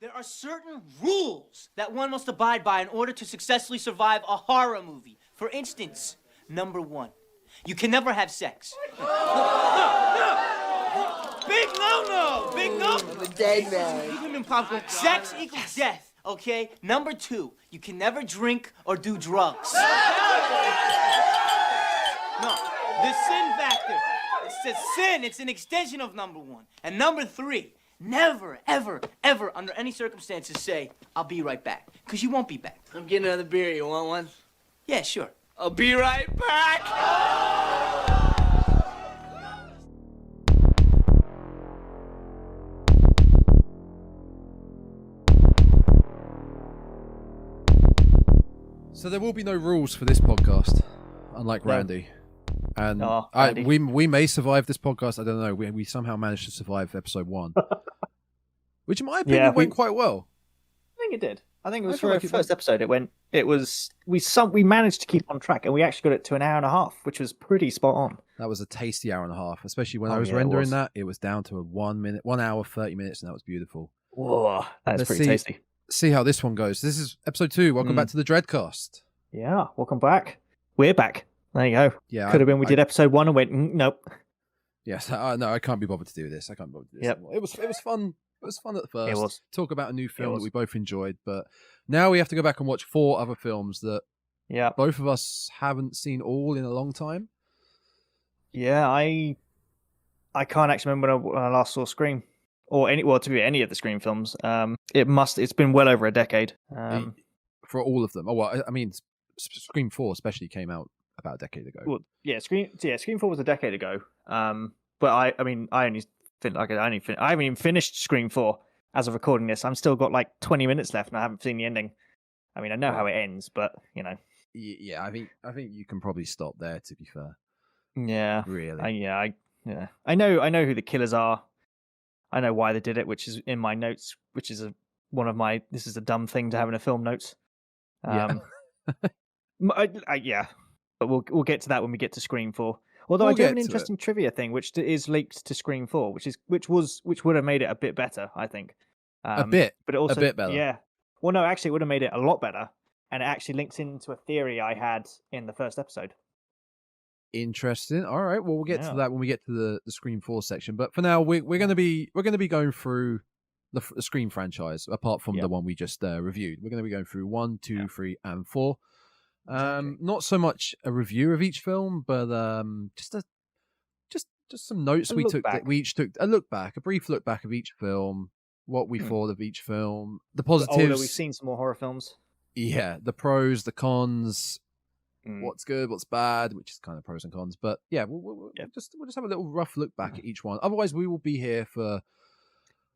There are certain rules that one must abide by in order to successfully survive a horror movie. For instance, number 1, you can never have sex. Big no-no! Big no! I'm a dead man. Sex equals death, okay? Number 2, you can never drink or do drugs. No, the sin factor. It's a sin. It's an extension of number 1. And number 3, never, ever, ever, under any circumstances say, I'll be right back. Because you won't be back. I'm getting another beer. You want one? Yeah, sure. I'll be right back. So there will be no rules for this podcast, unlike Randy. And Randy. we may survive this podcast. I don't know. We somehow managed to survive episode 1, which in my opinion went quite well. I think it did. I think it was I feel for like our it first episode. We managed to keep on track, and we actually got it to an hour and a half, which was pretty spot on. That was a tasty hour and a half, especially when I was rendering that. It was down to 1 hour 30 minutes, and that was beautiful. Whoa, that's pretty tasty. See how this one goes. This is episode 2. Welcome back to the Dreadcast. Yeah, welcome back. We're back. There you go. Yeah, could have been we did episode 1 and went nope. Yes, no, I can't be bothered to do this. I can't be bothered to do this. Yep. It was fun. It was fun at first. It was. Talk about a new film that we both enjoyed, but now we have to go back and watch 4 other films that both of us haven't seen all in a long time. Yeah, I can't actually remember when I last saw Scream, or any of the Scream films. It's been well over a decade. For all of them. Oh well, I mean, Scream 4 especially came out about a decade ago. Well, Scream 4 was a decade ago. But I haven't even finished Scream 4 as of recording this. I'm still got like 20 minutes left, and I haven't seen the ending. I mean, I know how it ends, but you know. Yeah, I think you can probably stop there. To be fair. Yeah. Really. I know who the killers are. I know why they did it, which is in my notes. Which is this is a dumb thing to have in a film notes. Yeah. But we'll get to that when we get to Scream 4. Although I do have an interesting trivia thing, which is linked to Scream 4, which would have made it a bit better, I think. But it also a bit better. Yeah. Well, no, actually, it would have made it a lot better, and it actually links into a theory I had in the first episode. Interesting. All right. Well, we'll get to that when we get to the Scream 4 section. But for now, we're going to be going through the Scream franchise, apart from the one we just reviewed. We're going to be going through 1, 2, 3, and 4. Not so much a review of each film, but just some notes we took. We each took a brief look back of each film, what we thought of each film, the positives. Older, we've seen some more horror films. Yeah, the pros, the cons, what's good, what's bad, which is kind of pros and cons. But yeah, we'll just have a little rough look back at each one. Otherwise, we will be here for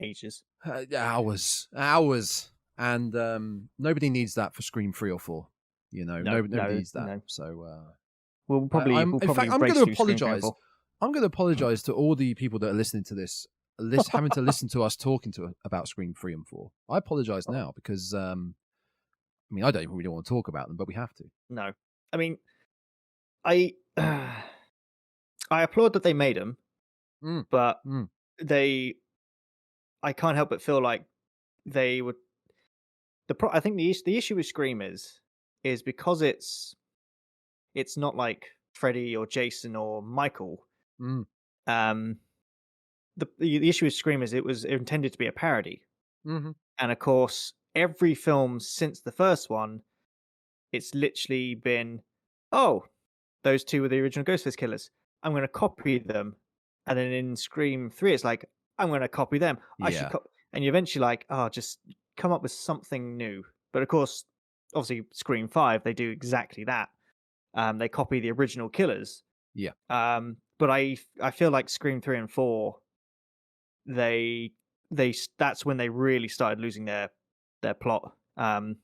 ages, hours, and nobody needs that for Scream 3 or 4. You know, nobody needs that. No. So we'll probably. I'm going to apologize. I'm going to apologize to all the people that are listening to this, having to listen to us talking about Scream 3 and 4. I apologize now because, I don't even really want to talk about them, but we have to. No, I mean, I applaud that they made them, but I can't help but feel like they would. I think the issue with Scream is because it's not like Freddy or Jason or Michael. The issue with Scream is it was intended to be a parody, and of course every film since the first one, it's literally been, those two were the original Ghostface killers. I'm going to copy them, and then in Scream 3, it's like I'm going to copy them. And you eventually just come up with something new. But of course, obviously, Scream 5, they do exactly that. They copy the original killers. Yeah. But I feel like Scream 3 and 4, that's when they really started losing their plot.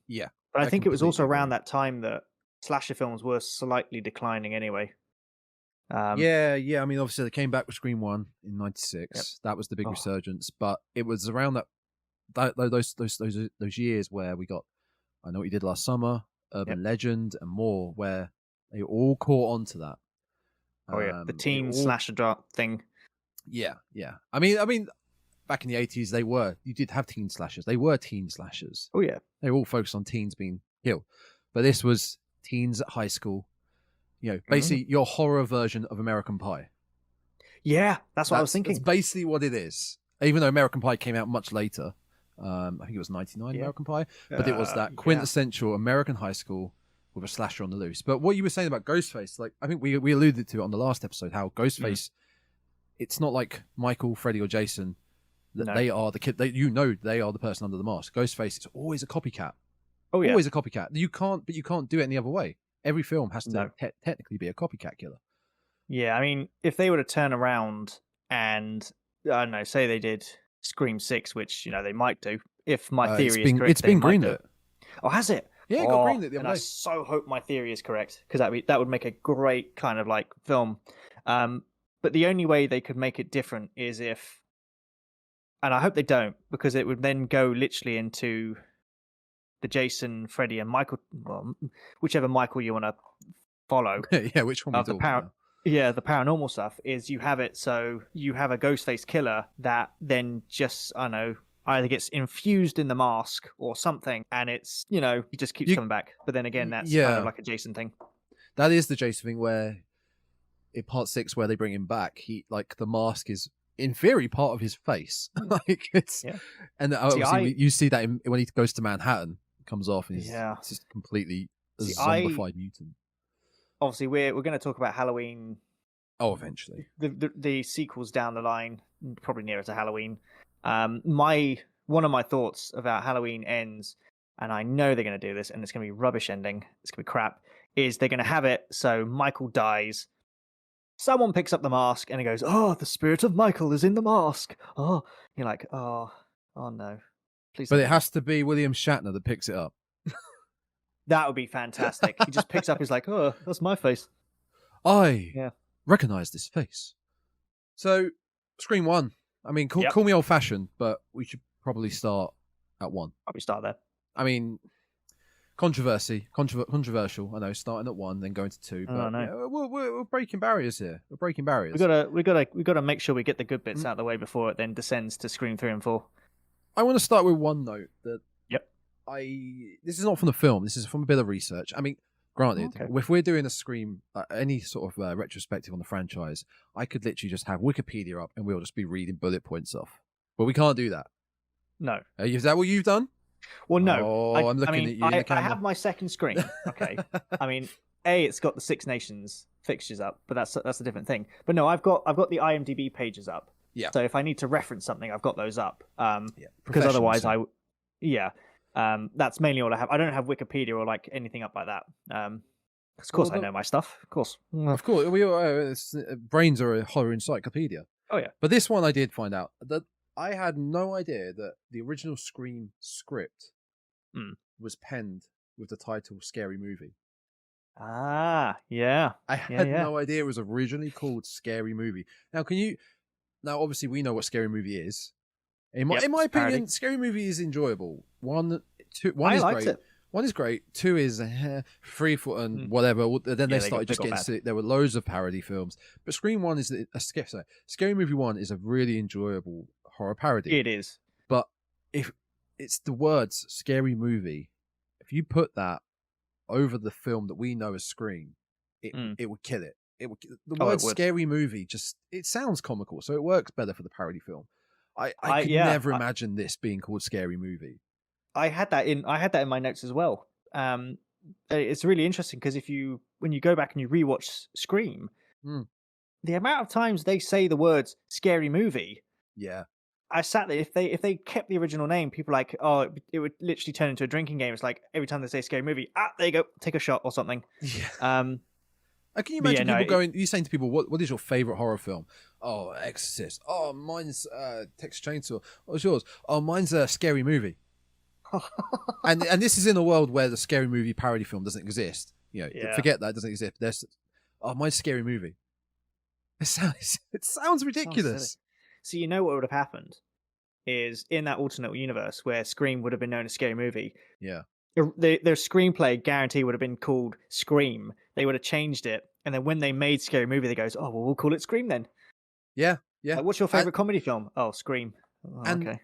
Yeah. But I think it was also around that time that slasher films were slightly declining anyway. Yeah. I mean, obviously, they came back with Scream 1 in '96. Yep. That was the big resurgence. But it was around those years where we got I Know What You Did Last Summer, Urban Legend, and more, where they all caught on to that. The teen slasher drop thing. Yeah. I mean, back in the 80s, you did have teen slashers. They were teen slashers. Oh yeah. They were all focused on teens being killed. But this was teens at high school. Basically your horror version of American Pie. Yeah, that's what I was thinking. That's basically what it is. Even though American Pie came out much later. I think it was 99, American Pie. But it was that quintessential American high school with a slasher on the loose. But what you were saying about Ghostface, like I think we alluded to it on the last episode, how Ghostface, it's not like Michael, Freddy, or Jason, that they are the kid. They are the person under the mask. Ghostface is always a copycat. Oh yeah, always a copycat. You can't do it any other way. Every film has to technically be a copycat killer. Yeah, I mean, if they were to turn around and I don't know, say they did Scream 6, which they might do. If my theory is correct, it's been greenlit. Oh, has it? Yeah, it got greenlit the other day. I so hope my theory is correct because that would make a great kind of like film. But the only way they could make it different is if, and I hope they don't, because it would then go literally into the Jason, Freddy, and Michael, well, whichever Michael you want to follow. Yeah, which one? The paranormal stuff is you have it so you have a Ghostface killer that then just either gets infused in the mask or something, and it's he just keeps coming back. But then again, that's kind of like a Jason thing. That is the Jason thing where in part 6 where they bring him back, he like the mask is in theory part of his face. Like it's and obviously you see that when he goes to Manhattan, it comes off and he's just completely a zombified mutant. Obviously, we're going to talk about Halloween. Oh, eventually. The sequels down the line, probably nearer to Halloween. One of my thoughts about Halloween Ends, and I know they're going to do this, and it's going to be rubbish ending. It's going to be crap. Is they're going to have it so Michael dies. Someone picks up the mask and it goes, "Oh, the spirit of Michael is in the mask." Oh, you're like, oh no, please. But it has to be William Shatner that picks it up. That would be fantastic. He just picks up. He's like, "Oh, that's my face. I recognize this face." So, Scream 1. I mean, call me old-fashioned, but we should probably start at 1. Probably start there. I mean, controversial. I know, starting at 1, then going to 2. But we're breaking barriers here. We're breaking barriers. We gotta make sure we get the good bits out of the way before it then descends to Scream 3 and 4. I want to start with one note that this is not from the film. This is from a bit of research. I mean, granted, if we're doing a Scream, any sort of retrospective on the franchise, I could literally just have Wikipedia up and we'll just be reading bullet points off. But we can't do that. No. Is that what you've done? Well, no. Oh, I'm looking at you. I have my second screen. Okay. I mean, it's got the Six Nations fixtures up, but that's a different thing. But no, I've got the IMDb pages up. Yeah. So if I need to reference something, I've got those up. Because otherwise, that's mainly all I have. I don't have Wikipedia or like anything up like that. Of course, I know my stuff. Of course. Of course. Brains are a horror encyclopedia. Oh yeah. But this one, I did find out that I had no idea that the original Scream script was penned with the title Scary Movie. Ah, yeah. I had no idea it was originally called Scary Movie. Now, obviously, we know what Scary Movie is. In my opinion, parody. Scary Movie is enjoyable. One is great. It. 1 is great. 2 is 3, 4, and whatever. Then they started just getting sick. There were loads of parody films, but Scream 1 is Scary Movie 1 is a really enjoyable horror parody. It is. But if it's the words Scary Movie, if you put that over the film that we know as Scream, it would kill it. The word Scary Movie it sounds comical, so it works better for the parody film. I could never imagine this being called Scary Movie. I had that in my notes as well. It's really interesting because when you go back and you rewatch Scream, the amount of times they say the words "scary movie," I sat there. If they kept the original name, people are like, oh, it would literally turn into a drinking game. It's like every time they say "scary movie," there you go, take a shot or something. Yeah. Can you imagine people you saying to people, what is your favorite horror film? Oh, Exorcist. Oh, mine's Texas Chainsaw. What's yours? Oh, mine's a Scary Movie. and this is in a world where the Scary Movie parody film doesn't exist. Forget that, it doesn't exist. Mine's Scary Movie. It sounds ridiculous. So you know what would have happened is in that alternate universe where Scream would have been known as Scary Movie. Yeah. Their screenplay guarantee would have been called Scream. They would have changed it, and then when they made Scary Movie, they goes, "Oh, well, we'll call it Scream then." Yeah. Like, what's your favorite comedy film? Oh, Scream. Oh, And okay.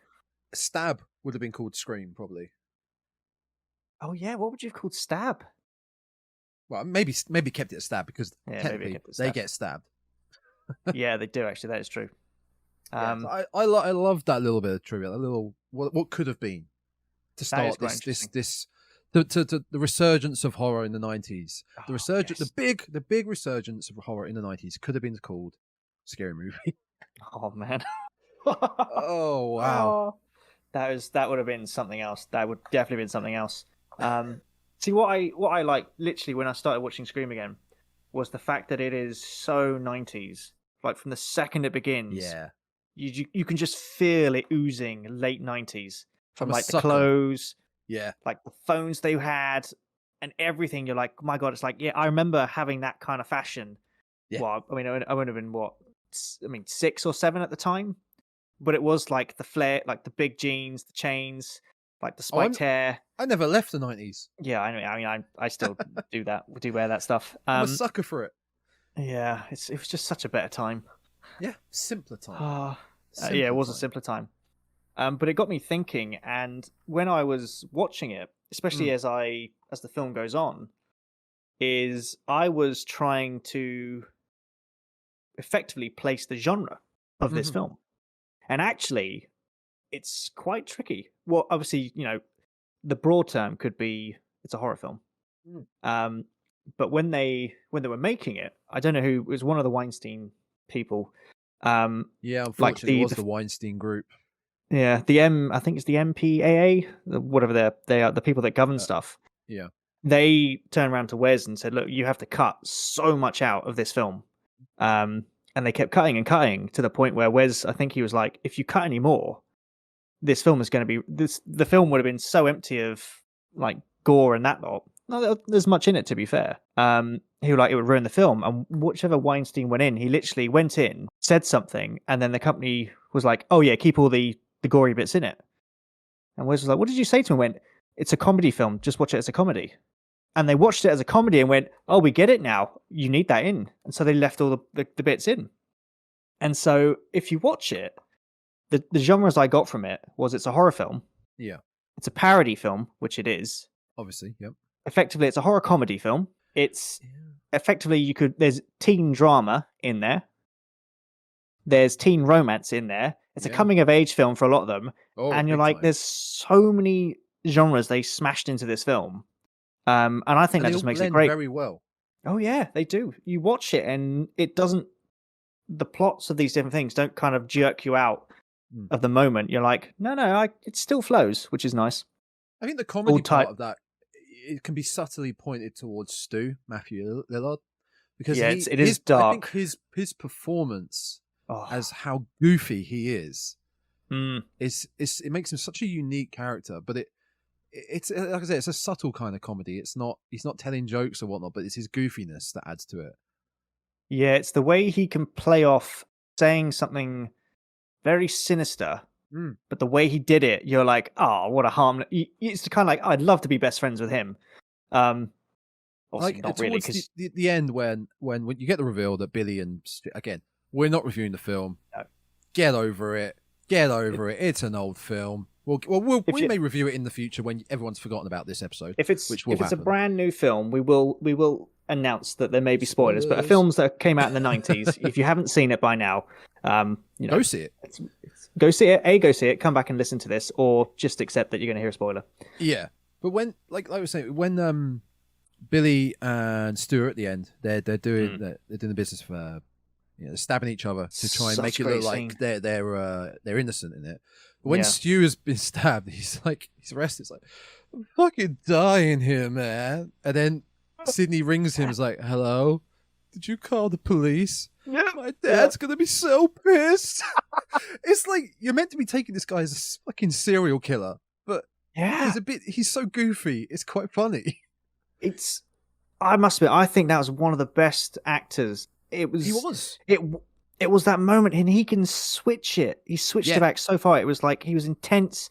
Stab would have been called Scream, probably. Oh yeah, what would you have called Stab? Well, maybe kept it a Stab because Yeah, maybe technically kept it they Stab. get stabbed. Yeah, they do actually. That is true. Yeah, so I love that little bit of trivia, that little what could have been to That is start quite this to the resurgence of horror in the 90s. The resurgence, yes. the big resurgence of horror in the 90s could have been called Scary Movie. Oh man. Oh wow. That would have been something else. That would definitely been something else. See what I like literally when I started watching Scream again was the fact that it is so 90s. Like from the second it begins, Yeah. you can just feel it oozing late 90s from I'm a like the sucker. clothes, Yeah. like the phones they had, and everything. You're like, oh my god, it's like, yeah, I remember having that kind of fashion. Yeah. Well, I mean, I would have been 6 or 7 at the time, but it was like the flare, like the big jeans, the chains, like the spiked hair. I never left the 90s. Yeah, I mean, I still do that. Do wear that stuff. I'm a sucker for it. Yeah, it was just such a better time. Yeah, simpler time. Yeah, it was a simpler time. But it got me thinking, and when I was watching it, especially as the film goes on, is I was trying to effectively place the genre of this film. And actually, it's quite tricky. Well, obviously, the broad term could be it's a horror film. But when they were making it, I don't know who, it was one of the Weinstein people. Yeah, unfortunately, it was the Weinstein group. Yeah, I think it's the MPAA, whatever they are, the people that govern stuff. Yeah. They turned around to Wes and said, look, you have to cut so much out of this film. And they kept cutting and cutting to the point where Wes, I think he was like, if you cut any more, this film is going to be, the film would have been so empty of like gore and that lot. No, there's much in it, to be fair. He was like, it would ruin the film. And whichever Weinstein went in, he literally went in, said something, and then the company was like, oh yeah, keep all the gory bits in it. And Wes was like, what did you say to him? Went, it's a comedy film, just watch it as a comedy. And they watched it as a comedy and went, oh, we get it now, you need that in. And so they left all the bits in. And so if you watch it, the genres I got from it was it's a horror film. Yeah. It's a parody film, which it is. Obviously, yep. Effectively, it's a horror comedy film. It's effectively, there's teen drama in there. There's teen romance in there. It's a coming of age film for a lot of them. Oh, and you're like, time. there's so many genres they smashed into this film. And I think that just makes it great. Very well. Oh yeah, they do. You watch it and it doesn't, the plots of these different things don't kind of jerk you out of the moment. You're like, no, it still flows, which is nice. I think the comedy part of that, it can be subtly pointed towards Stu, Matthew Lillard, because it is dark. I think his performance as how goofy he is it makes him such a unique character. But it's like I said, it's a subtle kind of comedy. He's not telling jokes or whatnot, but it's his goofiness that adds to it. Yeah, it's the way he can play off saying something very sinister. But the way he did it, you're like, oh, what a harmless. It's kind of like, I'd love to be best friends with him. Like not really, towards the end when you get the reveal that Billy and again, we're not reviewing the film. No. Get over it. It's an old film. We may review it in the future when everyone's forgotten about this episode. If it's a brand new film, we will announce that there may be spoilers. But films that came out in the 90s, if you haven't seen it by now, go see it. Go see it. Go see it. Come back and listen to this, or just accept that you're going to hear a spoiler. Yeah, but when, like I was saying, when Billy and Stu are at the end, they're doing the business for they're stabbing each other to try and make it look like they're innocent in it. But when Stu has been stabbed, he's arrested. It's like, I'm fucking dying here, man. And then Sydney rings him. Is like, hello, did you call the police? Yeah, my dad's gonna be so pissed. It's like you're meant to be taking this guy as a fucking serial killer, but he's so goofy. It's quite funny. I must admit, I think that was one of the best actors. It was that moment, and he can switch it. He switched it back so far. It was like he was intense,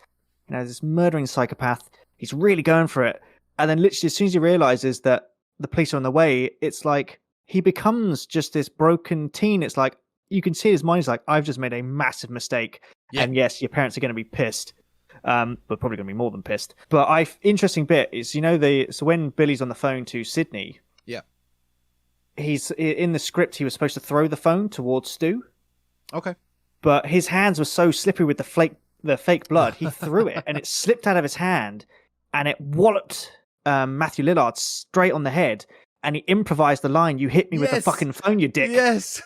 this murdering psychopath. He's really going for it, and then literally as soon as he realizes that the police are on the way, it's like he becomes just this broken teen. It's like you can see his mind is like, I've just made a massive mistake. Yeah. And yes, your parents are going to be pissed. But probably going to be more than pissed. But interesting bit is, so when Billy's on the phone to Sydney, Yeah. he's in the script. He was supposed to throw the phone towards Stu. Okay. But his hands were so slippery with the fake blood, he threw it and it slipped out of his hand, and it walloped Matthew Lillard straight on the head. And he improvised the line, "You hit me with the fucking phone, you dick." Yes.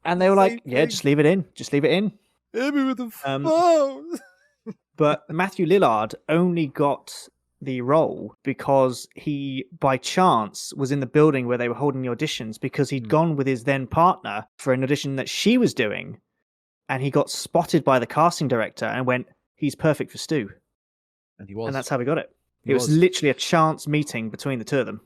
And they were like, Same "Yeah, thing. just leave it in. Just leave it in." Hit me with the phone. But Matthew Lillard only got the role because he, by chance, was in the building where they were holding the auditions, because he'd gone with his then partner for an audition that she was doing, and he got spotted by the casting director and went, "He's perfect for Stu." And he was. And that's how we got it. He It was literally a chance meeting between the two of them.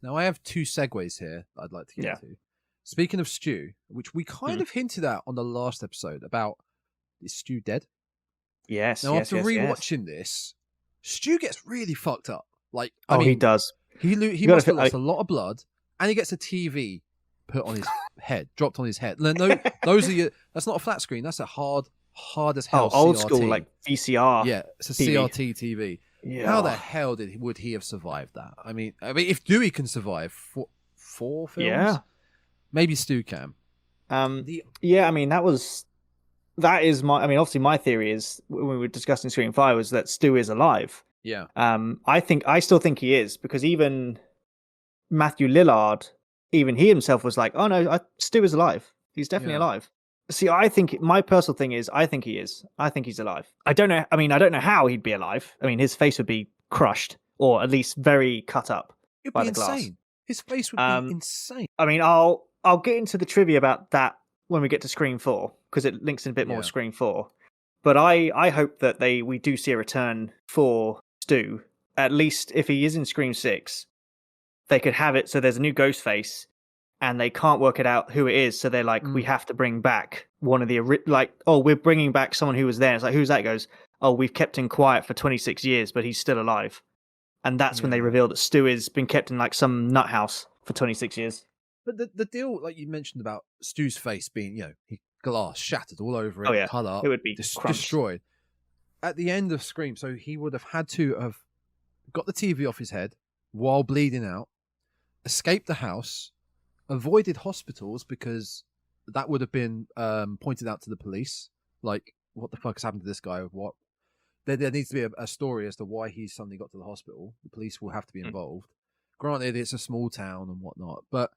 Now, I have 2 segues here that I'd like to get into. Speaking of Stu, which we kind of hinted at on the last episode about, is Stu dead? Yes. Now, after yes. rewatching this, Stu gets really fucked up. Like, He does. He must have lost a lot of blood, and he gets a TV put on his head, dropped on his head. No, those are that's not a flat screen. That's a hard as hell. Old CRT. school, like VCR. Yeah, it's a TV. CRT TV. Yeah. How the hell would he have survived that? I mean, if Dewey can survive 4 films, Yeah. maybe Stu can. Yeah, I mean, that is my. I mean, obviously, my theory is, when we were discussing Scream 5, was that Stu is alive. Yeah. I still think he is, because even Matthew Lillard, even he himself was like, "Oh no, Stu is alive. He's definitely alive." See, I think my personal thing is, I think he is. I think he's alive. I don't know. I mean, I don't know how he'd be alive. I mean, his face would be crushed, or at least very cut up It'd by be the glass. insane. His face would be insane. I mean, I'll get into the trivia about that when we get to Scream 4, because it links in a bit more with Scream 4. But I hope that we do see a return for Stu. At least if he is in Scream 6, they could have it so there's a new Ghostface, and they can't work it out who it is. So they're like, we have to bring back one of the, we're bringing back someone who was there. It's like, who's that? It goes, "Oh, we've kept him quiet for 26 years, but he's still alive." And that's when they reveal that Stu has been kept in like some nut house for 26 years. But the deal, like you mentioned about Stu's face being, glass shattered all over it, cut up, it would be destroyed. At the end of Scream, so he would have had to have got the TV off his head while bleeding out, escaped the house, avoided hospitals, because that would have been pointed out to the police. Like, what the fuck has happened to this guy? What? There needs to be a story as to why he suddenly got to the hospital. The police will have to be involved. Granted, it's a small town and whatnot, but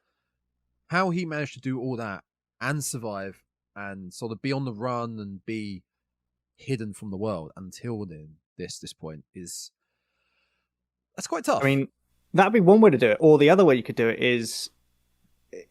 how he managed to do all that and survive and sort of be on the run and be hidden from the world until this point that's quite tough. I mean, that'd be one way to do it. Or the other way you could do it is,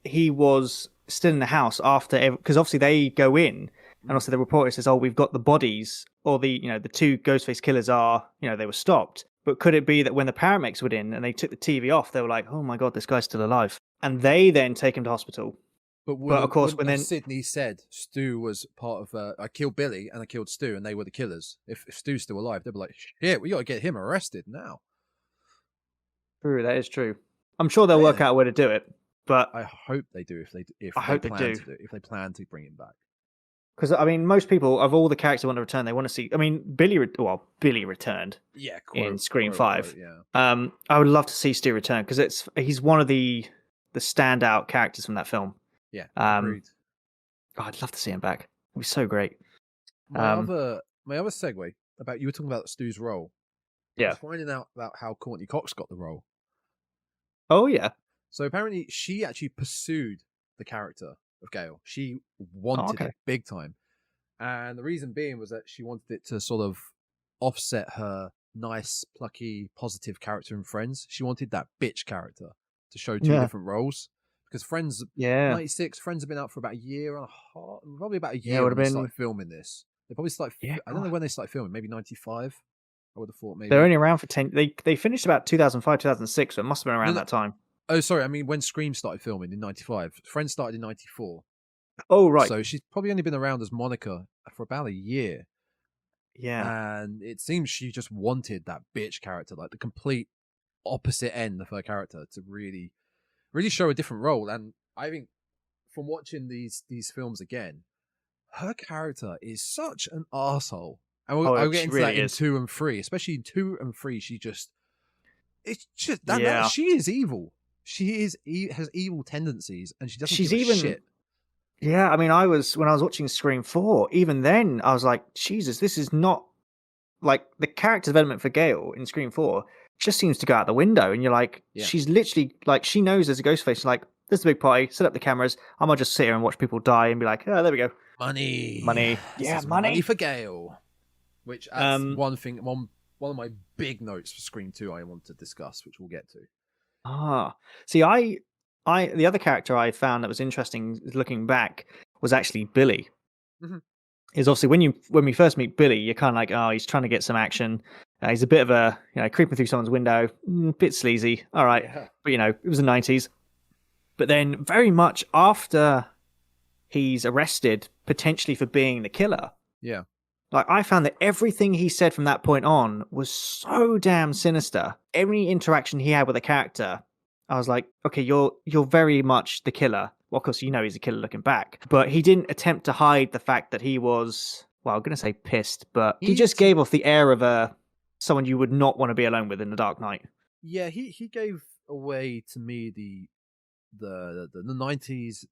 he was still in the house after, because obviously they go in, and also the reporter says, "Oh, we've got the bodies," or the 2 Ghostface killers are, they were stopped. But could it be that when the paramedics were in and they took the TV off, they were like, "Oh my God, this guy's still alive," and they then take him to hospital? But of course, when Sydney said Stu was part of, I killed Billy and I killed Stu, and they were the killers. If Stu's still alive, they'd be like, "Shit, we got to get him arrested now." True, that is true. I'm sure they'll work out a way to do it, but I hope they do. If I hope they do. If they plan to bring him back. Because, I mean, most people, of all the characters who want to return, they want to see... I mean, Billy returned in Scream 5. Yeah. I would love to see Stu return, because he's one of the standout characters from that film. Yeah, agreed. I'd love to see him back. It'd be so great. My other segue about, you were talking about Stu's role. Yeah. I was finding out about how Courtney Cox got the role. Oh, yeah. So apparently she actually pursued the character of Gale. She wanted it big time. And the reason being was that she wanted it to sort of offset her nice, plucky, positive character in Friends. She wanted that bitch character to show 2 different roles. Because Friends, 96, Friends have been out for about a year and a half, probably about a year when they started filming this. They probably started, I don't know when they started filming, maybe 95? I would have thought maybe. They're only around for 10, they finished about 2005, 2006, so it must have been around that time. Oh, sorry, I mean when Scream started filming in 95. Friends started in 94. Oh, right. So she's probably only been around as Monica for about a year. Yeah. And it seems she just wanted that bitch character, like the complete opposite end of her character, to really, really show a different role. And I think from watching these films again, her character is such an arsehole. And I'll get she into really that in is. 2 and 3, especially in 2 and 3. It's just that Yeah. she is evil. She has evil tendencies, and she doesn't She's give a even shit. Yeah, I mean, when I was watching Scream 4, even then I was like, Jesus, this is not like the character development for Gale in Scream 4 just seems to go out the window. And you're like, Yeah. she's literally like, she knows there's a Ghostface. She's like, there's a big party, set up the cameras. I'm gonna just sit here and watch people die and be like, oh, there we go. Money. This Yeah, is money for Gale. Which that's one of my big notes for Scream 2 I want to discuss, which we'll get to. See, the other character I found that was interesting looking back was actually Billy. Mm-hmm. Is obviously when we first meet Billy, you're kind of like, oh, he's trying to get some action. He's a bit of a creeping through someone's window, bit sleazy. All right, Yeah. but it was the 90s. But then, very much after he's arrested, potentially for being the killer. Yeah. Like, I found that everything he said from that point on was so damn sinister. Every interaction he had with a character, I was like, okay, you're very much the killer. Well, of course, he's a killer looking back. But he didn't attempt to hide the fact that he was, well, I'm going to say pissed, but he just gave off the air of someone you would not want to be alone with in the Dark Knight. Yeah, he gave away to me the 90s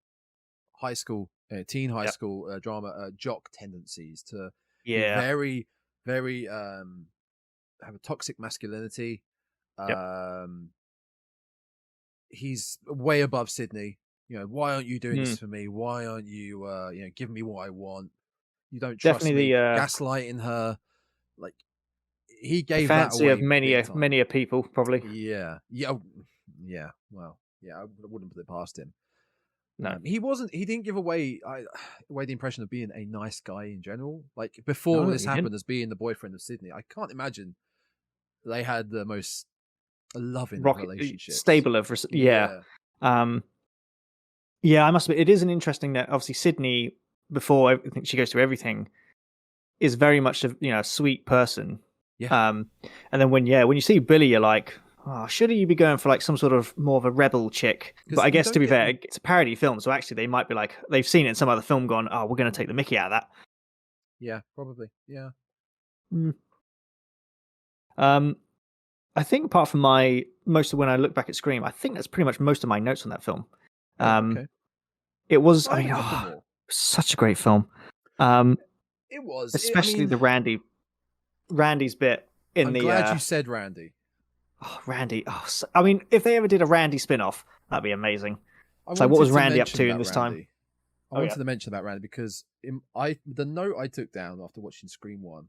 high school, teen high school drama jock tendencies to be very, very have a toxic masculinity. He's way above Sydney. Why aren't you doing this for me? Why aren't you giving me what I want? You don't trust Definitely me. the Gaslighting her. Like, he gave fancy that away of many a people, probably. Yeah. Well, yeah, I wouldn't put it past him. No, he didn't give away the impression of being a nice guy in general. Like, before this happened, as being the boyfriend of Sydney, I can't imagine they had the most loving relationship, stable of I must admit, it is an interesting that obviously Sydney, before I think she goes through everything, is very much a sweet person. And then when you see Billy, you're like, oh, shouldn't you be going for like some sort of more of a rebel chick? But I guess, to be fair, it's a parody film, so actually they might be like, they've seen it in some other film, gone, oh, we're going to take the mickey out of that. Yeah, probably. Yeah. I think apart from most of when I look back at Scream, I think that's pretty much most of my notes on that film. Okay. It was, such a great film. It was, especially the Randy's bit in I'm glad you said Randy. Oh, Randy. Oh, I mean, if they ever did a Randy spin-off, that'd be amazing. So what was Randy up to in this time? I wanted to mention about Randy because the note I took down after watching Scream 1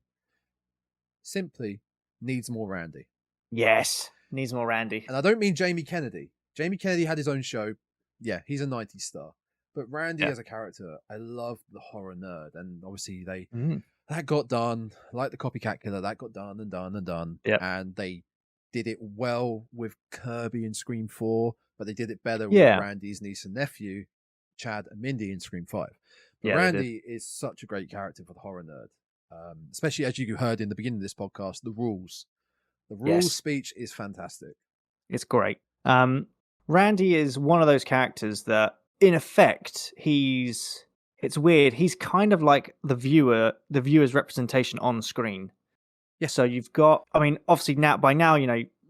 simply needs more Randy. Yes, needs more Randy. And I don't mean Jamie Kennedy. Jamie Kennedy had his own show. Yeah, he's a 90s star. But Randy as a character, I love the horror nerd. And obviously that got done, like the Copycat Killer, that got done and done and done. Yep. And they did it well with Kirby in Scream 4, but they did it better with Randy's niece and nephew, Chad and Mindy, in Scream 5. But Randy is such a great character for the horror nerd. Especially, as you heard in the beginning of this podcast, the rules. The rules speech is fantastic. It's great. Randy is one of those characters that, in effect, it's weird. He's kind of like the viewer's representation on screen. Yeah. So you've got, I mean, obviously by now,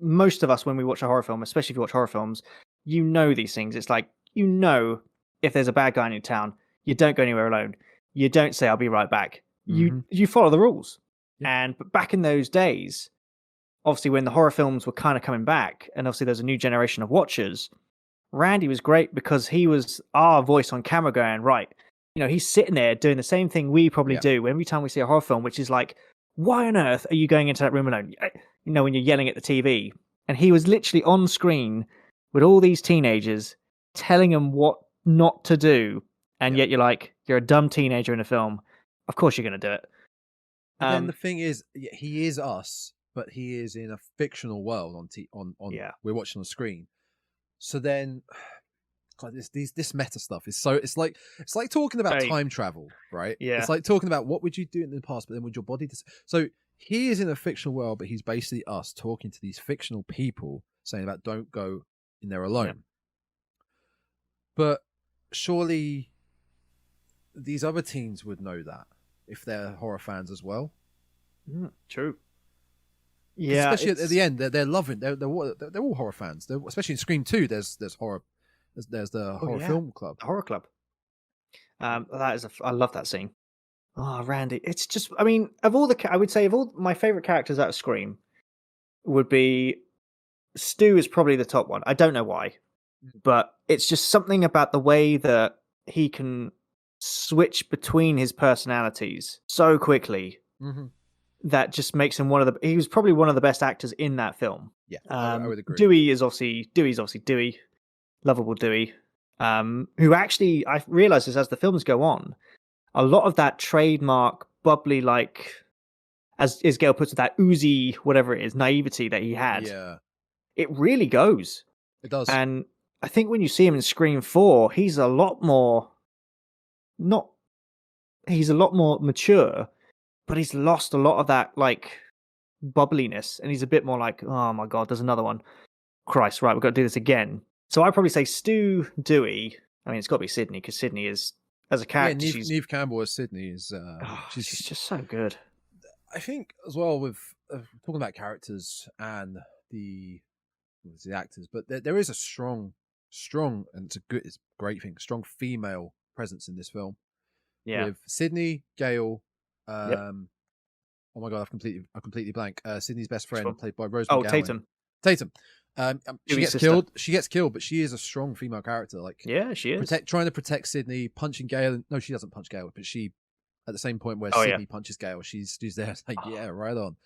most of us, when we watch a horror film, especially if you watch horror films, these things. It's like, if there's a bad guy in your town, you don't go anywhere alone. You don't say, I'll be right back. You follow the rules. Yeah. But back in those days, obviously when the horror films were kind of coming back, and obviously there's a new generation of watchers, Randy was great because he was our voice on camera going, right, he's sitting there doing the same thing we probably do every time we see a horror film, which is like, why on earth are you going into that room alone? When you're yelling at the TV. And he was literally on screen with all these teenagers telling them what not to do. And yet you're a dumb teenager in a film. Of course you're going to do it. And then the thing is, he is us, but he is in a fictional world we're watching on the screen. So then, God, this meta stuff is so, it's like talking about time travel, right? Yeah. It's like talking about what would you do in the past, but then would your body so he is in a fictional world, but he's basically us talking to these fictional people saying about don't go in there alone. Yeah. But surely these other teens would know that if they're horror fans as well. True. Yeah, especially at the end, they're loving. They're all horror fans. Especially in Scream 2, there's horror. There's the horror film club. The horror club. I love that scene. Oh, Randy, it's just. I mean, I would say of all my favorite characters out of Scream, would be Stu is probably the top one. I don't know why, but it's just something about the way that he can switch between his personalities so quickly. Mm-hmm. That just makes him he was probably one of the best actors in that film. Yeah, I would agree. Dewey's obviously Dewey, lovable Dewey, who actually, I realize this as the films go on, a lot of that trademark bubbly, like, as Gail puts it, that oozy, whatever it is, naivety that he had, it really goes. It does. And I think when you see him in Scream 4, he's a lot more mature, but he's lost a lot of that, like, bubbliness, and he's a bit more like, oh my god, there's another one. Christ, right, we've got to do this again. So I'd probably say Stu, Dewey. I mean, it's got to be Sydney, because Sydney is, as a character, Neve Campbell as Sydney is... she's just so good. I think, as well, with talking about characters and the actors, but there is a strong, and it's a great thing, strong female presence in this film. Yeah. With Sydney, Gail... Oh my god, I completely blank. Sydney's best friend, played by Rose McGowan. Tatum. She gets killed. She gets killed, but she is a strong female character. Like, yeah, she is trying to protect Sydney, punching Gail. No, she doesn't punch Gail, but she, at the same point where Sydney punches Gail, she's there. Like, yeah, right on.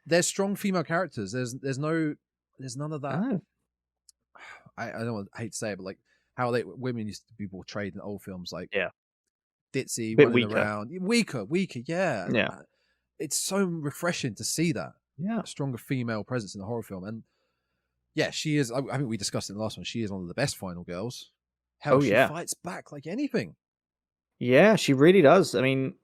There's strong female characters. There's none of that. Oh. I hate to say it, but like how women used to be portrayed in old films, like ditzy, bit running around, weaker. Yeah. It's so refreshing to see that. Yeah. A stronger female presence in a horror film. And yeah, she is. I think we discussed it in the last one. She is one of the best final girls. Hell, she fights back like anything. Yeah, she really does. I mean,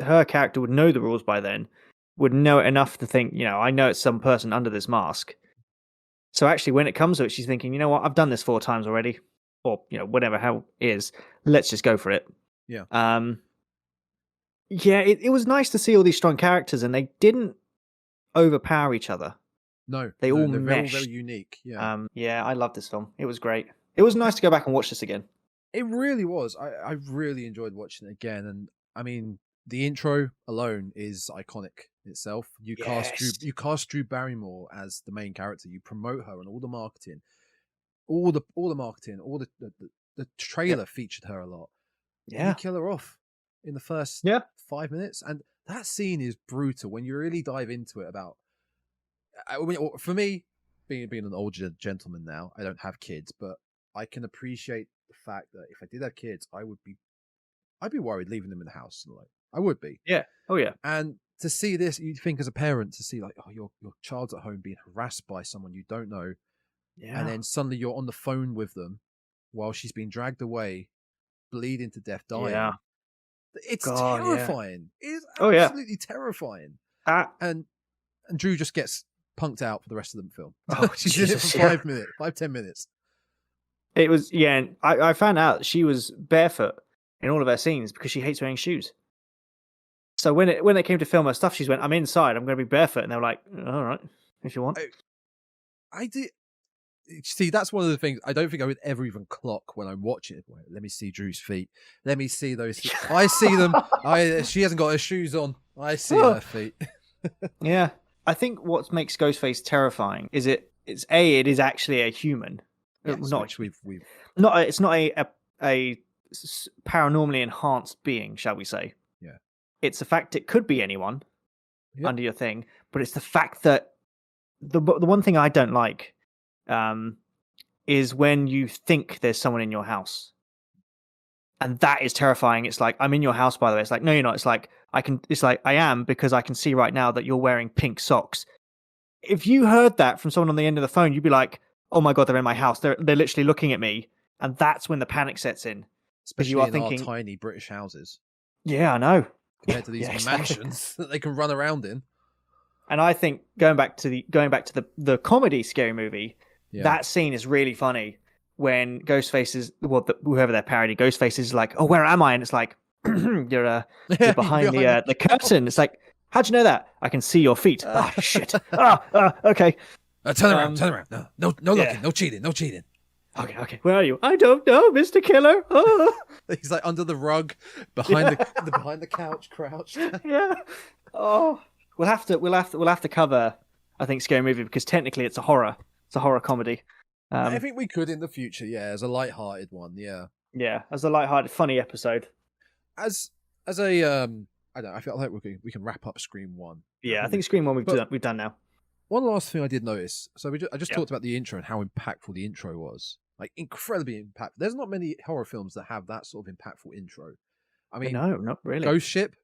her character would know the rules by then, would know it enough to think, I know it's some person under this mask. So actually, when it comes to it, she's thinking, you know what, I've done this 4 times already. Or, whatever, how it is. Let's just go for it. Yeah. Yeah, it was nice to see all these strong characters, and they didn't overpower each other. No, they're all meshed. very unique. Yeah, yeah, I love this film. It was great. It was nice to go back and watch this again. It really was. I really enjoyed watching it again, and I mean, the intro alone is iconic itself. You cast Drew Barrymore as the main character. You promote her, and all the marketing, all the trailer featured her a lot. Yeah, you kill her off in the first 5 minutes, and that scene is brutal when you really dive into it. For me, being an older gentleman now, I don't have kids, but I can appreciate the fact that if I did have kids, I'd be worried leaving them in the house. Like, I would be. Yeah. Oh yeah. And to see this, you think as a parent, to see like, oh, your child's at home being harassed by someone you don't know, and then suddenly you're on the phone with them while she's being dragged away, bleeding to death, dying. Yeah. It's terrifying. Yeah. It is absolutely terrifying. And Drew just gets punked out for the rest of the film. She's in it for 5-10 minutes. It was, and I found out she was barefoot in all of her scenes because she hates wearing shoes. So when it came to film her stuff, she went, I'm inside, I'm going to be barefoot. And they were like, all right, if you want. I did. See, that's one of the things I don't think I would ever even clock when I'm watching it. Wait, let me see Drew's feet. Let me see those feet. I see them. She hasn't got her shoes on. I see her feet. Yeah. I think what makes Ghostface terrifying is it is actually a human. Yes, it's not a paranormally enhanced being, shall we say. Yeah. It's the fact it could be anyone under your thing, but it's the fact that the one thing I don't like is when you think there's someone in your house. And that is terrifying. It's like, I'm in your house, by the way. It's like, no, you're not. It's like, I am, because I can see right now that you're wearing pink socks. If you heard that from someone on the end of the phone, you'd be like, oh my God, they're in my house. They're literally looking at me. And that's when the panic sets in. Especially you are thinking, our tiny British houses. Yeah, I know. Compared to these mansions that they can run around in. And I think going back to the comedy Scary Movie, that scene is really funny when Ghostface is, well, whoever they're parodying, Ghostface is like, "Oh, where am I?" And it's like, you're behind the curtain. It's like, how'd you know that? I can see your feet. Oh shit. Okay. Turn around. No looking. No cheating. Okay. Where are you? I don't know, Mr. Killer. Oh. He's like under the rug, behind the couch, crouched. Yeah. Oh, we'll have to cover, I think, Scary Movie, because technically it's a horror. It's a horror comedy. I think we could in the future, as a light-hearted one, Yeah, as a light-hearted, funny episode. As a I don't know, I feel like we can wrap up Scream 1. Yeah, I think Scream 1 we've done now. One last thing I did notice. So I just talked about the intro and how impactful the intro was. Like, incredibly impactful. There's not many horror films that have that sort of impactful intro. I mean, no, not really. Ghost Ship,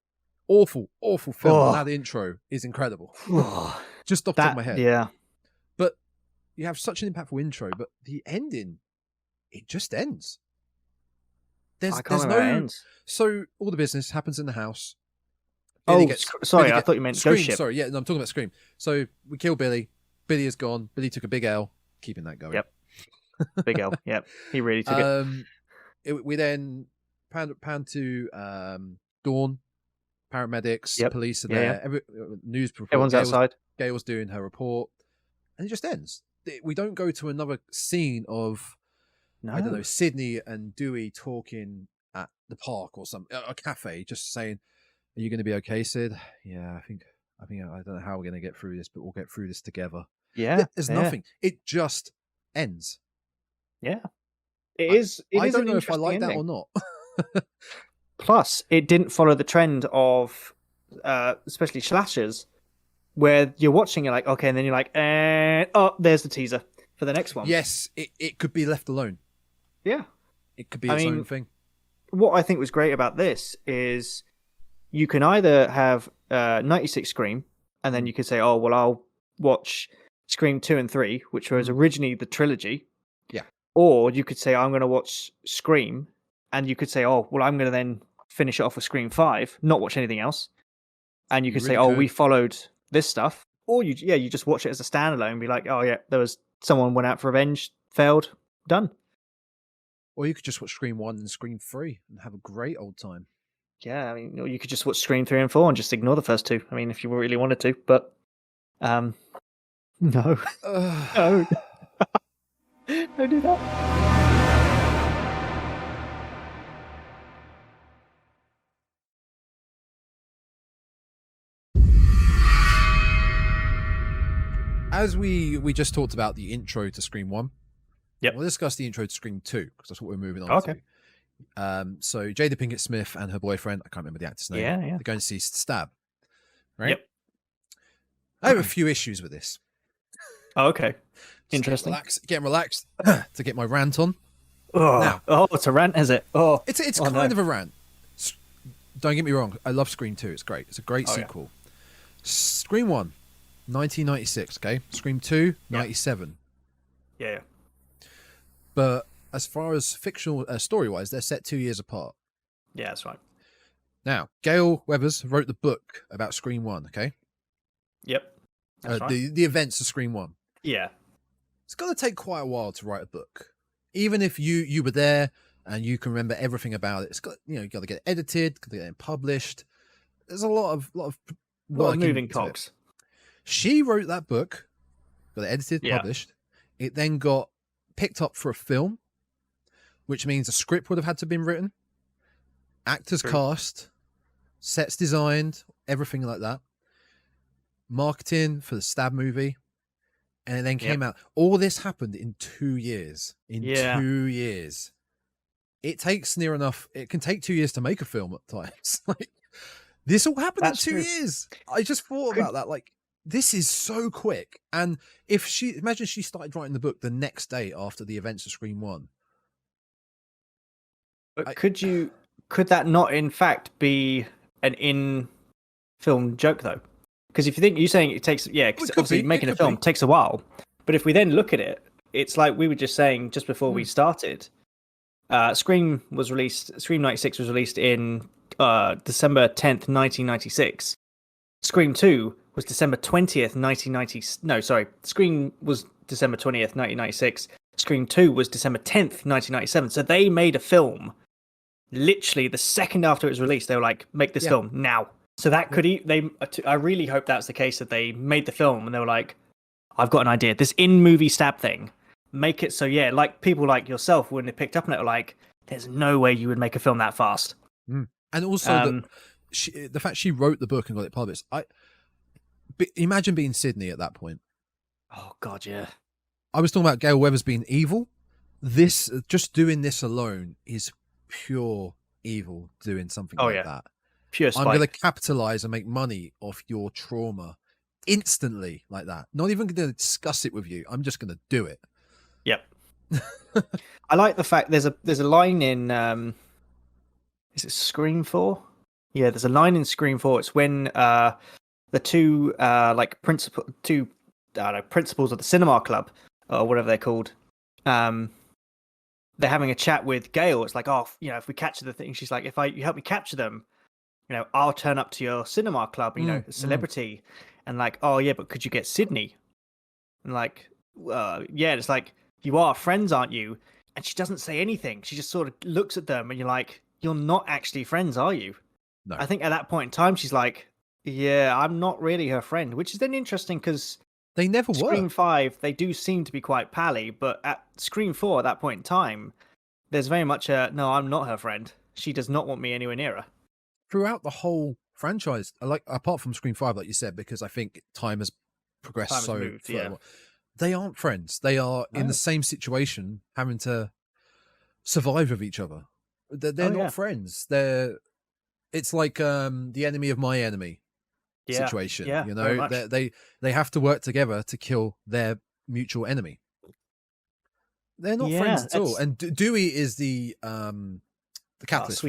awful film. That intro is incredible. Just off the top of my head. Yeah. But you have such an impactful intro, but the ending, it just ends. I can't remember how it ends. So all the business happens in the house. I thought you meant Scream, Ghost Ship. Sorry, no, I'm talking about Scream. So we kill Billy. Billy is gone. Billy took a big L, keeping that going. Yep. Big L. Yep. He really took it. We then pan to Dawn. Paramedics, police are there. News report. Everyone's outside. Gail's doing her report, and it just ends. We don't go to another scene of, I don't know, Sydney and Dewey talking at the park or a cafe, just saying, "Are you going to be okay, Sid?" Yeah, I think I don't know how we're going to get through this, but we'll get through this together. Yeah, there's nothing. It just ends. Yeah, it is. I don't know if I like that or not. Plus, it didn't follow the trend of, especially slashers, where you're watching it like, okay, and then you're like, there's the teaser for the next one. Yes, it could be left alone. Yeah, it could be its own thing. What I think was great about this is you can either have 96 Scream, and then you could say, oh, well, I'll watch Scream 2 and 3, which was originally the trilogy. Yeah. Or you could say, I'm going to watch Scream, and you could say, oh, well, I'm going to then finish it off with Scream 5, not watch anything else. And you could say, oh, we followed this stuff. Or you just watch it as a standalone and be like, oh, yeah, there was someone went out for revenge, failed, done. Or you could just watch Scream 1 and Scream 3 and have a great old time. Yeah, I mean, or you could just watch Scream 3 and 4 and just ignore the first two. I mean, if you really wanted to, but no. No. Don't do that. As we just talked about the intro to Scream 1, we'll discuss the intro to Scream 2, because that's what we're moving on to. So Jada Pinkett Smith and her boyfriend, I can't remember the actor's name, they're going to see Stab, right? Yep. I have a few issues with this. Oh, okay. Interesting. Getting relaxed to get my rant on. It's a rant, is it? Oh, it's kind of a rant. Don't get me wrong. I love Scream 2. It's great. It's a great sequel. Yeah. Scream 1, 1996. Okay. Scream 2, 97. Yeah. But as far as fictional story-wise, they're set 2 years apart. Yeah, that's right. Now, Gail Weathers wrote the book about Scream 1. Okay. Yep. That's right. The events of Scream 1. Yeah. It's going to take quite a while to write a book. Even if you were there and you can remember everything about it, it's got you got to get it edited, got to get it published. There's a lot of moving cogs. She wrote that book, got it edited, published. It then got picked up for a film, which means a script would have had to have been written, actors cast, sets designed, everything like that. Marketing for the Stab movie. And it then came out. All this happened in 2 years. 2 years. It takes near enough. It can take 2 years to make a film at times. Like, this all happened in 2 years. I just thought about that. Like, this is so quick. And imagine she started writing the book the next day after the events of Scream 1. But could that not in fact be an in-film joke though? Because if you think, you're saying it takes, because obviously making a film takes a while. But if we then look at it, it's like we were just saying just before we started. Scream 96 was released in December 10th, 1996. Scream 2 was December 20th, 1990. No, sorry. Scream was December 20th, 1996. Scream 2 was December 10th, 1997. So they made a film literally the second after it was released. They were like, make this film now. So that could I really hope that's the case, that they made the film and they were like, I've got an idea. This in-movie stab thing, make it so, like people like yourself, when they picked up on it, were like, there's no way you would make a film that fast. And also the fact she wrote the book and got it published. Imagine being Sydney at that point. Oh God, yeah. I was talking about Gail Weathers being evil. This, just doing this alone, is pure evil. Doing something like that, pure spite. I'm going to capitalize and make money off your trauma instantly, like that. Not even going to discuss it with you. I'm just going to do it. Yep. I like the fact there's a line in is it Scream 4? Yeah, there's a line in Scream 4. It's when the two principals of the cinema club, or whatever they're called, they're having a chat with Gail. It's like, oh, if we capture the thing, she's like, if you help me capture them, I'll turn up to your cinema club, a celebrity. And like, oh yeah, but could you get Sydney? And like, yeah, it's like, you are friends, aren't you? And she doesn't say anything. She just sort of looks at them and you're like, you're not actually friends, are you? No. I think at that point in time, she's like, yeah, I'm not really her friend, which is then interesting because they never were. Scream 5, they do seem to be quite pally, but at Scream 4, at that point in time, there's very much no, I'm not her friend. She does not want me anywhere near her. Throughout the whole franchise, apart from Scream 5, like you said, because I think time has progressed moved, they aren't friends. They are in the same situation, having to survive with each other. They're not friends. It's like the enemy of my enemy situation. Yeah, they have to work together to kill their mutual enemy. They're not friends at all. And Dewey is the catalyst.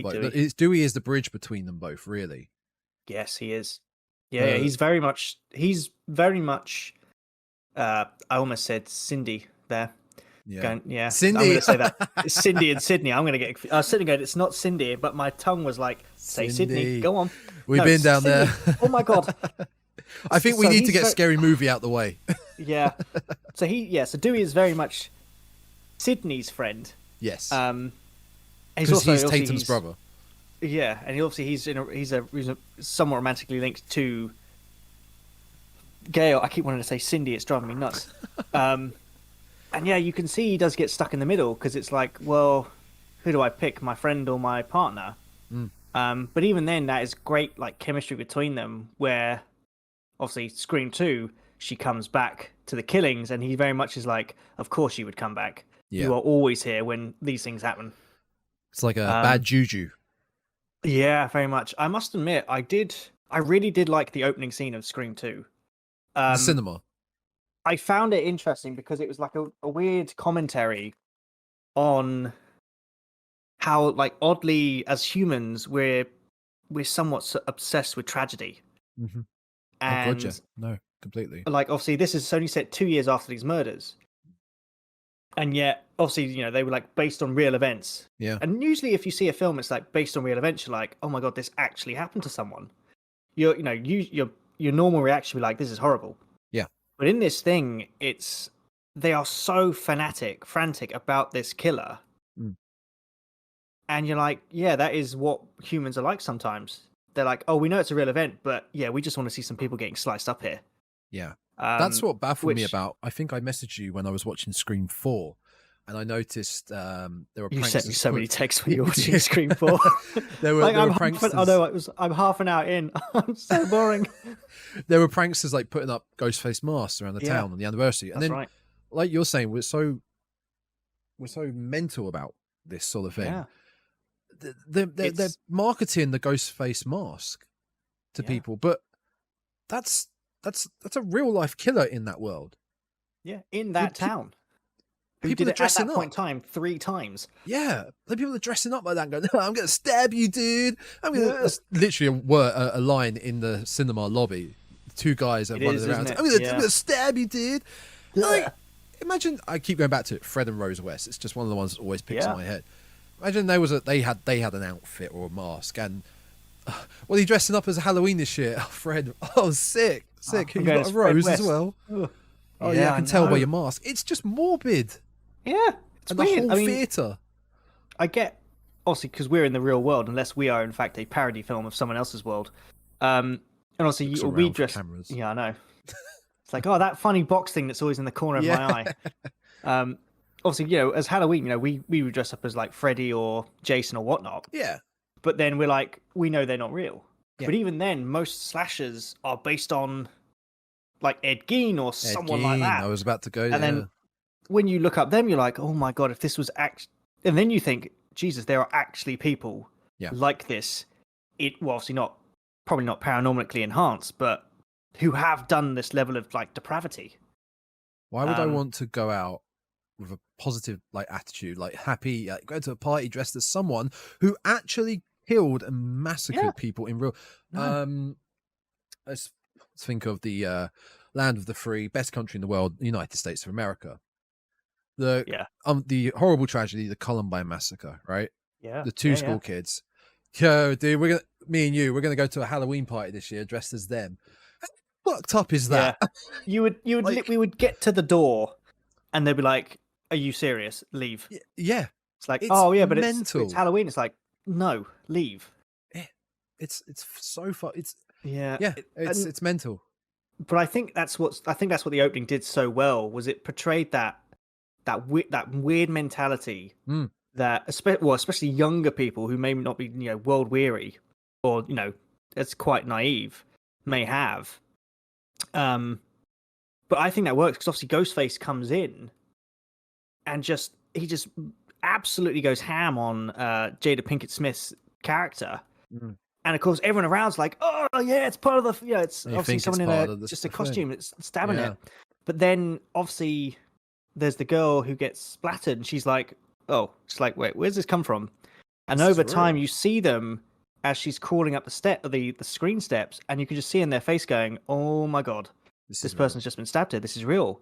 Dewey is the bridge between them both, really. Yes, he is. Yeah, he's very much. I almost said Cindy there. Yeah, Cindy. I'm going to say that. It's Cindy and Sydney. I'm going to get. I was sitting going, it's not Cindy, but my tongue was like, say Sydney. Go on. We've been down Sydney. there. Oh my God. I think we need to get Scary Movie out the way. Yeah. So Dewey is very much Sydney's friend. Yes. He's Tatum's brother. Yeah, and he's somewhat romantically linked to Gail. I keep wanting to say Cindy. It's driving me nuts. And yeah, you can see he does get stuck in the middle because it's like, well, who do I pick, my friend or my partner? But even then, that is great, like chemistry between them. Where obviously Scream 2, she comes back to the killings, and he very much is like, of course you would come back. Yeah. You are always here when these things happen. It's like a bad juju. Yeah, very much. I must admit, I really did like the opening scene of Scream 2. The cinema. I found it interesting because it was like a weird commentary on how, like, oddly, as humans, we're somewhat obsessed with tragedy. Mm-hmm. And gotcha. No, completely. Like, obviously, this is only set 2 years after these murders. And yet, obviously, they were like based on real events. Yeah. And usually, if you see a film, it's like based on real events. You're like, oh my God, this actually happened to someone. Your normal reaction would be like, this is horrible. Yeah. But in this thing, they are so frantic about this killer. And you're like, yeah, that is what humans are like sometimes. They're like, oh, we know it's a real event, but yeah, we just want to see some people getting sliced up here. Yeah. That's what baffled me about. I think I messaged you when I was watching Scream 4, and I noticed there were. You sent me so many texts when you were watching Scream 4. there were pranksters. I'm half an hour in. I'm so boring. There were pranksters like putting up Ghostface masks around the town on the anniversary, and then, like you're saying, we're so mental about this sort of thing. Yeah. They're marketing the Ghostface mask to people, but that's a real life killer in that world. Yeah, in that town. Who people did are it at dressing that up. point in time 3 times. Yeah, the people are dressing up like that and going, I'm going to stab you, dude. That's literally a line in the cinema lobby. 2 guys are running around. I'm going to stab you, dude. Like, imagine, I keep going back to it, Fred and Rose West. It's just one of the ones that always picks in my head. Imagine they had an outfit or a mask, and well, he dressing up as a Halloween this year. Oh, Fred, sick. You've got a rose as well. Oh yeah, I can tell by your mask. It's just morbid. Yeah, it's and weird. the whole theatre. I get, obviously, because we're in the real world, unless we are in fact a parody film of someone else's world. And also, Looks we around for dress. cameras. Yeah, I know. It's like, oh, that funny box thing that's always in the corner of my eye. Obviously, as Halloween, we would dress up as like Freddy or Jason or whatnot. Yeah. But then we're like, we know they're not real. Yeah. But even then, most slashers are based on like Ed Gein or someone like that. I was about to go. And then when you look up them, you're like, oh my God, if this was and then you think, Jesus, there are actually people like this. Well, obviously probably not paranormally enhanced, but who have done this level of like depravity. Why would I want to go out with a positive like attitude, like happy, go to a party dressed as someone who actually killed and massacred people in real? No. Let's think of the land of the free, best country in the world, the United States of America. The horrible tragedy, the Columbine massacre, right? Yeah. The two school kids. Yo, dude, me and you, we're gonna go to a Halloween party this year dressed as them. How fucked up is that? Yeah. We would get to the door, and they'd be like, "Are you serious? Leave." Yeah. It's like, It's but mental. it's Halloween. It's like, no, leave. Yeah. It's so far. It's it's mental. But I think that's what the opening did so well, was it portrayed that weird mentality that especially younger people who may not be world weary or it's quite naive may have. But I think that works because obviously Ghostface comes in and he just absolutely goes ham on Jada Pinkett Smith's character. And of course, everyone around's like, "Oh yeah, it's part of the it's obviously someone in just a costume that's stabbing it." But then obviously, there's the girl who gets splattered, and she's like, "Oh, it's like, wait, where's this come from?" And over time, you see them as she's crawling up the screen steps, and you can just see in their face going, "Oh my God, this person's just been stabbed here. This is real."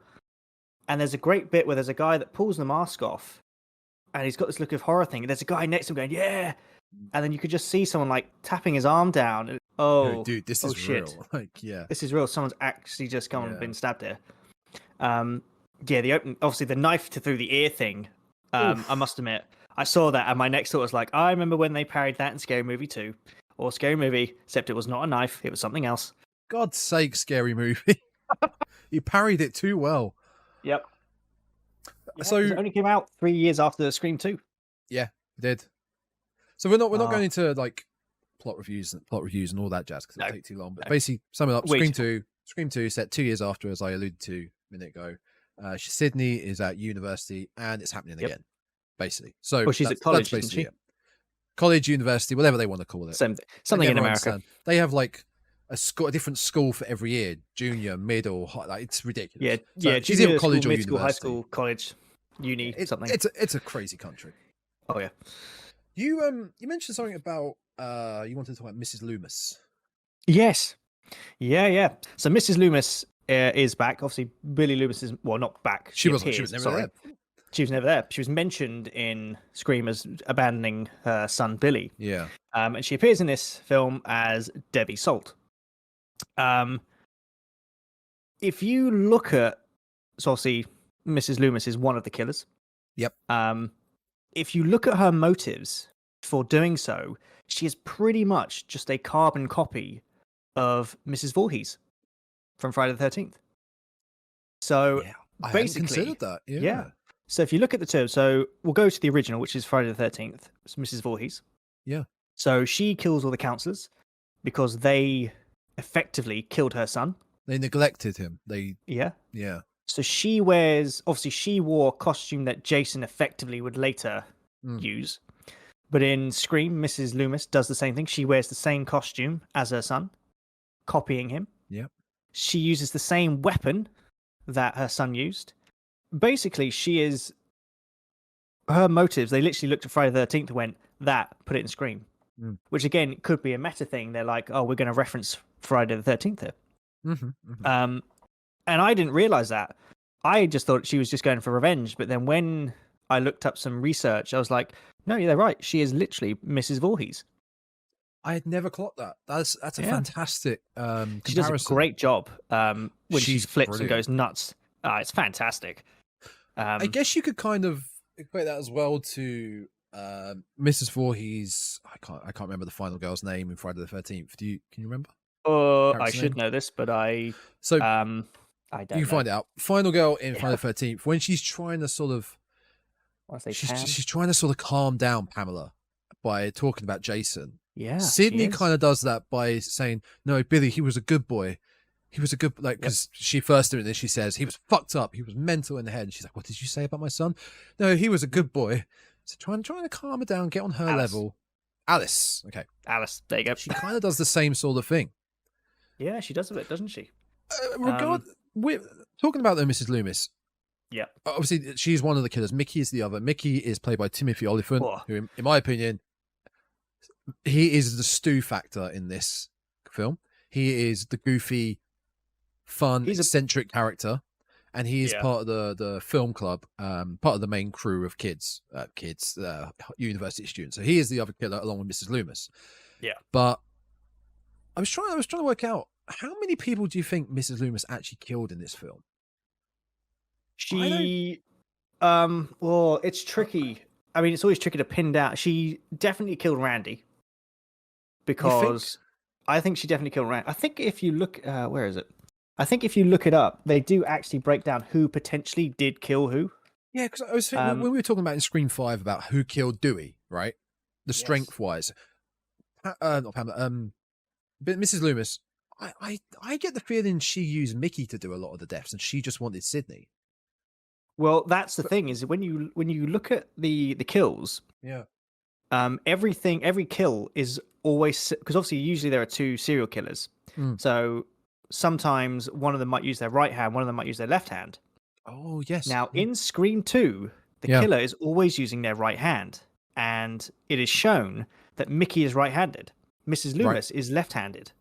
And there's a great bit where there's a guy that pulls the mask off, and he's got this look of horror thing. And there's a guy next to him going, "Yeah." And then you could just see someone like tapping his arm down. And, dude, this is real. Like, this is real. Someone's actually just gone and been stabbed here. The open, obviously the knife through the ear thing. I must admit, I saw that, and my next thought was like, I remember when they parried that in Scary Movie 2 or Scary Movie, except it was not a knife; it was something else. God's sake, Scary Movie! You parried it too well. Yep. Yeah, so it only came out 3 years after Scream 2. Yeah, it did. So we're not going into like plot reviews and all that jazz because it'll take too long. But basically, summing up, Scream 2 set 2 years after, as I alluded to a minute ago. Sydney is at university and it's happening again, basically. So she's at college, isn't she? College, university, whatever they want to call it. Something in America. Understand. They have like a different school for every year: junior, middle, high. Like, it's ridiculous. Yeah. She's in college school, or mid-school, university. high school, college, uni, something. It's a crazy country. Oh yeah. You mentioned something about you wanted to talk about Mrs. Loomis. Yes. Yeah. So Mrs. Loomis is back. Obviously, Billy Loomis is not back. She was never there. She was never there. She was mentioned in Scream as abandoning her son Billy. Yeah. And she appears in this film as Debbie Salt. If you look at, so obviously Mrs. Loomis is one of the killers. Yep. If you look at her motives for doing so, she is pretty much just a carbon copy of Mrs. Voorhees from Friday the 13th. So I basically, hadn't considered that. Yeah. So if you look at the term, so we'll go to the original, which is Friday the 13th. It's Mrs. Voorhees. Yeah. So she kills all the counselors because they effectively killed her son. They neglected him. Yeah. So she wore a costume that Jason effectively would later use. But in Scream, Mrs. Loomis does the same thing. She wears the same costume as her son, copying him. Yep. She uses the same weapon that her son used. Basically, her motives, they literally looked at Friday the 13th and went, put it in Scream. Which again, could be a meta thing. They're like, oh, we're going to reference Friday the 13th here. And I didn't realize that. I just thought she was just going for revenge. But then when I looked up some research, I was like, no, they're right. She is literally Mrs. Voorhees. I had never clocked that. That's a fantastic comparison. She does a great job when she flips brilliant. and goes nuts. It's fantastic. I guess you could kind of equate that as well to Mrs. Voorhees. I can't remember the final girl's name in Friday the 13th. Can you remember? I should know this, but I don't. You can find it out. Final girl in Friday the 13th, when she's trying to sort of, she's trying to sort of calm down Pamela by talking about Jason. Yeah, Sydney kind of does that by saying, "No, Billy, he was a good boy. He was a good because she first doing this. She says he was fucked up. He was mental in the head." And she's like, "What did you say about my son?" "No, he was a good boy." So trying to calm her down, get on her level. Alice, okay, Alice. There you go. She kind of does the same sort of thing. Yeah, she does a bit, doesn't she? We're talking about Mrs. Loomis. Yeah. Obviously, she's one of the killers. Mickey is the other. Mickey is played by Timothy Olyphant, who, in my opinion, he is the stew factor in this film. He is the goofy, fun, eccentric character, and he is part of the film club, part of the main crew of university students. So he is the other killer along with Mrs. Loomis. Yeah. But I was trying to work out, how many people do you think Mrs. Loomis actually killed in this film? Well, it's tricky. I mean, it's always tricky to pin down. She definitely killed Randy. Because I think she definitely killed Randy. I think if you look, where is it? I think if you look it up, they do actually break down who potentially did kill who. Yeah, because I was thinking, when we were talking about in Scream 5 about who killed Dewey, right? The strength-wise. Not Pamela, but Mrs. Loomis, I get the feeling she used Mickey to do a lot of the deaths, and she just wanted Sydney. Well, that's the thing, is when you look at the kills, every kill is always, because obviously usually there are two serial killers. So sometimes one of them might use their right hand, one of them might use their left hand. Oh, yes. Now, in Scream 2, the killer is always using their right hand, and it is shown that Mickey is right-handed. Mrs. Loomis is left-handed.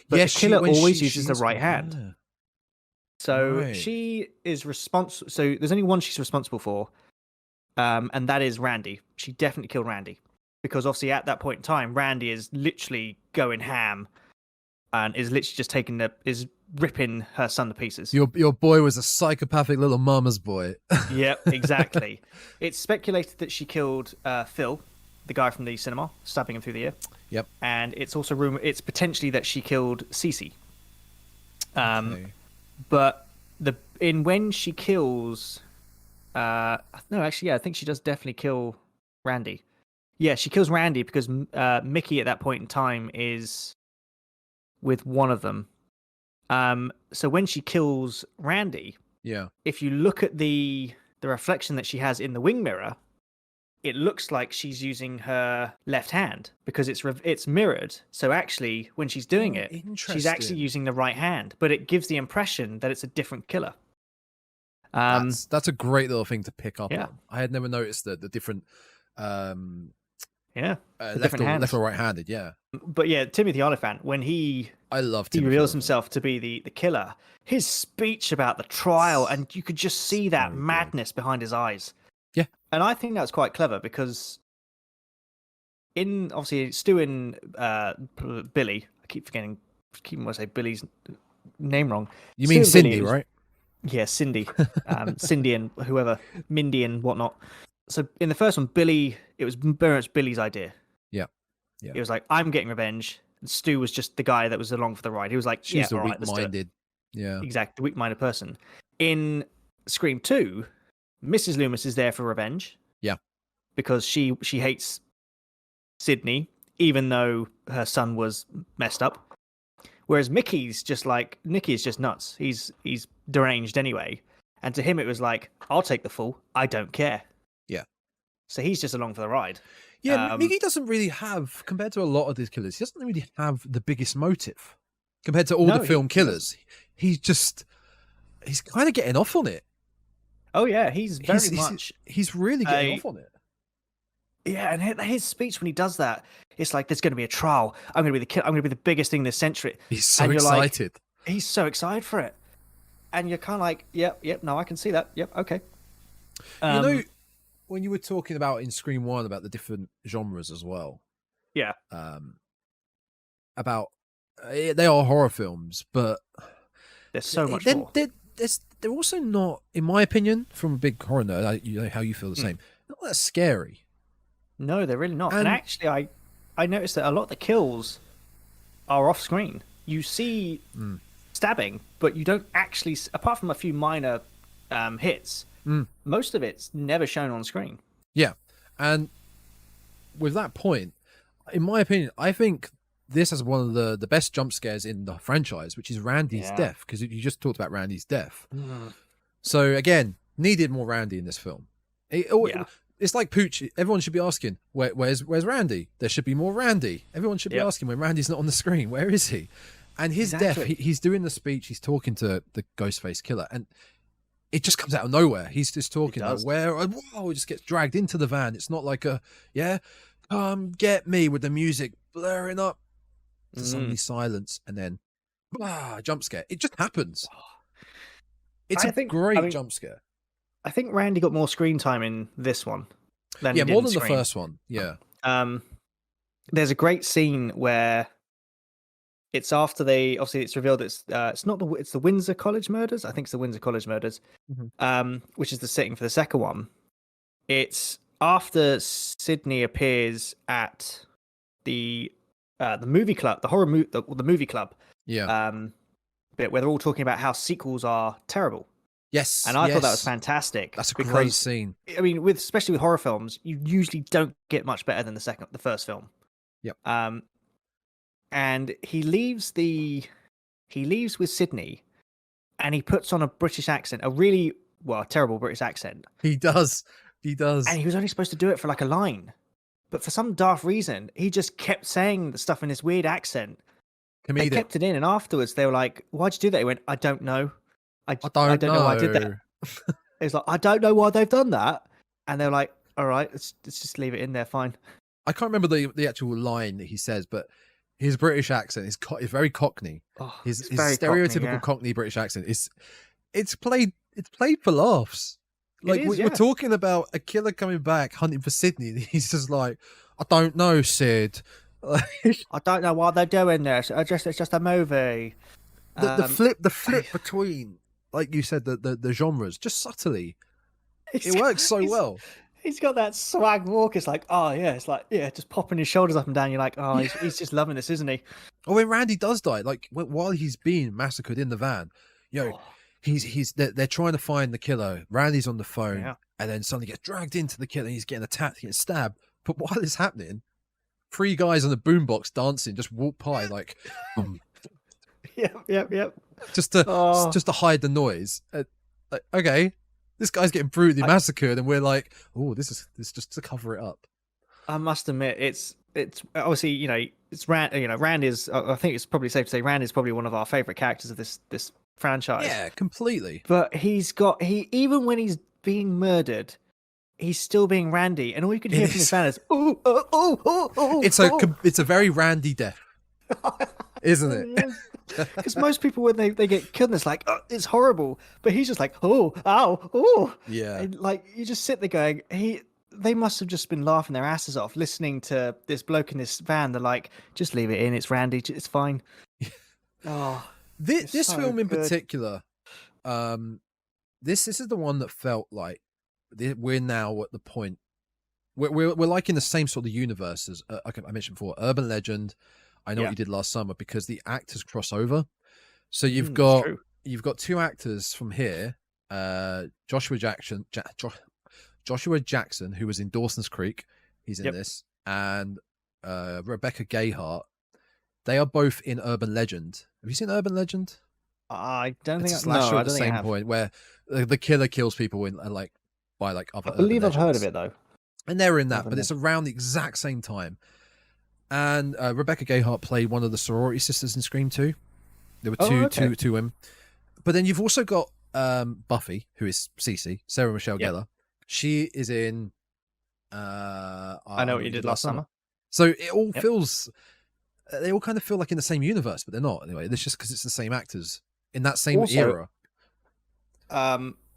But the killer always uses the right hand. Yeah. So she is responsible. So there's only one she's responsible for, and that is Randy. She definitely killed Randy, because obviously at that point in time, Randy is literally going ham, and is literally just is ripping her son to pieces. Your boy was a psychopathic little mama's boy. Yep, exactly. It's speculated that she killed Phil, the guy from the cinema, stabbing him through the ear. Yep. And it's also it's potentially that she killed Cece. But when she kills, no, actually, yeah, I think she does definitely kill Randy. Yeah, she kills Randy because Mickey at that point in time is with one of them. So when she kills Randy, if you look at the reflection that she has in the wing mirror, it looks like she's using her left hand because it's mirrored. So actually, when she's doing it, she's actually using the right hand, but it gives the impression that it's a different killer. That's a great little thing to pick up on. I had never noticed the different left or right-handed. But yeah, Timothy Olyphant, when he reveals himself to be the killer, his speech about the trial, and you could just see that madness behind his eyes. Yeah. And I think that's quite clever because obviously Stu and Billy, I keep wanting to say Billy's name wrong. You mean Cindy, right? Yeah, Cindy. Cindy and whoever, Mindy and whatnot. So in the first one, it was very much Billy's idea. Yeah. It was like, I'm getting revenge. And Stu was just the guy that was along for the ride. He was like, she's the weak-minded. Yeah. Exactly, the weak-minded person. In Scream 2, Mrs. Loomis is there for revenge. Yeah. Because she hates Sydney, even though her son was messed up. Whereas Nicky is just nuts. He's deranged anyway. And to him, it was like, I'll take the fall. I don't care. Yeah. So he's just along for the ride. Yeah, Mickey doesn't really have, compared to a lot of these killers, he doesn't really have the biggest motive. Compared to all the film killers. He's kind of getting off on it. Oh yeah, he's really getting off on it. Yeah, and his speech when he does that, it's like, there's going to be a trial. I'm going to be the killer. I'm going to be the biggest thing this century. He's so excited. He's so excited for it. And you're kind of like, yep, no, I can see that. Yep, okay. When you were talking about in Scream 1 about the different genres as well. Yeah. About they are horror films, but there's so much more. They're they're also not, in my opinion, from a big horror nerd, you know how you feel the same. Not that scary. No, they're really not. And actually, I noticed that a lot of the kills are off screen. You see stabbing, but you don't actually, apart from a few minor hits, most of it's never shown on screen. Yeah. And with that point, in my opinion, I think this is one of the best jump scares in the franchise, which is Randy's death, because you just talked about Randy's death. So again, needed more Randy in this film. It's like Pooch. Everyone should be asking, where's Randy? There should be more Randy. Everyone should be asking when Randy's not on the screen. Where is he? And his death, he's doing the speech. He's talking to the Ghostface killer, and it just comes out of nowhere. He's just talking. Like, whoa! It just gets dragged into the van. It's not like come get me with the music blaring up. Suddenly silence, and then jump scare. It just happens. It's a great jump scare. I think Randy got more screen time in this one than he did more in than Scream. The first one. Yeah. There's a great scene where it's after it's revealed it's the Windsor College murders. I think it's the Windsor College murders, which is the setting for the second one. It's after Sydney appears at the movie club, the movie club. Yeah. Bit where they're all talking about how sequels are terrible. Yes. And I thought that was fantastic. That's a great scene. I mean, especially with horror films, you usually don't get much better than the first film. Yep. And he leaves with Sydney, and he puts on a British accent, a terrible British accent. He does. And he was only supposed to do it for like a line. But for some daft reason, he just kept saying the stuff in this weird accent. They kept it in, and afterwards they were like, "Why'd you do that?" He went, "I don't know. I don't know why I did that." It's like, "I don't know why they've done that," and they're like, "All right, let's just leave it in there, fine." I can't remember the actual line that he says, but his British accent is very Cockney. His stereotypical Cockney British accent it's played for laughs. Like we're talking about a killer coming back hunting for Sydney, and he's just like, "I don't know, Sid." I don't know what they're doing there. It's just a movie. The flip between, like you said, the genres, just subtly, it works so well. He's got that swag walk. It's like, just popping his shoulders up and down. You're like, oh, he's just loving this, isn't he? Oh, when Randy does die, like while he's being massacred in the van, they're trying to find the killer. Randy's on the phone, and then suddenly gets dragged into the killer. He's getting attacked, getting stabbed. But while it's happening, 3 guys on the boombox dancing just walk by, like, yep. Just to hide the noise. Like, okay, this guy's getting brutally massacred, and we're like, oh, this is just to cover it up. I must admit, it's obviously, it's Rand is. I think it's probably safe to say Rand is probably one of our favorite characters of this franchise. Yeah, completely. But even when he's being murdered, he's still being Randy, and all you can hear from his fan is oh. It's a very Randy death, isn't it? Because most people, when they get killed, it's like, oh, it's horrible, but he's just like, oh, ow, oh. Yeah. And like, you just sit there going, they must have just been laughing their asses off listening to this bloke in this van. They're like, just leave it in, it's Randy, it's fine. This so film in good. particular, this is the one that felt like we're now at the point we're like in the same sort of universe as I mentioned before, Urban Legend, I Know What You Did Last Summer, because the actors cross over. So you've got 2 actors from here, Joshua Jackson, who was in Dawson's Creek, he's in this, and Rebecca Gayheart. They are both in Urban Legend. Have you seen Urban Legend? I don't think it's a slasher at the same point where the killer kills people by other. I believe I've heard of it though. And they're in that, but it's around the exact same time. And Rebecca Gayheart played one of the sorority sisters in Scream 2. There were two women. But then you've also got Buffy, who is Cece, Sarah Michelle Gellar. She is in I Know What You Did Last Summer. So it all feels, they all kind of feel like in the same universe, but they're not anyway. It's just because it's the same actors in that same era.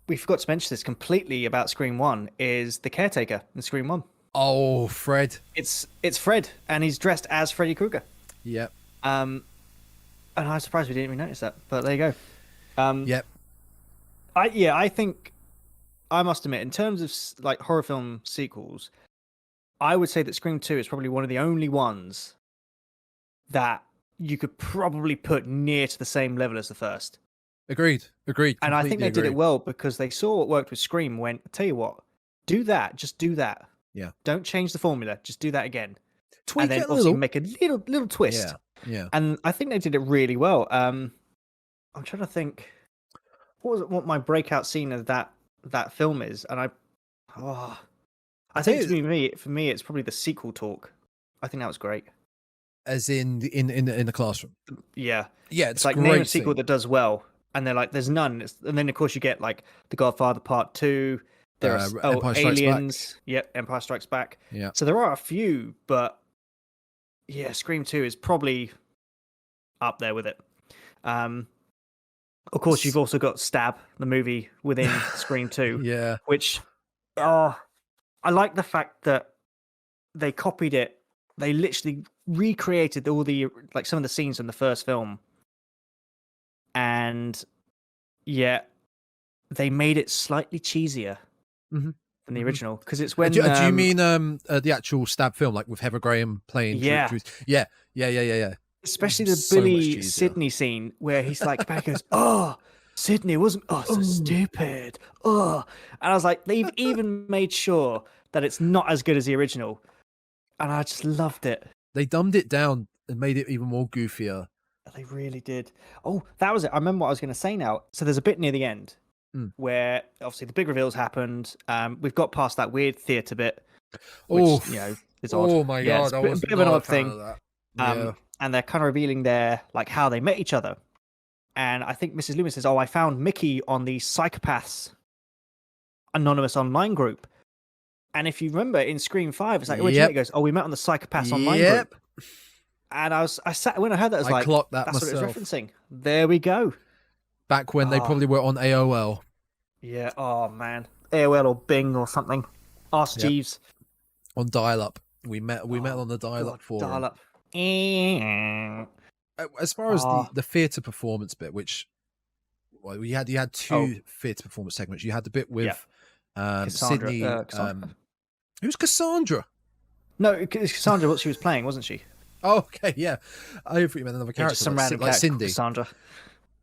We forgot to mention this completely about Scream 1 is the caretaker in Scream 1. Oh, Fred. It's Fred, and he's dressed as Freddy Krueger. Yep. And I'm surprised we didn't even notice that, but there you go. Yep. I think I must admit, in terms of like horror film sequels, I would say that Scream 2 is probably one of the only ones that you could probably put near to the same level as the first. Agreed. And I think they did it agree. well because they saw what worked with Scream. Went, tell you what, do that, just do that. Yeah. Don't change the formula, just do that again. Tweak and then it a obviously little. make a little twist. Yeah. And I think they did it really well. I'm trying to think what my breakout scene of that film is, and I think for me it's probably the sequel talk. I think that was great. As in the classroom. Yeah. It's like great name a sequel scene. that does well, and they're like, there's none. And then of course you get like The Godfather Part 2. There are Empire Strikes Aliens. Yep, Empire Strikes Back. Yeah. So there are a few, but yeah, Scream 2 is probably up there with it. Of course, you've also got Stab, the movie within Scream 2. Yeah. Which, I like the fact that they copied it. They literally recreated all the like some of the scenes from the first film, and yeah, they made it slightly cheesier than the original because it's when. Do you mean the actual Stab film, like with Heather Graham playing? Yeah. Yeah. Especially the So Billy much cheesier. Sidney scene where he's like back and goes, "Oh, Sydney wasn't so stupid." Oh, and I was like, they've even made sure that it's not as good as the original, and I just loved it. They dumbed it down and made it even more goofier. They really did. Oh, that was it. I remember what I was going to say now. So there's a bit near the end where obviously the big reveals happened. We've got past that weird theatre bit, which is odd. Oh my god, it's a bit of an odd thing. And they're kind of revealing their like how they met each other. And I think Mrs. Loomis says, "Oh, I found Mickey on the Psychopaths Anonymous online group." And if you remember in Scream 5, it's like originally it goes, "Oh, we met on the Psychopaths online group." And I sat when I heard that, I was like, clocked that "That's myself. what it's referencing." There we go. Back when they probably were on AOL. Yeah. Oh man, AOL or Bing or something. Ask Jeeves. On dial-up, we met on the dial-up forum. Dial-up. As far as the theatre performance bit, which you had two theatre performance segments. You had the bit with Cassandra, Sydney. Cassandra. Who's Cassandra? No, Cassandra. What she was playing, wasn't she? Oh, okay, yeah. I thought you meant another character, just some like, random like character, Cindy. Cassandra.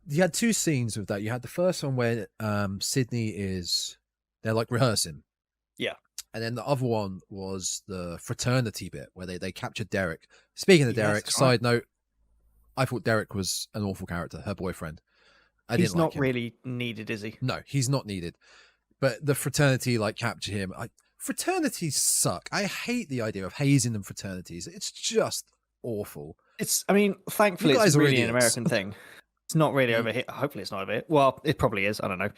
You had two scenes with that. You had the first one where Sydney they're like rehearsing. Yeah. And then the other one was the fraternity bit where they captured Derek. Speaking of Derek, side note, I thought Derek was an awful character, her boyfriend. He's not really needed, is he? No, he's not needed. But the fraternity captured him. Fraternities suck. I hate the idea of hazing them fraternities. It's just awful. Thankfully it's really an American thing. It's not really over here. Hopefully it's not over here. Well, it probably is. I don't know.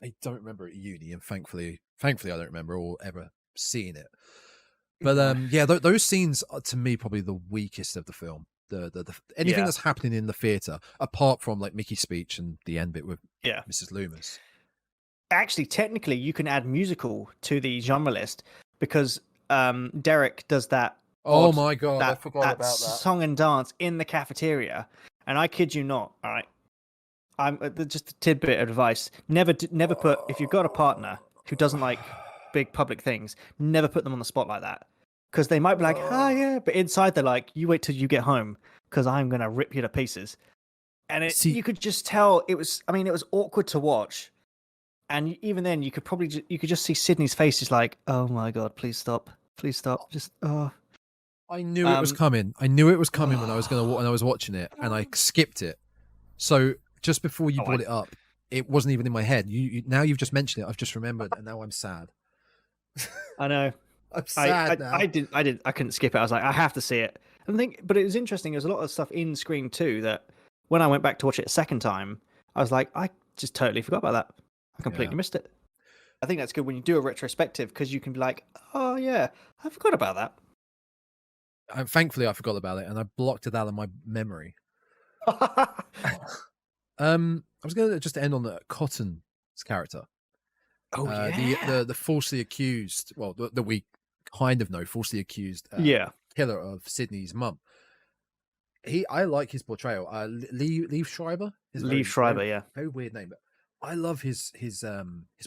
I don't remember at uni, and thankfully I don't remember or ever seeing it. But those scenes are to me probably the weakest of the film. The anything that's happening in the theater, apart from like Mickey's speech and the end bit with Mrs. Loomis. Actually, technically, you can add musical to the genre list because Derek does that. Oh my god, I forgot about that song and dance in the cafeteria, and I kid you not. All right, I'm just a tidbit of advice: never put, if you've got a partner who doesn't like big public things, never put them on the spot like that, because they might be like, but inside they're like, you wait till you get home because I'm gonna rip you to pieces. And you could just tell it was awkward to watch. And even then, you could just see Sydney's face, just like, "Oh my god, please stop, just oh." I knew it was coming. I knew it was coming when I was watching it, and I skipped it. So just before you brought it up, it wasn't even in my head. Now you've just mentioned it. I've just remembered, and now I'm sad. I know. I'm sad now. I couldn't skip it. I was like, I have to see it. But it was interesting. There's a lot of stuff in Scream 2 that when I went back to watch it a second time, I was like, I just totally forgot about that. I completely missed it. I think that's good when you do a retrospective because you can be like, oh yeah, I forgot about that. Thankfully, I forgot about it and I blocked it out of my memory. I was going to just end on the Cotton's character. Oh yeah, the falsely accused. Well, that we kind of know falsely accused. Killer of Sydney's mum. I like his portrayal. Liev Schreiber. Liev Schreiber, yeah. Very weird name, but I love his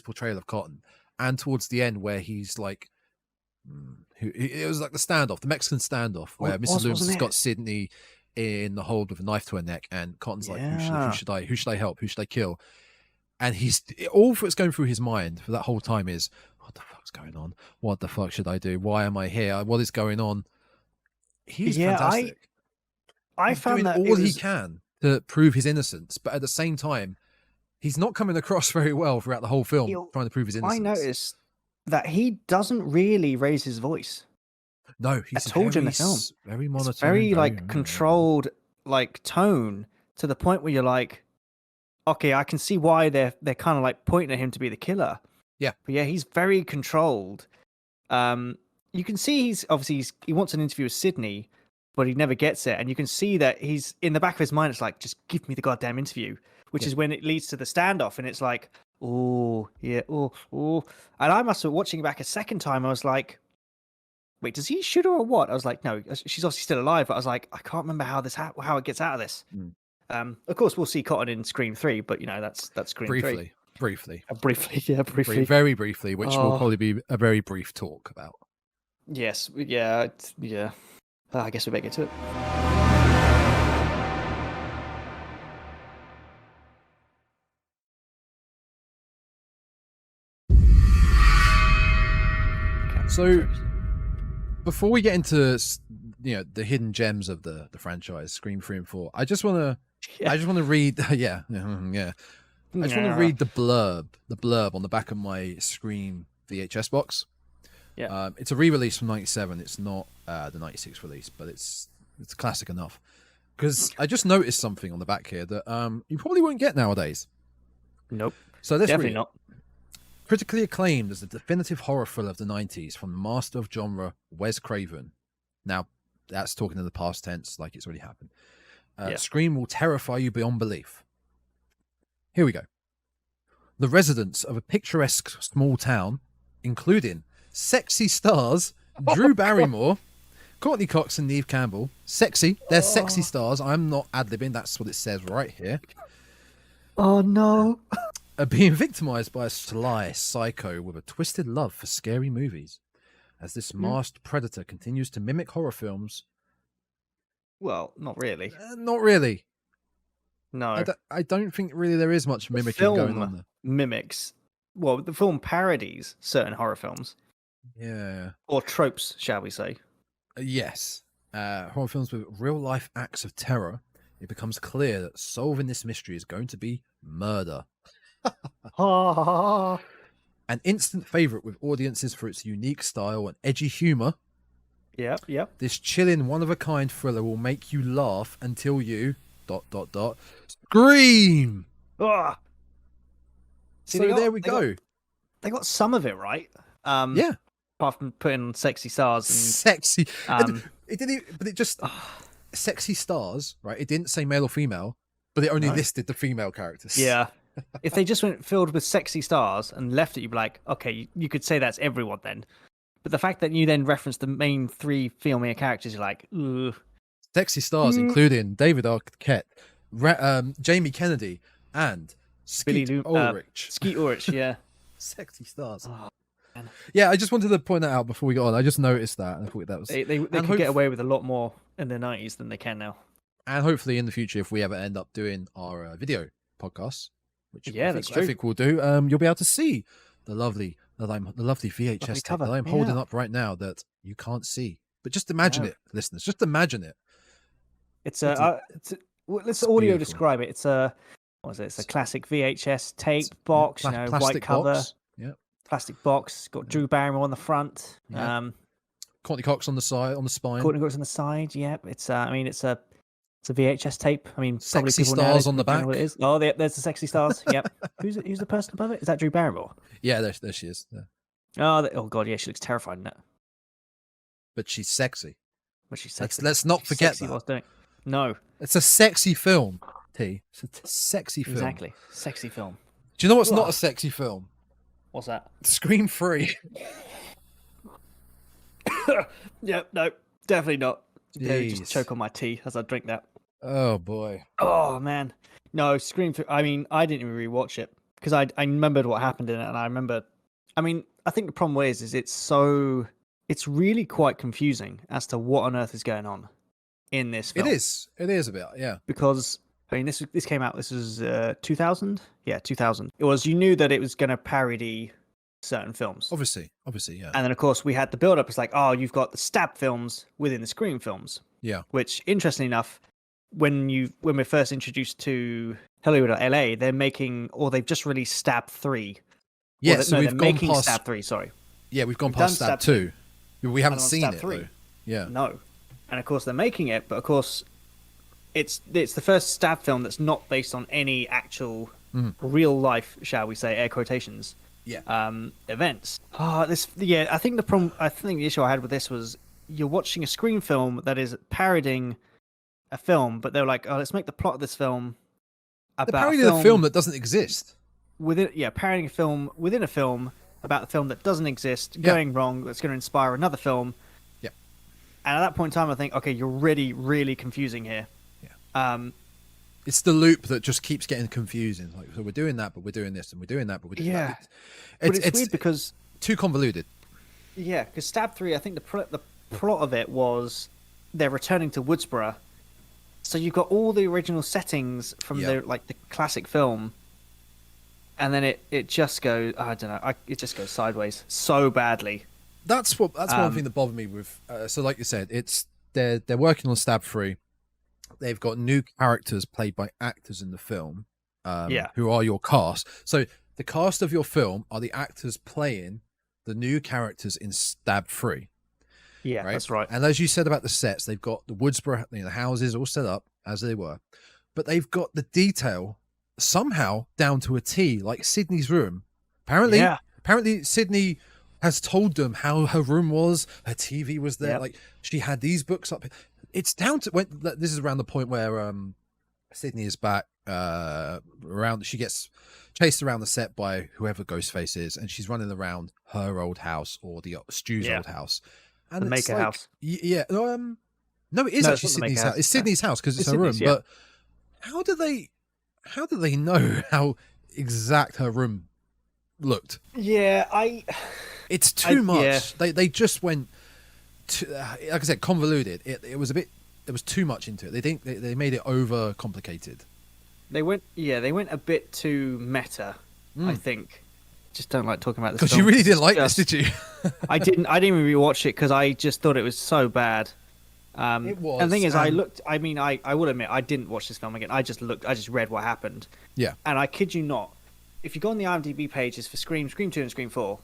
portrayal of Cotton, and towards the end where he's like, it was like the standoff, the Mexican standoff, where Mrs. Loomis has got Sydney in the hold with a knife to her neck, and Cotton's like, who should I help? Who should I kill? And all that's going through his mind for that whole time is, what the fuck's going on? What the fuck should I do? Why am I here? What is going on? He's fantastic. I found doing that all he can to prove his innocence, but at the same time, he's not coming across very well throughout the whole film, trying to prove his innocence. I noticed that he doesn't really raise his voice. No, he's at all in the film. Very monotone, it's very like controlled, like tone, to the point where you're like, okay, I can see why they're kind of like pointing at him to be the killer. Yeah, but yeah, he's very controlled. You can see he wants an interview with Sydney, but he never gets it, and you can see that he's in the back of his mind. It's like, just give me the goddamn interview, which is when it leads to the standoff, and it's like, oh yeah, oh. And I must have watching it back a second time. I was like, wait, does he shoot her or what? I was like, no, she's obviously still alive. But I was like, I can't remember how it gets out of this. Of course, we'll see Cotton in Scream 3, but that's Scream 3. Briefly, very briefly, which will probably be a very brief talk about. Yes, yeah. I guess we better get to it. So, before we get into the hidden gems of the franchise, Scream 3 and 4, I just want to read. Yeah. I just want to read the blurb on the back of my Scream VHS box. Yeah. It's a re-release from '97. It's not the '96 release, but it's classic enough. Because I just noticed something on the back here that you probably won't get nowadays. Nope. So let's definitely read. Not. Critically acclaimed as the definitive horror thriller of the '90s from the master of genre, Wes Craven. Now, that's talking in the past tense, like it's already happened. Scream will terrify you beyond belief. Here we go. The residents of a picturesque small town, including sexy stars Drew Barrymore, Courtney Cox and Neve Campbell. Sexy. They're sexy stars. I'm not ad-libbing. That's what it says right here. Oh, no. Are being victimized by a sly psycho with a twisted love for scary movies. As this masked predator continues to mimic horror films. Well, not really. Not really. No. I don't think really there is much mimicking going on there. Mimics. Well, the film parodies certain horror films. Yeah. Or tropes, shall we say. Yes. Horror films with real-life acts of terror. It becomes clear that solving this mystery is going to be murder. An instant favorite with audiences for its unique style and edgy humor. Yep. This chilling, one-of-a-kind thriller will make you laugh until you... ... scream! Ah. See, so there we go. They got some of it right. Yeah. Apart from putting sexy stars and sexy. It didn't. But it just sexy stars, right? It didn't say male or female, but it only listed the female characters. Yeah. If they just went filled with sexy stars and left it, you'd be like, okay, you could say that's everyone then. But the fact that you then reference the main 3 female characters, you're like, ugh. Sexy stars, including David Arquette, Jamie Kennedy, and Skeet Ulrich. Skeet Ulrich, yeah. Sexy stars. Oh, man. Yeah, I just wanted to point that out before we got on. I just noticed that. And I thought that was... They could get away with a lot more in the 90s than they can now. And hopefully in the future, if we ever end up doing our video podcasts, which I think we'll do, you'll be able to see the lovely VHS tape that I'm holding up right now that you can't see. But just imagine it, listeners. Just imagine it. Let's audio describe it. It's a It's a classic VHS tape box, white cover. Yeah. Plastic box. Got Drew Barrymore on the front. Yeah. Courtney Cox on the side, on the spine. Courtney Cox on the side. Yep. It's it's a VHS tape. I mean, sexy stars on the back. What it is. Oh, there's the sexy stars. Yep. Who's the person above it? Is that Drew Barrymore? Yeah, there she is. Yeah. Oh god, yeah, she looks terrified in that. But she's sexy. But she's sexy. Let's not forget that. Whilst doing it. No. It's a sexy film, T. It's a sexy film. Exactly. Sexy film. Do you know what's not a sexy film? What's that? Scream 3. Yep, no, definitely not. Just choke on my tea as I drink that. Oh boy. Oh man, no, Scream 3. I mean, I didn't even rewatch it because I remembered what happened in it, and I remember. I mean, I think the problem is it's really quite confusing as to what on earth is going on in this film. It is a bit, yeah. Because I mean, this came out. This was 2000. Yeah, 2000. It was. You knew that it was going to parody certain films. Obviously, yeah. And then, of course, we had the build-up. It's like, oh, you've got the Stab films within the Scream films. Yeah. Which, interestingly enough, when we're first introduced to Hollywood or LA, they've just released Stab 3. Yeah, so we've gone past Stab 3. Sorry. Yeah, we've gone past Stab 2. We haven't seen Stab it 3. though. Yeah. No. And of course, they're making it, but of course, it's the first Stab film that's not based on any actual real life, shall we say, air quotations. Yeah. Events. I think the issue I had with this was you're watching a Scream film that is parodying a film, but they're like, oh, let's make the plot of this film about the parody of a film that doesn't exist. Parodying a film within a film about a film that doesn't exist, going wrong, that's going to inspire another film. Yeah. And at that point in time, I think, okay, you're really, really confusing here. Yeah. It's the loop that just keeps getting confusing. Like, so we're doing that, but we're doing this, and we're doing that, but we're doing that. It's weird because too convoluted. Yeah, because Stab 3, I think the plot of it was they're returning to Woodsboro, so you've got all the original settings from the classic film, and then it just goes. I don't know. It just goes sideways so badly. That's one thing that bothered me with. So, like you said, they're working on Stab 3. They've got new characters played by actors in the film, who are your cast. So the cast of your film are the actors playing the new characters in Stab 3. Yeah, that's right. And as you said about the sets, they've got the Woodsboro, the houses all set up as they were, but they've got the detail somehow down to a T, like Sydney's room. Apparently Sydney has told them how her room was. Her TV was there. Like she had these books up. It's down to when this is around the point where Sydney is back around. She gets chased around the set by whoever Ghostface is, and she's running around her old house or the Stu's old house. And the Maker house. Yeah. No, it is actually Sydney's house. It's Sydney's house because it's her room. Yeah. But how do they know how exact her room looked? Yeah, It's too much. Yeah. They just went like I said, convoluted. It was a bit. There was too much into it. They made it over complicated. They went a bit too meta. I think. Just don't like talking about this. Because you really didn't like this, did you? I didn't even rewatch it because I just thought it was so bad. It was. And the thing is, I looked. I mean, I will admit, I didn't watch this film again. I just read what happened. Yeah. And I kid you not, if you go on the IMDb pages for Scream 2 and Scream 4,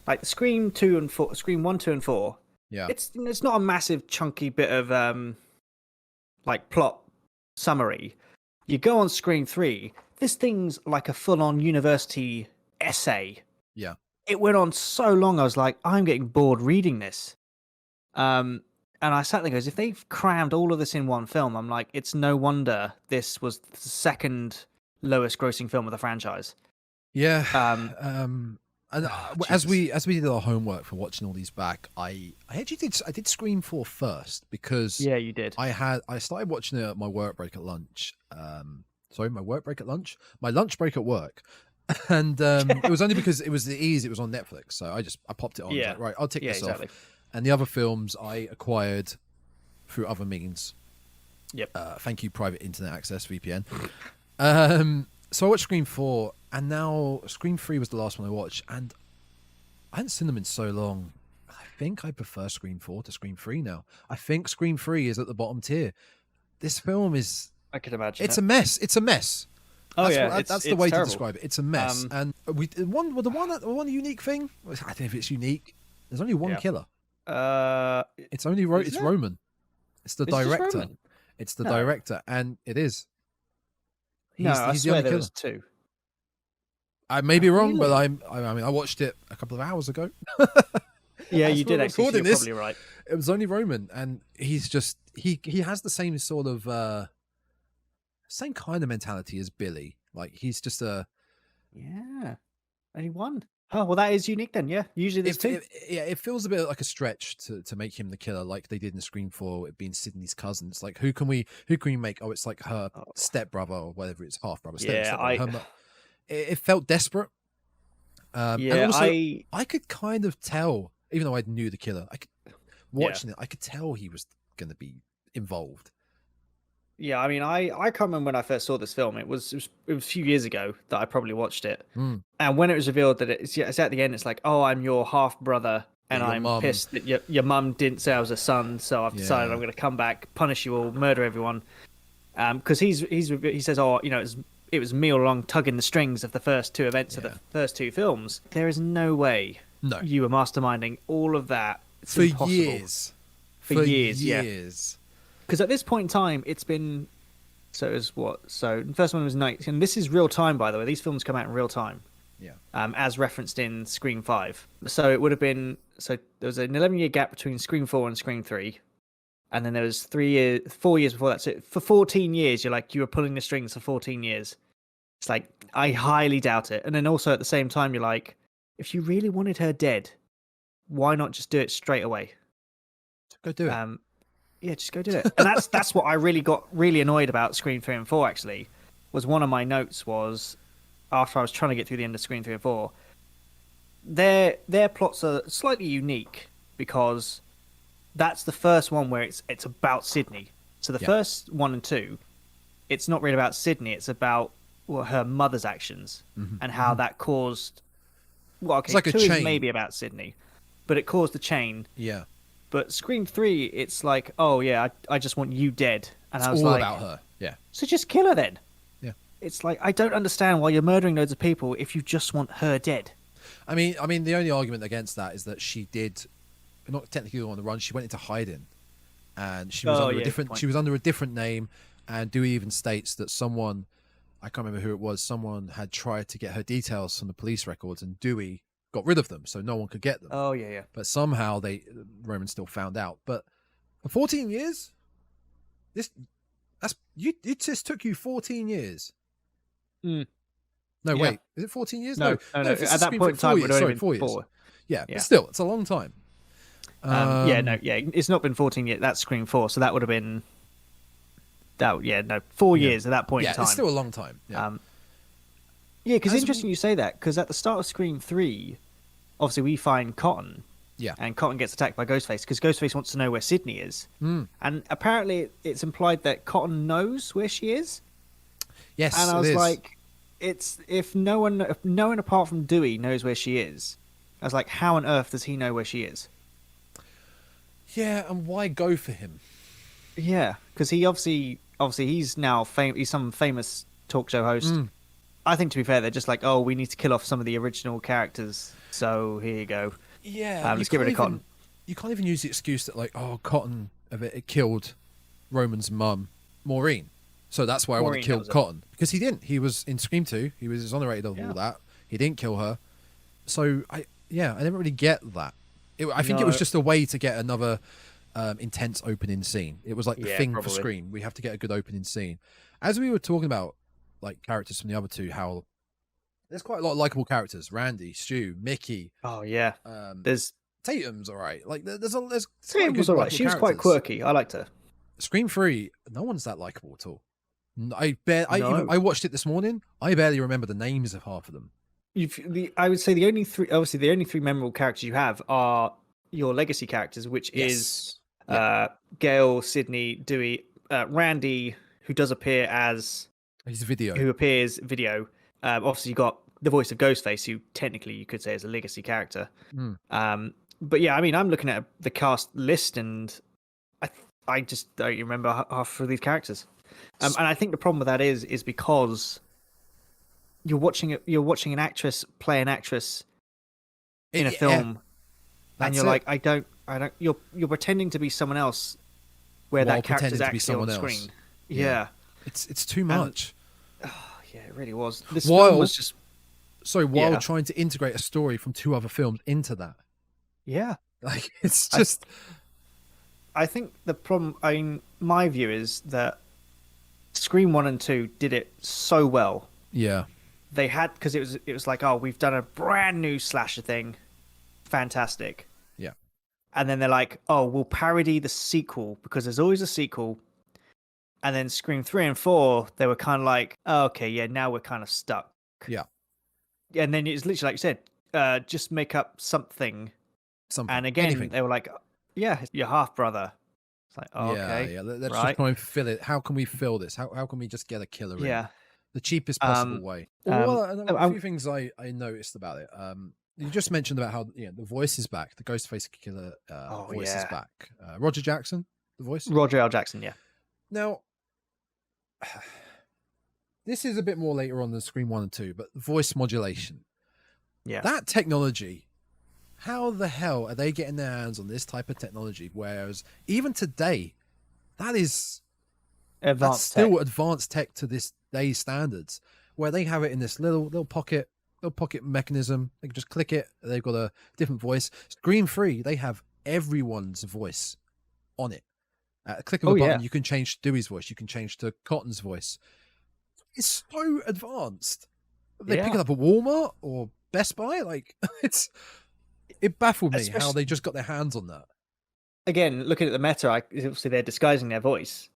like the Scream 2 and 4, Scream 1, 2, and 4. Yeah. It's not a massive chunky bit of like plot summary. You go on Scream 3, this thing's like a full-on university essay. Yeah. It went on so long, I was like, I'm getting bored reading this. And I sat there and goes, if they've crammed all of this in one film, I'm like, it's no wonder this was the second lowest grossing film of the franchise. Yeah. And as we did our homework for watching all these back, I did Scream 4 first because you did. I started watching it at my work break at lunch. My work break at lunch, my lunch break at work, and it was only because it was the ease. It was on Netflix, so I popped it on. Yeah, like, right, I'll tick this off. And the other films I acquired through other means. Yep. Thank you, private internet access VPN. So I watched Scream 4, and now Scream 3 was the last one I watched, and I hadn't seen them in so long. I think I prefer Scream 4 to Scream 3 now. I think Scream 3 is at the bottom tier. This film is... I can imagine. It's a mess. It's a mess. That's the way terrible. to describe it. It's a mess. And the one unique thing, I don't know if it's unique, there's only one killer. It's only Roman. It's the director. It's the director, and it is. He's the only killer. Was two. I may be wrong, but I mean, I watched it a couple of hours ago. Yeah, you did actually. So you're probably right. It was only Roman, and he's just he has the same sort of same kind of mentality as Billy. Like he's just only one. Oh well, that is unique then. Yeah, usually there's two. It feels a bit like a stretch to make him the killer, like they did in Scream 4, it being Sydney's cousin. It's like who can we make? Oh, it's like her stepbrother or whatever. It's half brother. it felt desperate. And Yeah, also, I could kind of tell, even though I knew the killer, watching it, I could tell he was going to be involved. Yeah, I mean, I can't remember when I first saw this film. It was a few years ago that I probably watched it. And when it was revealed that it's at the end, it's like, oh, I'm your half brother, and I'm pissed that your mum didn't say I was a son, so I've decided I'm going to come back, punish you all, murder everyone. Because he says, oh, you know, it was me all along tugging the strings of the first two events of the first two films. There is no way you were masterminding all of that. It's impossible. For years, yeah. Because at this point in time, it's been... So it was what? So the first one was 19... And this is real time, by the way. These films come out in real time. Yeah. As referenced in Scream 5. So it would have been... So there was an 11-year gap between Scream 4 and Scream 3. And then there was 4 years before that. So for 14 years, you were pulling the strings for 14 years. It's like, I highly doubt it. And then also at the same time, you're like, if you really wanted her dead, why not just do it straight away? Go do it. Yeah, just go do it. And that's what I really got really annoyed about Scream 3 and 4, actually, was one of my notes was, after I was trying to get through the end of Scream 3 and 4, their plots are slightly unique because that's the first one where it's about Sydney. So the first 1 and 2, it's not really about Sydney, it's about her mother's actions and how that caused... Well, okay, it's like 2 a chain. is maybe about Sydney, but it caused the chain. Yeah. But Scream 3, it's like, oh yeah, I just want you dead. And it's I was all like, about her. Yeah. So just kill her then. Yeah. It's like, I don't understand why you're murdering loads of people if you just want her dead. I mean, the only argument against that is that she did, not technically on the run, she went into hiding, and she was under a different name. And Dewey even states that someone, I can't remember who it was, someone had tried to get her details from the police records, and Dewey got rid of them, so no one could get them. Oh yeah. But somehow Roman still found out. But for 14 years, it just took you 14 years. No, wait, is it 14 years? No. At that point in time, it would have been 4 years. Yeah, but still, it's a long time. It's not been 14 yet. That's Scream 4, so that would have been 4 years at that point in time. Yeah, it's still a long time. Yeah, because it's interesting you say that, because at the start of Scream 3, obviously we find Cotton. Yeah. And Cotton gets attacked by Ghostface, because Ghostface wants to know where Sydney is. And apparently it's implied that Cotton knows where she is. Yes, and I was like, if no one apart from Dewey knows where she is, I was like, how on earth does he know where she is? Yeah, and why go for him? Yeah, because he obviously he's now he's some famous talk show host. I think, to be fair, they're just like, oh, we need to kill off some of the original characters, so here you go. Yeah, let's get rid of Cotton. You can't even use the excuse that, like, oh, Cotton it killed Roman's mum, Maureen, so that's why I want to kill Cotton. Because he didn't. He was in Scream 2. He was exonerated of all that. He didn't kill her. So I didn't really get that. I think it was just a way to get another intense opening scene. It was like the thing for Scream. We have to get a good opening scene. As we were talking about, like, characters from the other two, how there's quite a lot of likable characters. Randy, Stu, Mickey. Oh yeah. There's Tatum's all right. Like there's Tatum was all right. She was quite quirky. I liked her. Scream 3, no one's that likable at all. I watched it this morning. I barely remember the names of half of them. I would say the only three memorable characters you have are your legacy characters, which is Gail, Sydney, Dewey, Randy, who does appear as video. Obviously, you got the voice of Ghostface, who technically you could say is a legacy character. But yeah, I mean, I'm looking at the cast list, and I just don't remember half of these characters. And I think the problem with that is because you're watching an actress play an actress in a film, and you're like, I don't. You're pretending to be someone else, where that character's actually on screen. Yeah. It's too much. Yeah, it really was. This film was just while trying to integrate a story from two other films into that. Yeah, like it's just. I think the problem. I mean, my view is that Scream 1 and 2 did it so well. Yeah, they had, because it was like, oh, we've done a brand new slasher thing, fantastic. Yeah, and then they're like, oh, we'll parody the sequel because there's always a sequel. And then Scream 3 and 4, they were kind of like, oh, okay, yeah, now we're kind of stuck. Yeah. and then it's literally like you said, just make up something. Something. And again, Anything. they were like, "Yeah, it's your half brother." It's like, oh, Yeah, okay, yeah. Let's right, just try and fill it. How can we fill this? How can we just get a killer in? yeah. The cheapest possible way. Well, a I- few things I noticed about it. You just mentioned about how the voice is back. The Ghostface killer voice is yeah. back. Roger Jackson, the voice. Roger L. Jackson, yeah. Now, this is a bit more later on than Scream 1 and 2, but voice modulation. Yeah. That technology, how the hell are they getting their hands on this type of technology? Whereas even today, that's still advanced tech to this day's standards, where they have it in this little pocket mechanism. They can just click it. They've got a different voice. Scream 3, they have everyone's voice on it. At a click of a button, you can change Dewey's voice. You can change to Cotton's voice. It's so advanced. They pick it up at Walmart or Best Buy. Like it baffled me how they just got their hands on that. Again, looking at the meta, obviously they're disguising their voice.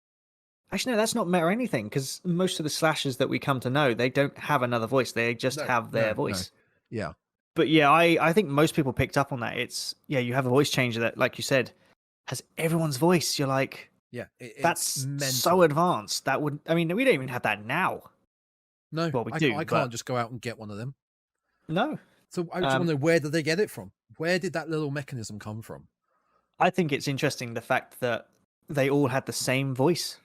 Actually, no, that's not meta anything, because most of the slashers that we come to know, they don't have another voice. They just have their voice. No. Yeah. But yeah, I think most people picked up on that. It's, you have a voice changer that, like you said, has everyone's voice. You're like, that's so advanced. That would, we don't even have that now. No, well, we do. I can't just go out and get one of them. No. So I just want to know, where did they get it from? Where did that little mechanism come from? I think it's interesting the fact that they all had the same voice.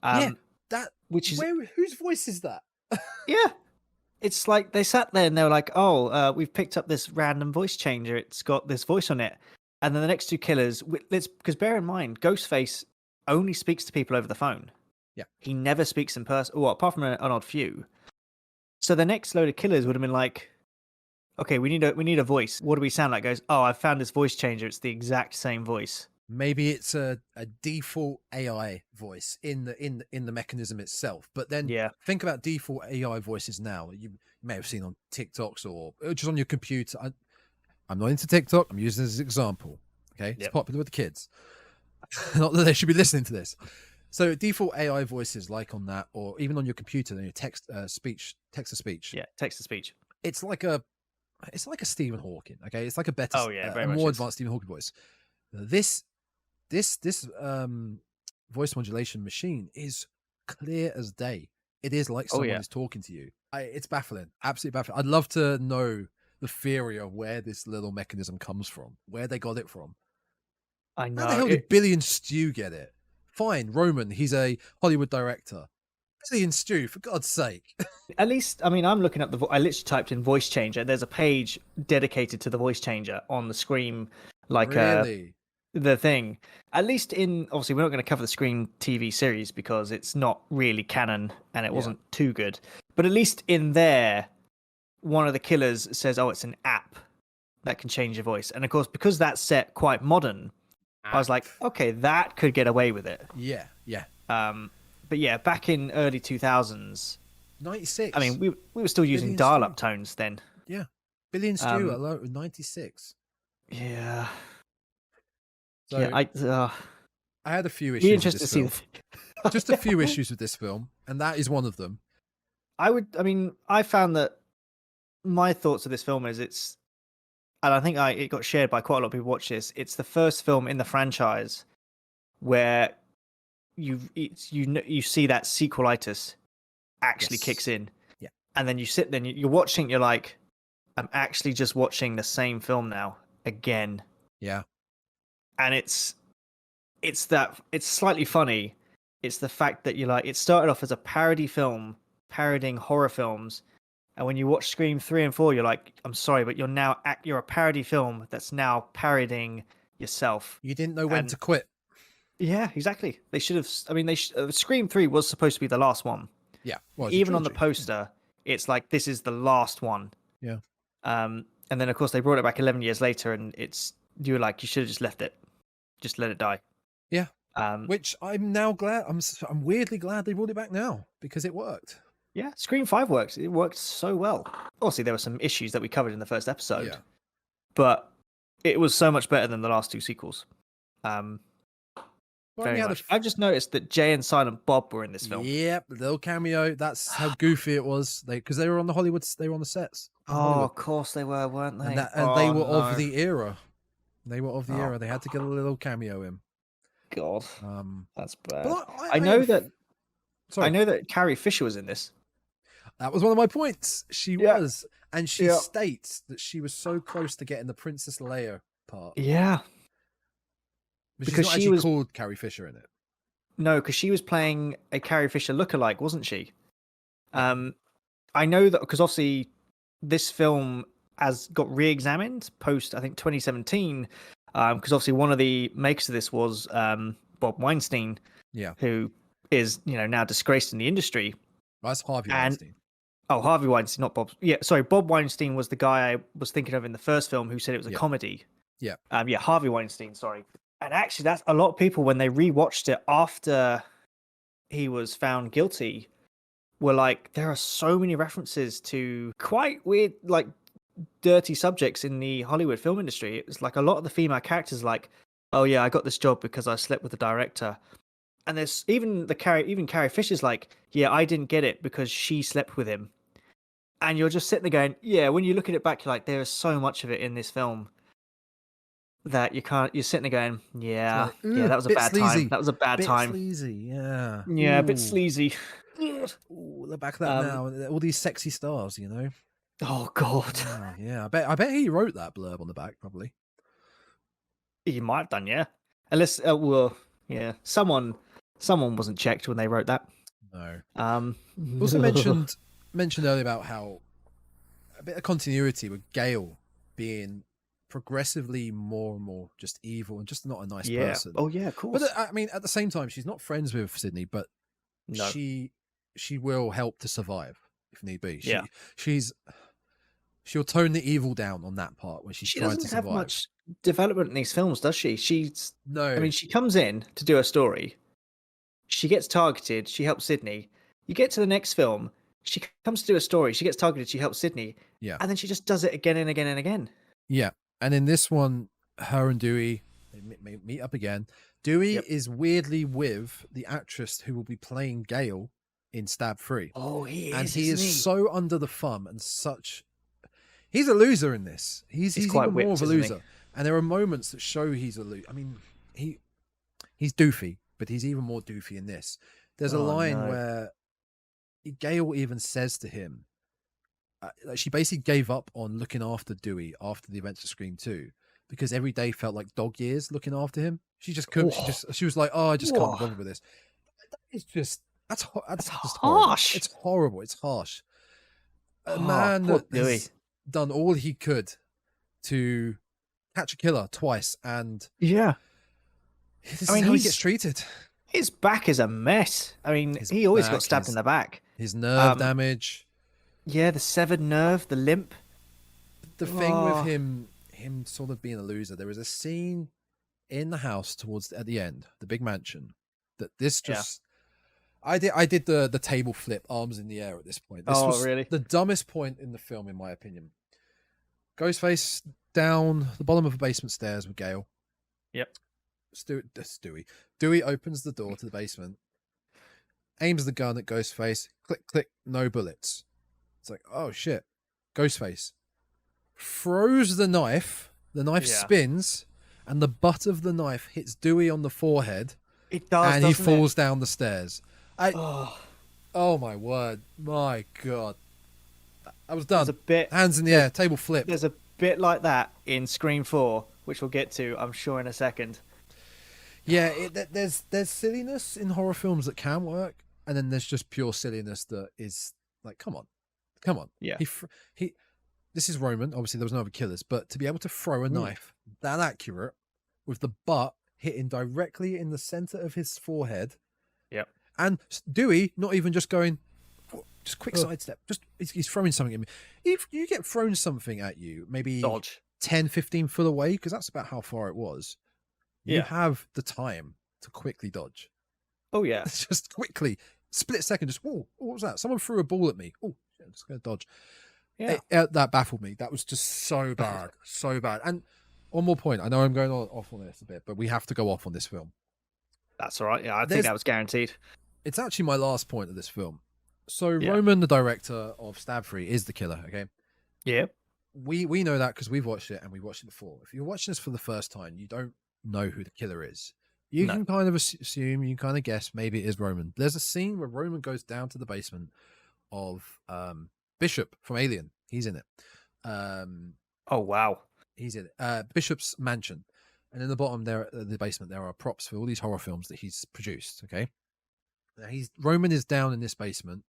Whose voice is that? Yeah. It's like they sat there and they were like, "Oh, we've picked up this random voice changer. It's got this voice on it." And then the next two killers, because bear in mind, Ghostface only speaks to people over the phone. Yeah, he never speaks in person. Well, apart from an odd few. So the next load of killers would have been like, "Okay, we need a voice. What do we sound like?" Goes, "Oh, I found this voice changer. It's the exact same voice." Maybe it's a default AI voice in the mechanism itself. But then think about default AI voices now. You may have seen on TikToks or just on your computer. I'm not into TikTok. I'm using this as an example. Okay, it's popular with the kids. Not that they should be listening to this. So default AI voices like on that, or even on your computer, then your text to speech. Yeah, text to speech. It's like a Stephen Hawking. Okay, it's like a better, very a much more advanced Stephen Hawking voice. This voice modulation machine is clear as day. It is like someone is talking to you. It's baffling, absolutely baffling. I'd love to know the theory of where this little mechanism comes from, where they got it from. I know. How the hell did Billy and Stu get it? Fine, Roman, he's a Hollywood director. Billy and Stu, for God's sake. At least, I'm looking up I literally typed in voice changer. There's a page dedicated to the voice changer on the Scream, Really? The thing. At least obviously we're not going to cover the Scream TV series because it's not really canon and it wasn't too good. But at least in there, one of the killers says, "Oh, it's an app that can change your voice." And of course, because that's set quite modern, I was like, okay, that could get away with it. Yeah. But yeah, back in early 2000s, 96. we were still using dial-up tones then. Yeah, Billy and Stu alone, 96. Yeah. So yeah, I had a few issues. Interested to see just a few issues with this film, and that is one of them. I found that my thoughts of this film is and I think it got shared by quite a lot of people watch this. It's the first film in the franchise where you see that sequelitis actually kicks in. Yeah. And then you sit there and you're watching, you're like, I'm actually just watching the same film now again. Yeah. And it's slightly funny. It's the fact that you're like, it started off as a parody film, parodying horror films. And when you watch Scream 3 and 4, you're like, I'm sorry, but you're a parody film that's now parodying yourself. You didn't know when to quit. Yeah, exactly. They should have. Scream 3 was supposed to be the last one. Yeah. Well, even on the poster, it's like, this is the last one. Yeah. And then, of course, they brought it back 11 years later, and you were like, you should have just left it. Just let it die. Yeah. Which I'm now glad. I'm weirdly glad they brought it back now because it worked. Yeah, Scream 5 works. It worked so well. Obviously, there were some issues that we covered in the first episode, but it was so much better than the last two sequels. Well, Very we had much. I've just noticed that Jay and Silent Bob were in this film. Yep, the little cameo. That's how goofy it was. Because they were on the Hollywood. They were on the sets. In Oh, Hollywood. of course they were, weren't they? And they were no. of the era. They were of the Oh, era. They had to get a little cameo in. God, that's bad. But I know that. Sorry. I know that Carrie Fisher was in this. That was one of my points. She was, and she states that she was so close to getting the Princess Leia part. Yeah, But because she's not actually called Carrie Fisher in it. No, because she was playing a Carrie Fisher lookalike, wasn't she? I know that because obviously this film has got re-examined post, I think, 2017, because obviously one of the makers of this was Bob Weinstein, who is now disgraced in the industry. That's Harvey Weinstein. Oh, Harvey Weinstein, not Bob. Yeah, sorry, Bob Weinstein was the guy I was thinking of in the first film who said it was a comedy. Yeah. Harvey Weinstein, sorry. And actually, that's a lot of people, when they rewatched it after he was found guilty, were like, there are so many references to quite weird, like, dirty subjects in the Hollywood film industry. It was like a lot of the female characters like, oh yeah, I got this job because I slept with the director. And there's even Carrie Fisher's like, yeah, I didn't get it because she slept with him. And you're just sitting there going, yeah, when you look at it back, you're like, there is so much of it in this film that you're sitting there going, yeah, that was a bad time. That was a bad time. Sleazy, yeah. Yeah, a bit sleazy. Ooh, look back at that now. All these sexy stars, Oh God. Yeah, I bet he wrote that blurb on the back, probably. He might have done, yeah. Unless, someone wasn't checked when they wrote that. No. Also mentioned earlier about how a bit of continuity with Gale being progressively more and more just evil and just not a nice person. Oh yeah, of course. But I mean, at the same time, she's not friends with Sydney, but she will help to survive if need be. She'll tone the evil down on that part when she's trying to survive. She doesn't have much development in these films, does she? No. I mean, she comes in to do a story. She gets targeted. She helps Sydney. You get to the next film. She comes to do a story. She gets targeted. She helps Sydney. Yeah. And then she just does it again and again and again. Yeah. And in this one, her and Dewey meet up again. Dewey is weirdly with the actress who will be playing Gale in Stab 3. Oh, he is. And he is so under the thumb and such. He's a loser in this. He's quite even more whipped, of a isn't loser. And there are moments that show he's a loser. I mean, he's doofy, but he's even more doofy in this. There's a line where Gale even says to him, she basically gave up on looking after Dewey after the events of Scream 2 because every day felt like dog years looking after him. She just couldn't. She was like, "Oh, I just can't bother with this." It's just that's just harsh. Horrible. It's horrible. It's harsh. A man that has done all he could to catch a killer twice, and this is how he gets treated. His back is a mess. I mean, he always got stabbed in the back. His nerve damage. Yeah, the severed nerve, the limp. The thing with him sort of being a loser, there is a scene in the house at the end, the big mansion, that this just... I did the table flip, arms in the air at this point. This was really? The dumbest point in the film, in my opinion. Ghostface down the bottom of the basement stairs with Gale. Yep. Dewey. Dewey opens the door to the basement, aims the gun at Ghostface, click, click, no bullets. It's like, oh shit. Ghostface throws the knife spins, and the butt of the knife hits Dewey on the forehead. It does, and he falls down the stairs. Oh my word. My God. I was done. Hands in the air, table flip. There's a bit like that in Scream 4, which we'll get to, I'm sure, in a second. Yeah, there's silliness in horror films that can work, and then there's just pure silliness that is like, come on. Yeah. This is Roman. Obviously, there was no other killers, but to be able to throw a knife that accurate with the butt hitting directly in the center of his forehead. Yep. And Dewey not even just going, just quick sidestep. Just he's throwing something at me. If you get thrown something at you, maybe dodge 10, 15 foot away, because that's about how far it was. You have the time to quickly dodge. Oh yeah. Just quickly, split second. Just what was that? Someone threw a ball at me. Oh, I'm just gonna dodge. Yeah, that baffled me. That was just so bad, so bad. And one more point. I know I'm going off on this a bit, but we have to go off on this film. That's all right. Yeah, I think There's- that was guaranteed. It's actually my last point of this film. So Yeah. Roman, the director of Stab 3, is the killer. Okay, Yeah. we know that because we've watched it and we watched it before. If you're watching this for the first time, you don't know who the killer is. You No. can kind of assume, you can kind of guess maybe it is Roman. There's a scene where Roman goes down to the basement of Bishop from Alien. He's in it. Oh wow. He's in it. Bishop's mansion, and in the bottom there, the basement, there are props for all these horror films that he's produced. Okay, now Roman is down in this basement.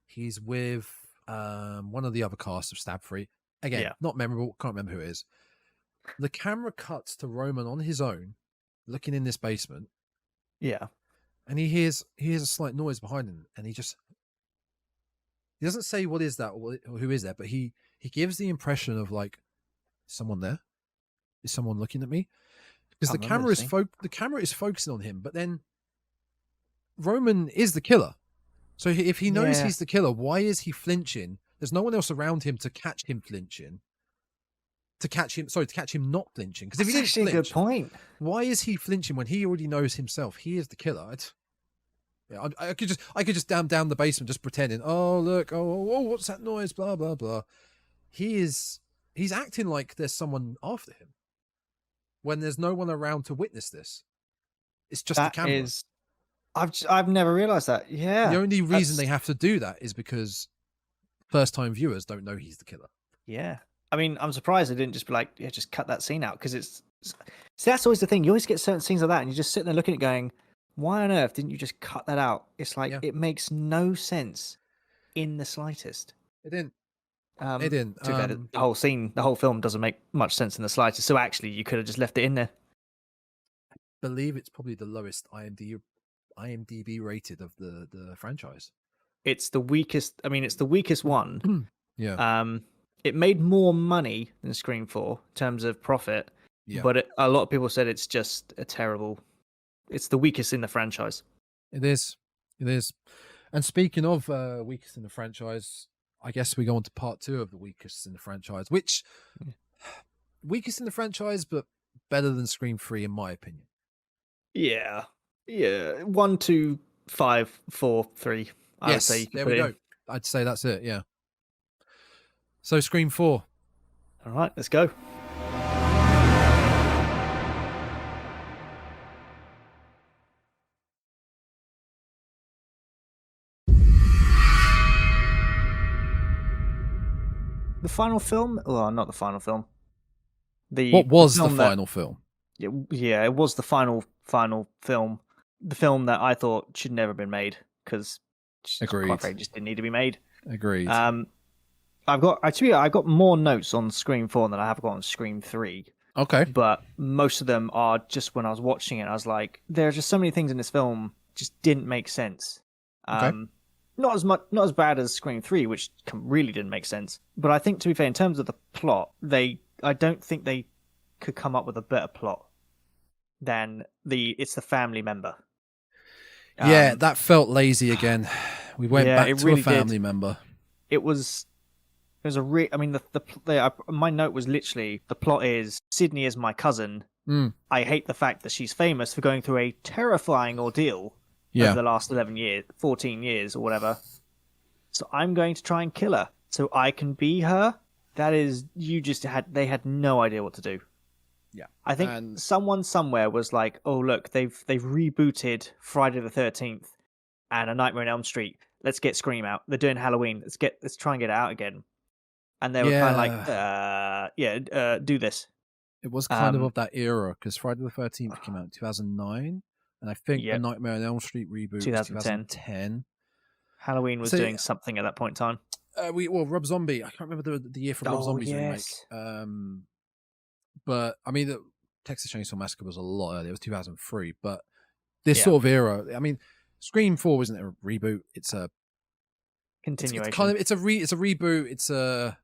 He's with one of the other cast of Stab 3. Again, Yeah. not memorable. Can't remember who it is. The camera cuts to Roman on his own, looking in this basement, Yeah. and he hears a slight noise behind him, and he doesn't say what is that or who is that, but he gives the impression of like, someone there? Is someone looking at me? Because the camera is focusing on him, but then Roman is the killer. So if he knows Yeah. he's the killer, why is he flinching? There's no one else around him to catch him flinching. To catch him not flinching. Because if he That's didn't actually a flinch, good point. why is he flinching when he already knows himself he is the killer? I could just down the basement just pretending. Oh look, oh what's that noise? Blah blah blah. He's acting like there's someone after him when there's no one around to witness this. It's just the That camera. is. I've never realized that. Yeah. The only reason that's- they have to do that is because first time viewers don't know he's the killer. Yeah. I mean, I'm surprised they didn't just be like, yeah, just cut that scene out, because it's. See, that's always the thing. You always get certain scenes like that, and you just sit there looking at it going, why on earth didn't you just cut that out? It's like, Yeah. it makes no sense in the slightest. It didn't. It didn't. Too bad. The whole scene, the whole film doesn't make much sense in the slightest. So actually, you could have just left it in there. Believe it's probably the lowest IMDb rated of the franchise. It's the weakest. I mean, it's the weakest one. Yeah. It made more money than Scream 4 in terms of profit, Yeah. but a lot of people said it's just a terrible. It's the weakest in the franchise. It is. And speaking of weakest in the franchise, I guess we go on to part 2 of the weakest in the franchise, which weakest in the franchise, but better than Scream 3 in my opinion. Yeah. 1, 2, 5, 4, 3. I would say you could there put we it go. in. I'd say that's it. Yeah. So Scream 4. All right, let's go. The final film? Well, not the final film. What was the film that- final film? Yeah, it was the final film. The film that I thought should never have been made, because Agreed. quite frankly, just didn't need to be made. Agreed. I've got more notes on Scream 4 than I have got on Scream 3. Okay. But most of them are just when I was watching it, I was like, there are just so many things in this film just didn't make sense. Okay. Not as bad as Scream 3, which really didn't make sense. But I think, to be fair, in terms of the plot, I don't think they could come up with a better plot than it's the family member. Yeah, that felt lazy again. We went Yeah, back it to really a family member. It was I mean, my note was literally, the plot is, Sydney is my cousin. I hate the fact that she's famous for going through a terrifying ordeal over the last 14 years or whatever. So I'm going to try and kill her so I can be her. That is, they had no idea what to do. Yeah. I think someone somewhere was like, oh look, they've rebooted Friday the 13th and A Nightmare on Elm Street. Let's get Scream out. They're doing Halloween. Let's try and get it out again. And they were kind of like, do this. It was kind of that era, because Friday the 13th came out in 2009, and I think The Nightmare on Elm Street reboot 2010. was 2010. Halloween was doing something at that point in time. Rob Zombie. I can't remember the year for Rob Zombie's remake. But I mean, the Texas Chainsaw Massacre was a lot earlier. It was 2003. But this sort of era, I mean, Scream 4 isn't a reboot. It's a continuation. It's a reboot. It's a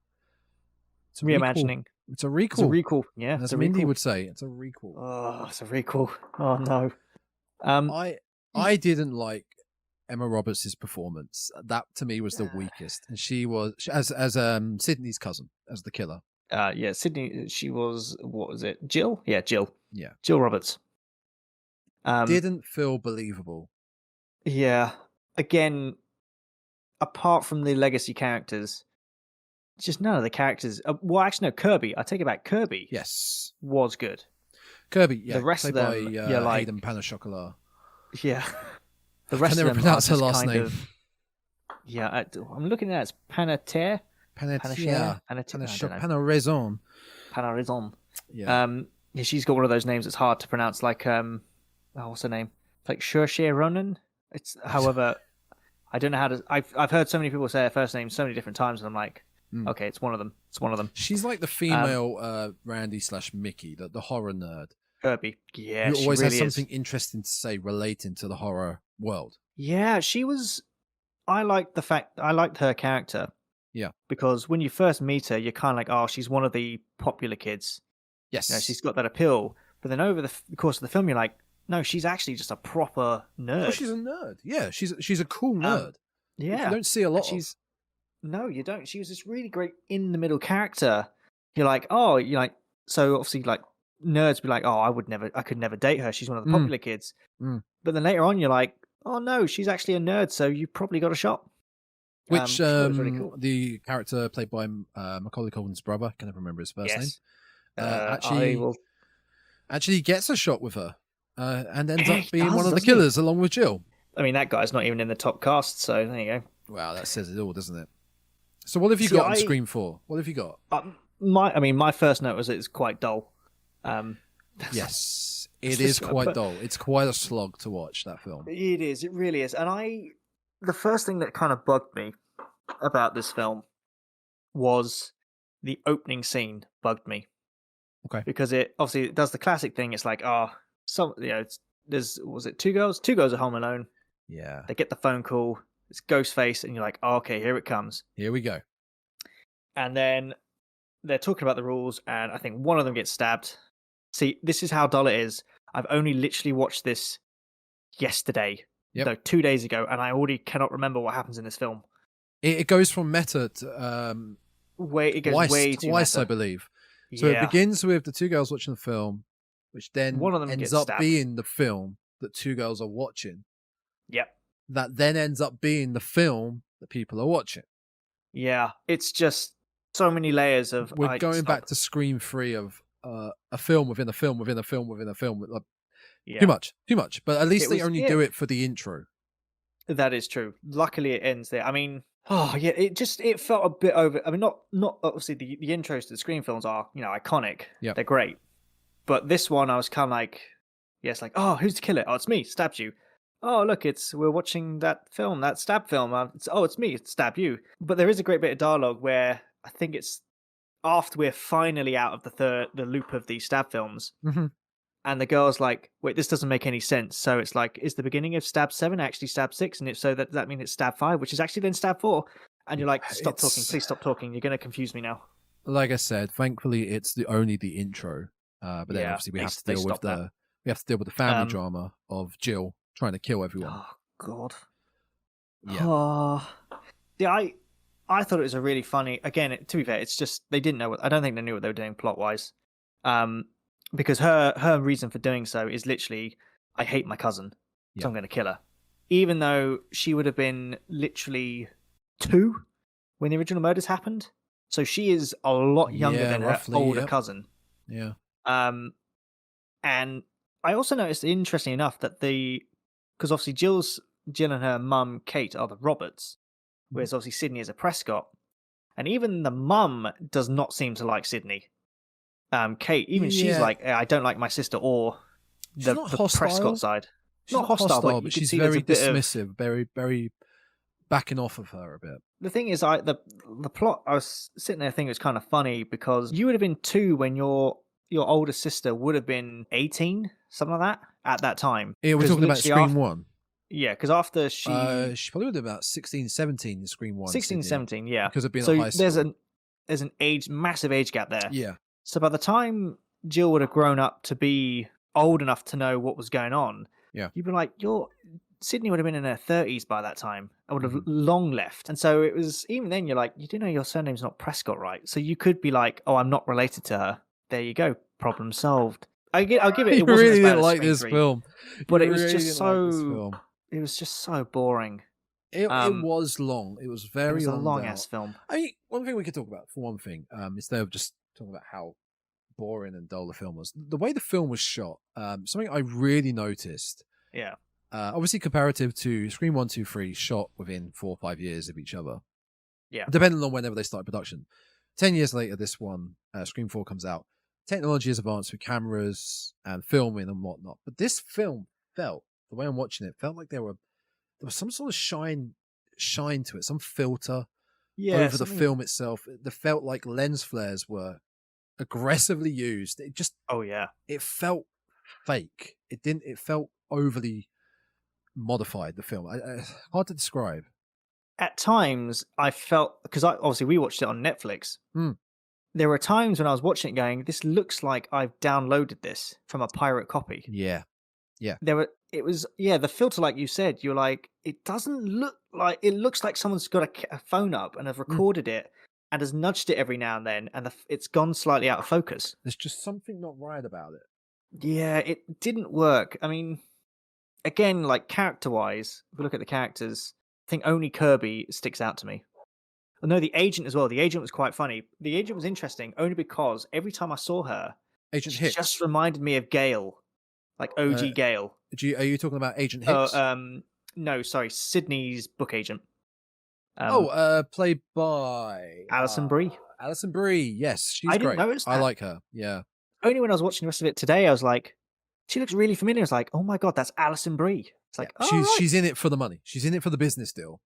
reimagining. It's a recall. It's a recall. Yeah, as Mindy would say, it's a recall. Oh, it's a recall. Oh no. I didn't like Emma Roberts' performance. That to me was the weakest, and she was as Sydney's cousin, as the killer. Sydney. She was, what was it? Jill? Yeah, Jill. Yeah, Jill Roberts. Didn't feel believable. Yeah. Again, apart from the legacy characters, just none of the characters. Well, actually, no. Kirby. I take it back. Kirby. Yes. Was good. Kirby. Yeah. The rest played of them, by yeah, like Hayden Panettiere. yeah. The I rest can of never them pronounce are her just last kind name. of. Yeah, I'm looking at it. It's Panettiere. Panettiere. Panettiere. Panarizon. Yeah. Yeah, she's got one of those names that's hard to pronounce. Like what's her name? Like Saoirse Ronan. It's however, I don't know how to. I've heard so many people say her first name so many different times, and I'm like, okay, it's one of them. It's one of them. She's like the female Randy / Mickey, the horror nerd. Kirby. Yeah, who always really has something interesting to say relating to the horror world. Yeah, she was. I liked her character. Yeah. Because when you first meet her, you're kind of like, oh, she's one of the popular kids. Yes. You know, she's got that appeal. But then over the course of the film, you're like, no, she's actually just a proper nerd. Oh, she's a nerd. Yeah, she's a cool nerd. Yeah. You don't see a lot of. No, you don't. She was this really great in the middle character. You're like, oh, you're like, so obviously, like, nerds be like, oh, I could never date her. She's one of the popular kids. But then later on, you're like, oh no, she's actually a nerd, so you probably got a shot. Which was really cool. The character played by Macaulay Culkin's brother, I can never remember his first name. Actually gets a shot with her, and ends up being one of the killers along with Jill. I mean, that guy's not even in the top cast, so there you go. Wow, that says it all, doesn't it? So what have you got on Scream 4? What have you got? My first note was it's quite dull. Yes, it is quite dull. It's quite a slog to watch, that film. It is. It really is. And the first thing that kind of bugged me about this film was the opening scene. Bugged me. Okay. Because it does the classic thing. It's like, was it two girls? Two girls are home alone. Yeah. They get the phone call. It's Ghostface, and you're like, oh, okay, here it comes. Here we go. And then they're talking about the rules, and I think one of them gets stabbed. See, this is how dull it is. I've only literally watched this yesterday. Yep. No, 2 days ago, and I already cannot remember what happens in this film. It goes from meta to it goes way too twice, meta. I believe. So it begins with the two girls watching the film, which then one of them ends gets up stabbed. being the film that two girls are watching. Yep. That then ends up being the film that people are watching. Yeah, it's just so many layers of. We're going back to Scream 3 of a film within a film within a film within a film. Like, yeah. Too much. But at least they only do it for the intro. That is true. Luckily, it ends there. I mean, it felt a bit over. I mean, not obviously the intros to the Scream films are iconic. Yeah, they're great. But this one, I was kind of like, it's like, oh, who's the killer? Oh, it's me. Stabbed you. Oh, look, we're watching that film, that stab film. It's me. It stabbed you. But there is a great bit of dialogue where I think it's after we're finally out of the loop of these stab films. Mm-hmm. And the girl's like, wait, this doesn't make any sense. So it's like, is the beginning of stab 7 actually stab 6? And if so, that means it's stab 5, which is actually then stab 4. And you're like, stop talking. Please stop talking. You're going to confuse me now. Like I said, thankfully, it's only the intro. But then obviously we have to deal with the family drama of Jill trying to kill everyone. Oh, God. Yeah. Yeah, I thought it was a really funny... Again, to be fair, it's just... They didn't know I don't think they knew what they were doing plot-wise. Because her reason for doing so is literally, I hate my cousin, so I'm going to kill her. Even though she would have been literally 2 when the original murders happened. So she is a lot younger than roughly, her older cousin. Yeah. And I also noticed, interestingly enough, that because obviously Jill and her mum, Kate, are the Roberts, whereas obviously Sydney is a Prescott. And even the mum does not seem to like Sydney. Kate, even she's like, I don't like my sister or the Prescott side. She's not hostile, but she's very dismissive, very, very backing off of her a bit. The thing is, the plot, I was sitting there thinking it was kind of funny because you would have been 2 when your older sister would have been 18, something like that, at that time. Yeah, we're talking about Scream 1. Yeah, because after she probably would have been about 16, 17 in Scream 1. 16, 17, yeah. Because of being at high school. There's an massive age gap there. Yeah. So by the time Jill would have grown up to be old enough to know what was going on, you'd be like, Sydney would have been in her 30s by that time and would have long left. And so it was, even then, you're like, you do know your surname's not Prescott, right? So you could be like, oh, I'm not related to her. There you go. Problem solved. I'll give it. You It wasn't really as bad didn't as like Scream this 3, film, but you it was really just didn't like this so. film. It was just so boring. It Um, was long. It was It very was a longed long out. ass film. I mean, one thing we could talk about, for one thing, instead of just talking about how boring and dull the film was, the way the film was shot, something I really noticed. Yeah. Obviously, comparative to Scream 1, 2, 3, shot within 4 or 5 years of each other. Yeah. Depending on whenever they started production. 10 years later, this one, Scream 4, comes out. Technology has advanced with cameras and filming and whatnot. But this film felt, the way I'm watching it, felt like there was some sort of shine to it, some filter over the film itself. It felt like lens flares were aggressively used. It just, Oh yeah. it felt fake. It felt overly modified, the film. Hard to describe. At times, I felt, because obviously we watched it on Netflix. Mm. There were times when I was watching it, going, "This looks like I've downloaded this from a pirate copy." Yeah. It was the filter, like you said. You're like, it doesn't look like, it looks like someone's got a phone up and have recorded it and has nudged it every now and then, and it's gone slightly out of focus. There's just something not right about it. Yeah, it didn't work. I mean, again, like character-wise, if we look at the characters, I think only Kirby sticks out to me. Oh, no, the agent as well. The agent was quite funny. The agent was interesting only because every time I saw her, Agent she Hicks. just reminded me of Gale, like OG Gale. Are you talking about Agent Hicks? No, sorry, Sydney's book agent. Played by Alison Brie. Alison Brie, yes, she's I great. didn't notice I that. like her. Yeah. Only when I was watching the rest of it today, I was like, she looks really familiar. I was like, oh my god, that's Alison Brie. It's like, yeah. She's in it for the money. She's in it for the business deal.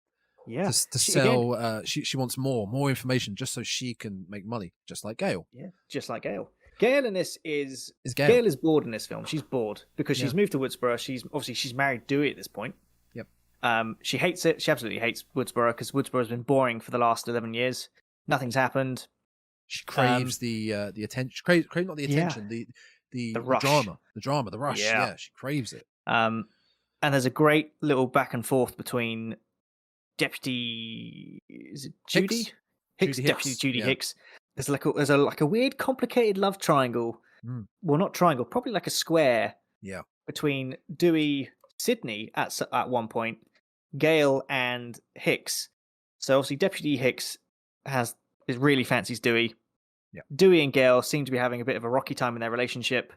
Yeah. To sell. She wants more information just so she can make money, just like Gale. Yeah, just like Gale. Gale in this is Gale. Gale is bored in this film. She's bored because she's moved to Woodsboro. She's married Dewey at this point. Yep. She hates it. She absolutely hates Woodsboro because Woodsboro's been boring for the last 11 years. Nothing's happened. She craves the attention. Craves not the attention. The rush. The drama. The rush. Yeah, she craves it. And there's a great little back and forth between Deputy, is it Judy? Hicks. Deputy Judy Hicks. There's like a weird, complicated love triangle. Well, not triangle, probably like a square. Yeah. Between Dewey, Sydney at one point, Gale and Hicks. So obviously, Deputy Hicks really fancies Dewey. Yeah. Dewey and Gale seem to be having a bit of a rocky time in their relationship.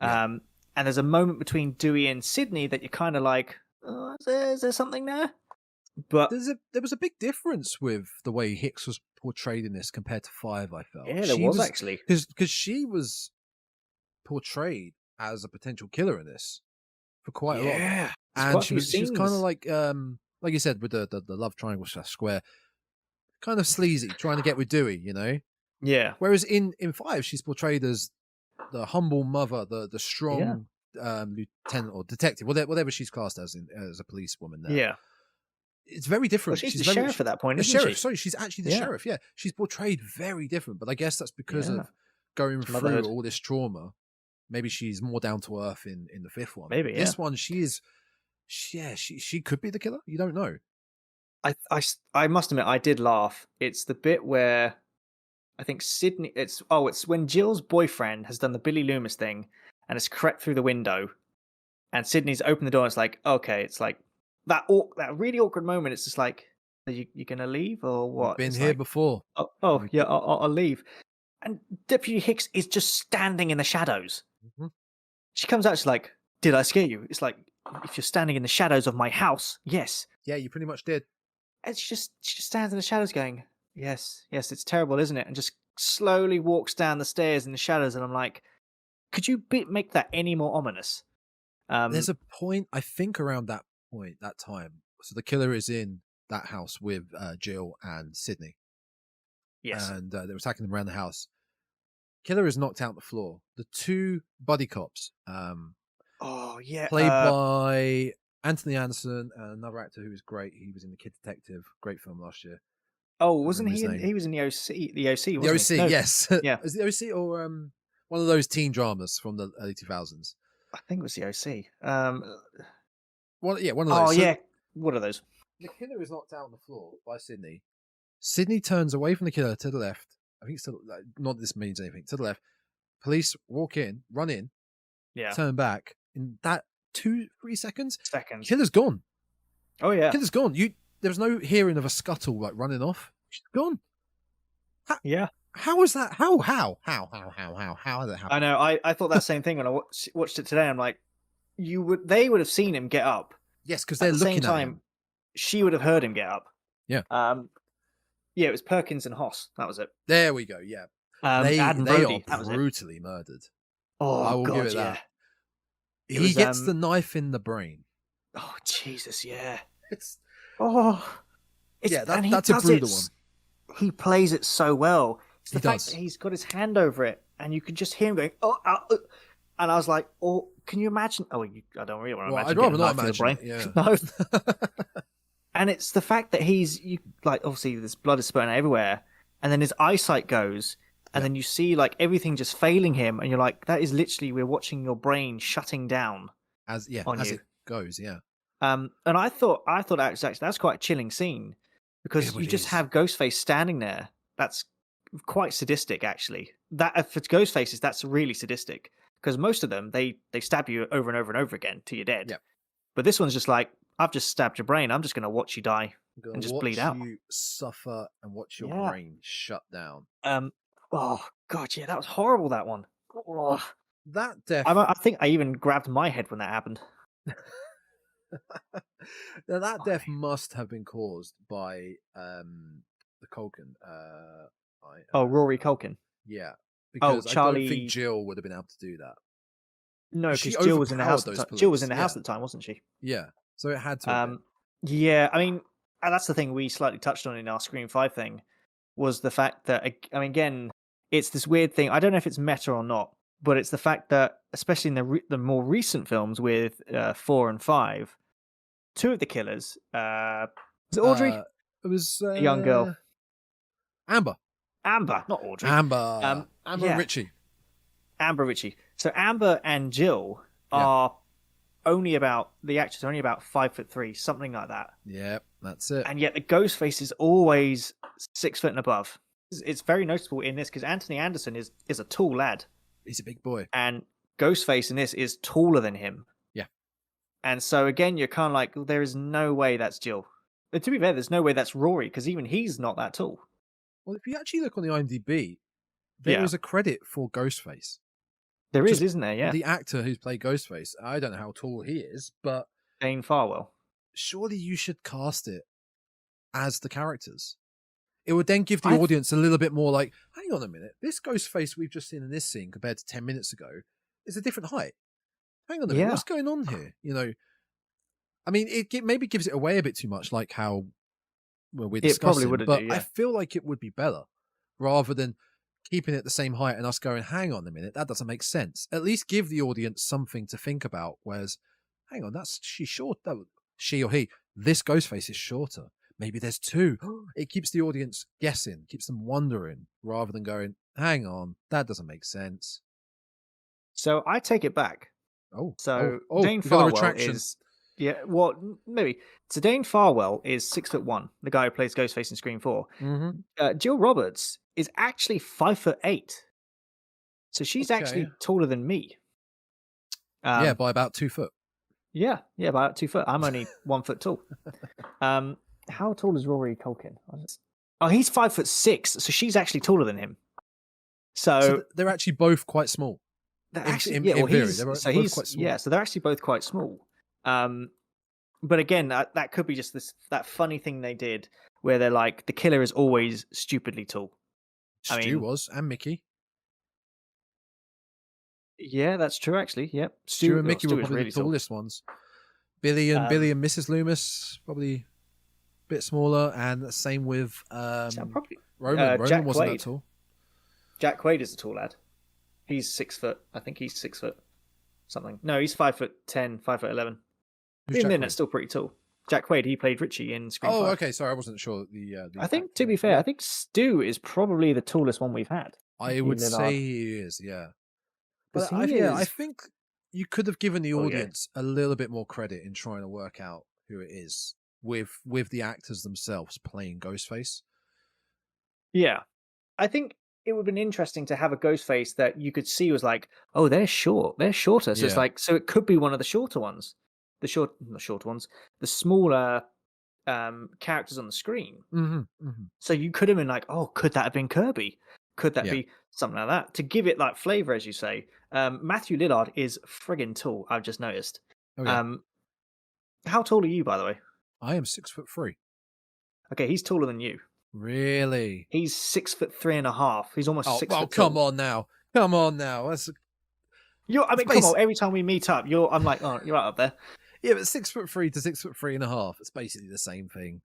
Yeah. And there's a moment between Dewey and Sydney that you're kind of like, oh, is there something there? But there was a big difference with the way Hicks was portrayed in this compared to 5, I felt. Yeah, there was actually. Because she was portrayed as a potential killer in this for quite a lot. Yeah. And she was kind of like you said, with the love triangle square, kind of sleazy, trying to get with Dewey, you know? Yeah. Whereas in 5, she's portrayed as the humble mother, the strong lieutenant or detective, whatever she's classed as a policewoman there. Yeah. It's very different. Well, she's the sheriff at that point, isn't sheriff. she? Sorry, she's actually the sheriff. Yeah, she's portrayed very different, but I guess that's because of going through all this trauma. Maybe she's more down to earth in the 5th one. Maybe this one, she could be the killer. You don't know. I must admit, I did laugh. It's the bit where I think Sydney. It's when Jill's boyfriend has done the Billy Loomis thing and has crept through the window, and Sydney's opened the door. And it's like, okay, it's like. That really awkward moment. It's just like, are you gonna leave or what? Been here before. Oh yeah, I'll leave. And Deputy Hicks is just standing in the shadows. Mm-hmm. She comes out. She's like, "Did I scare you?" It's like, if you're standing in the shadows of my house, yes. Yeah, you pretty much did. And she just stands in the shadows, going, "Yes, it's terrible, isn't it?" And just slowly walks down the stairs in the shadows. And I'm like, could you make that any more ominous? There's a point, I think, around that time. So the killer is in that house with Jill and Sydney. Yes. And they're attacking them around the house. Killer is knocked out on the floor. The 2 buddy cops, played by Anthony Anderson and another actor who is great. He was in The Kid Detective, great film last year. Oh, wasn't he? He was in the OC. The OC, wasn't he? No. Yes. Yeah. Is it the OC or one of those teen dramas from the early 2000s? I think it was the OC. One of those. Oh, yeah. What are those? The killer is knocked out on the floor by Sydney. Sydney turns away from the killer to the left. I think it's not that this means anything. To the left. Police run in, turn back in that 2-3 seconds, Seconds. killer's gone. Oh yeah. Killer's gone. There was no hearing of a scuttle like running off. She's gone. Yeah. How was that? How did that happen? I know. I thought that same thing when I watched it today. I'm like, they would have seen him get up. Yes, because they're at the looking same time, at him. She would have heard him get up. Yeah. Yeah, it was Perkins and Hoss. That was it. There we go. Yeah. They Are brutally murdered. Oh, I will God, give it yeah. that. He gets the knife in the brain. Oh, Jesus, yeah. It's that's a brutal one. He plays it so well. It's the He fact does. that he's got his hand over it, and you could just hear him going, and I was like, oh, can you imagine? Oh, I don't really want to imagine. I'd rather not getting a knife imagine in the brain. it, yeah. No. And it's the fact that obviously this blood is spurting everywhere, and then his eyesight goes, and then you see like everything just failing him, and you're like, that is literally, we're watching your brain shutting down as you. It goes, yeah. And I thought actually that's quite a chilling scene, because you just have Ghostface standing there. That's quite sadistic, actually. That for Ghostfaces, that's really sadistic, because most of them they stab you over and over and over again till you're dead. Yep. But this one's just like, I've just stabbed your brain. I'm just going to watch you die and just bleed out. You suffer and watch your brain shut down. Oh God, yeah, that was horrible. That one. Oh. That death. I think I even grabbed my head when that happened. Now that death must have been caused by the Culkin. Rory Culkin. Yeah, because Charlie... I don't think Jill would have been able to do that. No, because Jill was in the house. Jill was in the house at the time, wasn't she? Yeah, so it had to. Have been. Yeah, I mean, that's the thing we slightly touched on in our Scream 5 thing, was the fact that, I mean, again, it's this weird thing. I don't know if it's meta or not, but it's the fact that, especially in the more recent films with 4 and 5, 2 of the killers, was it Audrey? It was a young girl. Amber, not Audrey. Amber and Ritchie. Amber Ritchie. So Amber and Jill are only about 5'3", something like that. Yeah, that's it. And yet the Ghostface is always 6 foot and above. It's very noticeable in this, because Anthony Anderson is a tall lad. He's a big boy. And Ghostface in this is taller than him. Yeah. And so again, you're kind of like, well, there is no way that's Jill. But to be fair, there's no way that's Rory, because even he's not that tall. Well, if you actually look on the IMDb, there is a credit for Ghostface. There is, isn't there? Yeah. The actor who's played Ghostface, I don't know how tall he is, but Dane Farwell. Surely you should cast it as the characters. It would then give the audience a little bit more like, hang on a minute, this Ghostface we've just seen in this scene compared to 10 minutes ago is a different height. Hang on a minute, what's going on here? You know, I mean, it maybe gives it away a bit too much, like how we're discussing, but I feel like it would be better rather than keeping it the same height and us going, hang on a minute, that doesn't make sense. At least give the audience something to think about. Whereas, hang on, she's short. She or he, this Ghostface is shorter. Maybe there's 2. It keeps the audience guessing, keeps them wondering, rather than going, hang on, that doesn't make sense. So I take it back. Dane got a Farwell retraction. is... Yeah, well, maybe. So Dane Farwell is 6'1", the guy who plays Ghostface in Scream 4. Mm-hmm. Jill Roberts is actually 5'8". So she's actually taller than me. By about 2 foot. Yeah, by about 2 foot. I'm only 1 foot tall. How tall is Rory Culkin? He's 5'6", so she's actually taller than him. So they're actually both quite small. They're actually, in theory, they're both quite small. Yeah, so they're actually both quite small. But again, that could be just that funny thing they did where they're like, the killer is always stupidly tall. Stu was, and Mickey. Yeah, that's true, actually. Yep. Stu and Mickey were probably really the tallest ones. Billy and Mrs. Loomis, probably a bit smaller, and the same with Roman. Roman wasn't that tall. Jack Quaid is a tall lad. He's 6 foot. I think he's 6 foot something. No, he's 5'10", 5'11". Even then, that's still pretty tall. Jack Quaid, he played Richie in Scream 5. Oh, okay. Sorry, I wasn't sure. I think, to be fair, I think Stu is probably the tallest one we've had. I would say he is, yeah. But I think you could have given the audience a little bit more credit in trying to work out who it is with the actors themselves playing Ghostface. Yeah. I think it would have been interesting to have a Ghostface that you could see was like, oh, they're shorter. So it's Yeah. like, so it could be one of the shorter ones, not shorter ones, the smaller characters on the screen. So you could have been like, oh, could that have been Kirby? Could that be something like that? To give it like flavor, as you say. Matthew Lillard is friggin' tall. I've just noticed. Oh, yeah. How tall are you, by the way? I am 6'3". Okay, he's taller than you. Really? He's 6'3.5". He's almost 6 Oh, foot come tall. on now. Come on now. That's come on. Every time we meet up, I'm like, oh, you're right up there. yeah, but 6'3" to 6'3.5". It's basically the same thing.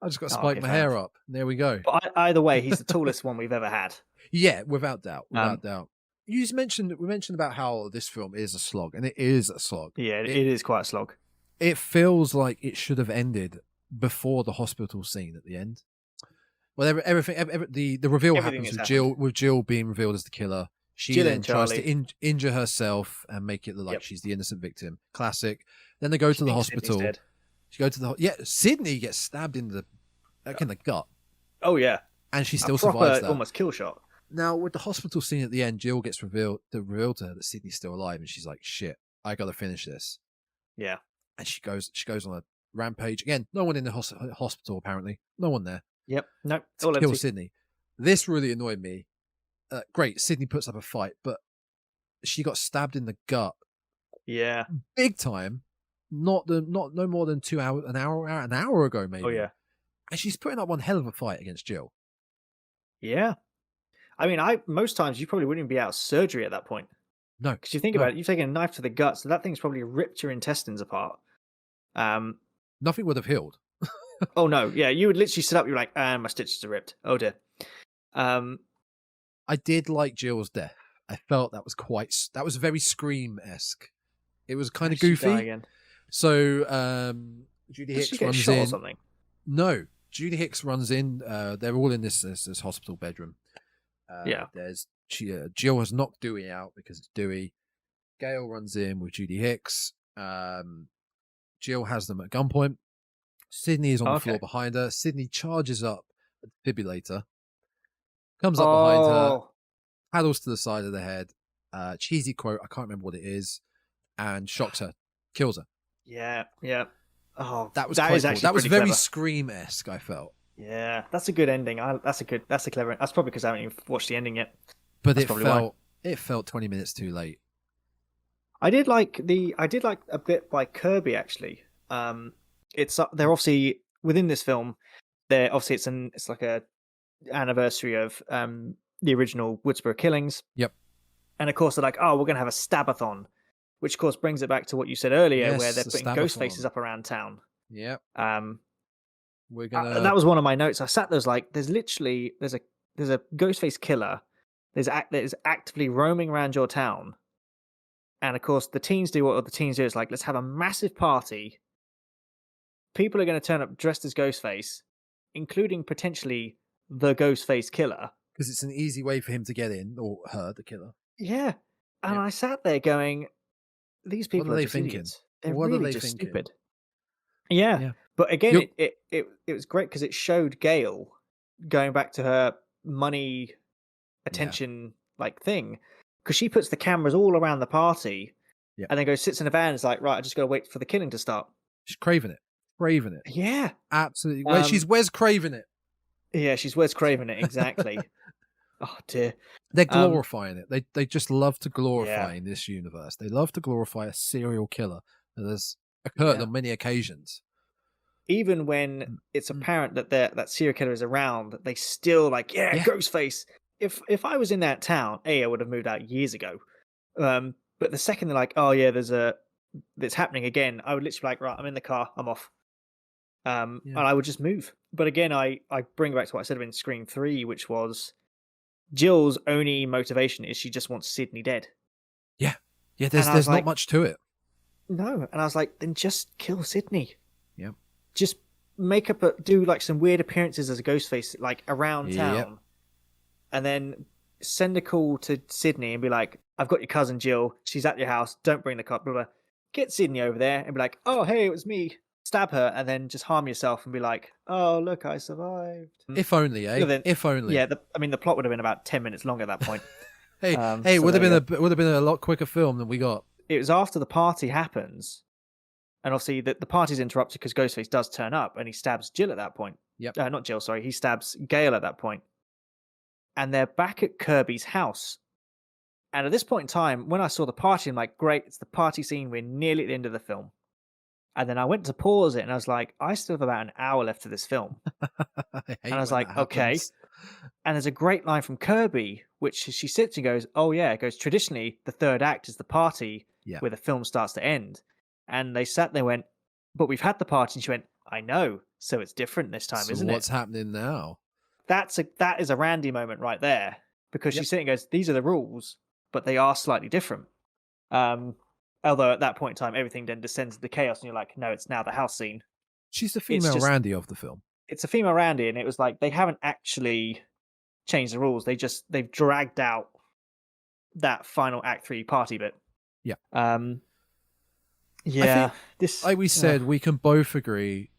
I just got to spike okay, my fair hair enough. up. There we go. But either way, he's the tallest one we've ever had. Yeah, without doubt. Without doubt. We mentioned about how this film is a slog, and it is a slog. Yeah, it is quite a slog. It feels like it should have ended before the hospital scene at the end. Well, the reveal Everything happens has with Jill being revealed as the killer. She Jill then and tries to Charlie. injure herself and make it look like she's the innocent victim. Classic. Then they go to the hospital. She go to the Sydney gets stabbed in the gut. Oh yeah, and she still survives that. Almost kill shot. Now with the hospital scene at the end, Jill gets revealed to her that Sydney's still alive, and she's like, "Shit, I got to finish this." Yeah, and she goes on a rampage again. No one in the hospital apparently. No one there. Yep. Nope. To kill Sydney. This really annoyed me. Great, Sydney puts up a fight, but she got stabbed in the gut. Yeah. Big time. No more than an hour ago, maybe. Oh yeah. And she's putting up one hell of a fight against Jill. Yeah. I mean, most times you probably wouldn't even be out of surgery at that point. No. Because you think about it, you've taken a knife to the gut, so that thing's probably ripped your intestines apart. Nothing would have healed. Oh no, yeah, you would literally sit up, you're like, and my stitches are ripped. Oh dear. I did like Jill's death. I felt that was very Scream-esque. It was kind of goofy. So Judy Hicks runs in. Or something? No, Judy Hicks runs in. They're all in this hospital bedroom. Jill has knocked Dewey out because it's Dewey. Gail runs in with Judy Hicks. Jill has them at gunpoint. Sydney is on the floor behind her. Sydney charges up a defibrillator, comes up behind her, paddles to the side of the head. Cheesy quote, I can't remember what it is, and shocks her, kills her. Yeah. Oh, that was very clever. Scream-esque, I felt. Yeah, that's a good ending. That's a clever. That's probably because I haven't even watched the ending yet. But it felt 20 minutes too late. I did like a bit by Kirby actually. They're obviously within this film. It's like a anniversary of the original Woodsboro killings. Yep. And of course they're like, oh, we're gonna have a stabathon, which of course brings it back to what you said earlier, where they're putting ghost faces up around town. Yep. We're gonna. That was one of my notes. I sat there, like, there's a Ghostface killer. That is actively roaming around your town, and of course the teens do what the teens do. Is like, let's have a massive party. People are going to turn up dressed as Ghostface, including potentially the Ghostface killer, because it's an easy way for him to get in, or her, the killer. Yeah, and I sat there going, these people are just thinking? idiots. They're what really are they just thinking? stupid. Yeah. But again, it was great because it showed Gail going back to her money attention like thing, because she puts the cameras all around the party and then sits in a van and is like, right, I just got to wait for the killing to start. She's craving it. Yeah, absolutely. She's Wes Craven it. Yeah, she's Wes Craven it, exactly. Oh dear. They're glorifying it. They just love to glorify in this universe. They love to glorify a serial killer that has occurred on many occasions. Even when it's apparent that that serial killer is around, they still like, Ghostface. If I was in that town, I would have moved out years ago. But the second they're like, oh yeah, it's happening again, I would literally be like, right, I'm in the car, I'm off. And I would just move. But again, I bring back to what I said in Scream 3, which was Jill's only motivation is she just wants Sydney dead. Yeah. Yeah, there's not much to it. No. And I was like, then just kill Sydney. Yeah. Just do like some weird appearances as a Ghostface, like around town. Yep. And then send a call to Sydney and be like, I've got your cousin Jill. She's at your house. Don't bring the car. Blah, blah. Get Sydney over there and be like, oh, hey, it was me. stab her, and then just harm yourself and be like, "Oh, look, I survived." If only, eh? Then, if only. Yeah, the plot would have been about 10 minutes long at that point. Hey, So it would have there been would have been a lot quicker film than we got. It was after the party happens, and obviously the party's interrupted because Ghostface does turn up, and he stabs Jill at that point. Yep. Not Jill, sorry. He stabs Gail at that point. And they're back at Kirby's house. And at this point in time, when I saw the party, I'm like, great, it's the party scene. We're nearly at the end of the film. And then I went to pause it, and I was like, I still have about an hour left of this film. And I was like, okay. And there's a great line from Kirby, which she sits and goes, oh, yeah. It goes, traditionally, the third act is the party where the film starts to end. And they sat there and went, but we've had the party. And she went, I know. So it's different this time, isn't it? What's happening now? That is a Randy moment right there. Because she's sitting and goes, these are the rules, but they are slightly different. Although at that point in time, everything then descends into chaos, and you're like, no, it's now the house scene. She's the female Randy of the film. It's a female Randy, and it was like they haven't actually changed the rules. They've dragged out that final Act 3 party bit. Yeah. Yeah. Like we said, we can both agree.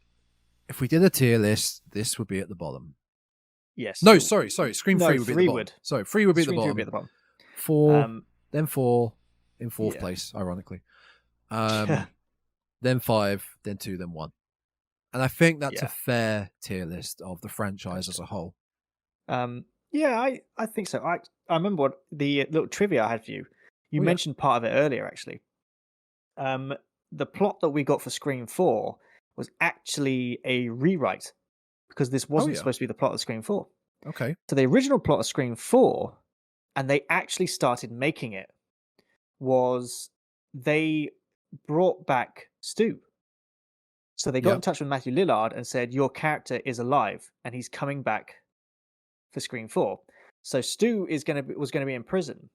If we did a tier list, this would be at the bottom. Yes. No, sorry. Scream 3 would be at the bottom. Sorry, 3 would be at the Scream 3 bottom. would be at the bottom. 4, then 4 in fourth place, ironically. Then 5, then 2, then 1. And I think that's a fair tier list of the franchise as a whole. Yeah, I think so. I remember what the little trivia I had for you. You mentioned part of it earlier, actually. The plot that we got for Scream 4 was actually a rewrite because this wasn't supposed to be the plot of Scream 4. Okay. So the original plot of Scream 4, and they actually started making it, was they brought back Stu. So they got in touch with Matthew Lillard and said, your character is alive and he's coming back for Scream 4. So Stu was going to be in prison,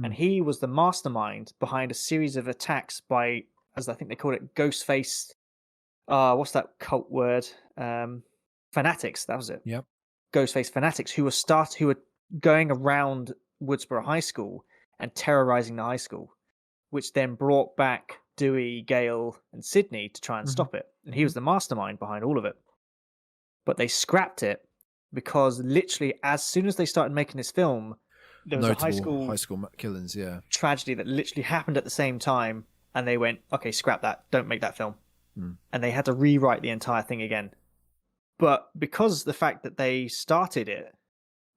and he was the mastermind behind a series of attacks by, as I think they called it, Ghostface. What's that cult word? Fanatics. That was it. Yep. Ghostface fanatics who were going around Woodsboro High School and terrorizing the high school, which then brought back Dewey, Gale, and Sydney to try and stop it. And he was the mastermind behind all of it. But they scrapped it because literally as soon as they started making this film, there was Notable a high school killings, tragedy that literally happened at the same time, and they went, okay, scrap that, don't make that film. And they had to rewrite the entire thing again. But because the fact that they started it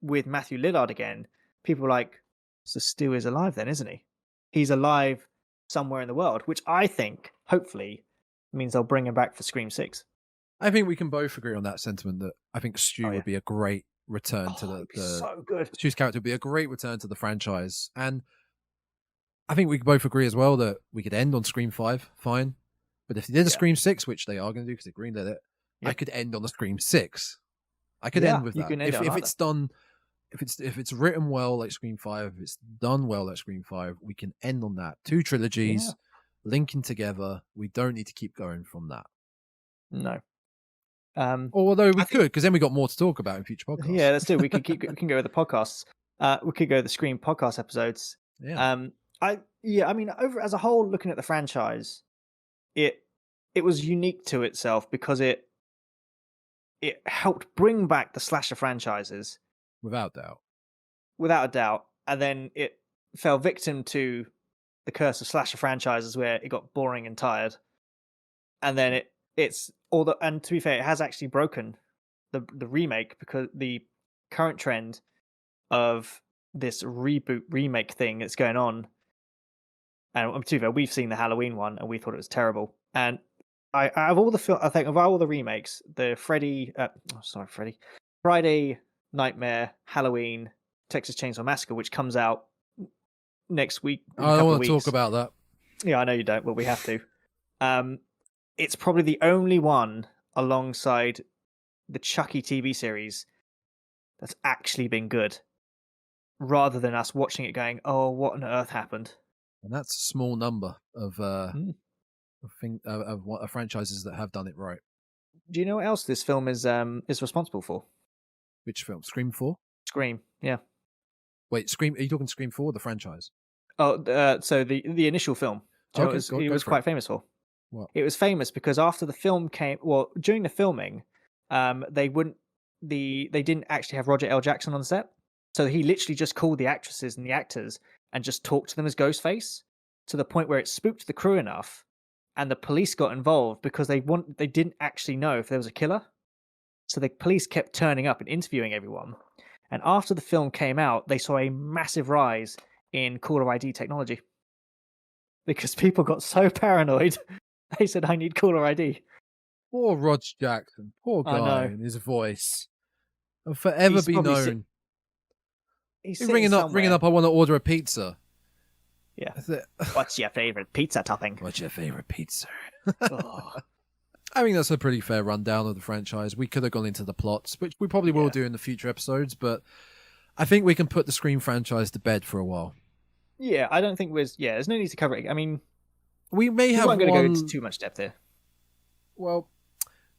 with Matthew Lillard again, people were like, so Stu is alive then, isn't he? He's alive somewhere in the world, which I think, hopefully, means they'll bring him back for Scream 6. I think we can both agree on that sentiment that I think Stu would be a great return to the so good. Stu's character would be a great return to the franchise. And I think we can both agree as well that we could end on Scream 5, fine. But if they did a Scream 6, which they are going to do because they greenlit it, I could end on the Scream 6. I could end with that. If it's done, if it's written well like Scream 5, if it's done well like Scream 5, we can end on that. 2 trilogies linking together. We don't need to keep going from that. No. Although we could, because then we got more to talk about in future podcasts. Yeah, let's do it. We can go with the podcasts. We could go with the Scream podcast episodes. Yeah. I mean, over as a whole, looking at the franchise, it was unique to itself because it helped bring back the slasher franchises. Without doubt. Without a doubt. And then it fell victim to the curse of slasher franchises where it got boring and tired. And then and to be fair, it has actually broken the remake because the current trend of this reboot remake thing that's going on. And to be fair, we've seen the Halloween one and we thought it was terrible. And I of all the remakes, the Friday Nightmare, Halloween, Texas Chainsaw Massacre, which comes out next week. I don't want to talk about that. Yeah, I know you don't, but we have to. It's probably the only one alongside the Chucky TV series that's actually been good, rather than us watching it going, "Oh, what on earth happened?" And that's a small number of franchises that have done it right. Do you know what else this film is responsible for? Which film? Scream 4? Scream, yeah. Wait, Scream? Are you talking Scream 4 or the franchise? Oh, so the initial film. Do you know what it was quite famous for? What? It was famous because after the film came, well, during the filming, they didn't actually have Roger L. Jackson on set, so he literally just called the actresses and the actors and just talked to them as Ghostface, to the point where it spooked the crew enough, and the police got involved because they didn't actually know if there was a killer, so the police kept turning up and interviewing everyone. And after the film came out, they saw a massive rise in caller ID technology because people got so paranoid. They said, "I need caller ID." Poor Rog Jackson. Poor I guy know. and his voice. Will forever He's be probably known. He's He's ringing up, I want to order a pizza. Yeah. That's it. What's your favorite pizza topping? What's your favorite pizza? Oh. I think that's a pretty fair rundown of the franchise. We could have gone into the plots, which we probably will do in the future episodes, but I think we can put the Scream franchise to bed for a while. Yeah, I don't think there's no need to cover it. I mean, we may have I'm going to go into too much depth here. Well,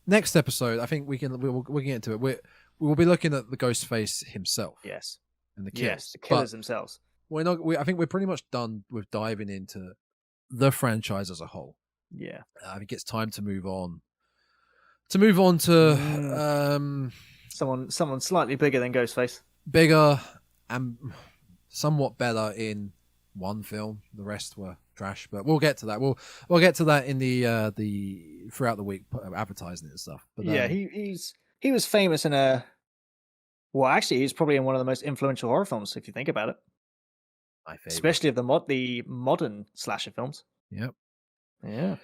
next episode, I think we'll get into it. We will be looking at the Ghostface himself. Yes. And the killers. Yes, the killers themselves. I think we're pretty much done with diving into the franchise as a whole. Yeah. I think it's time to move on. To someone slightly bigger than Ghostface. Bigger and somewhat better in one film. The rest were trash, but we'll get to that. We'll get to that in the throughout the week, advertising it and stuff. But yeah, he was famous in a. Well, actually, he's probably in one of the most influential horror films if you think about it. My favorite, especially of the modern slasher films. Yep. Yeah.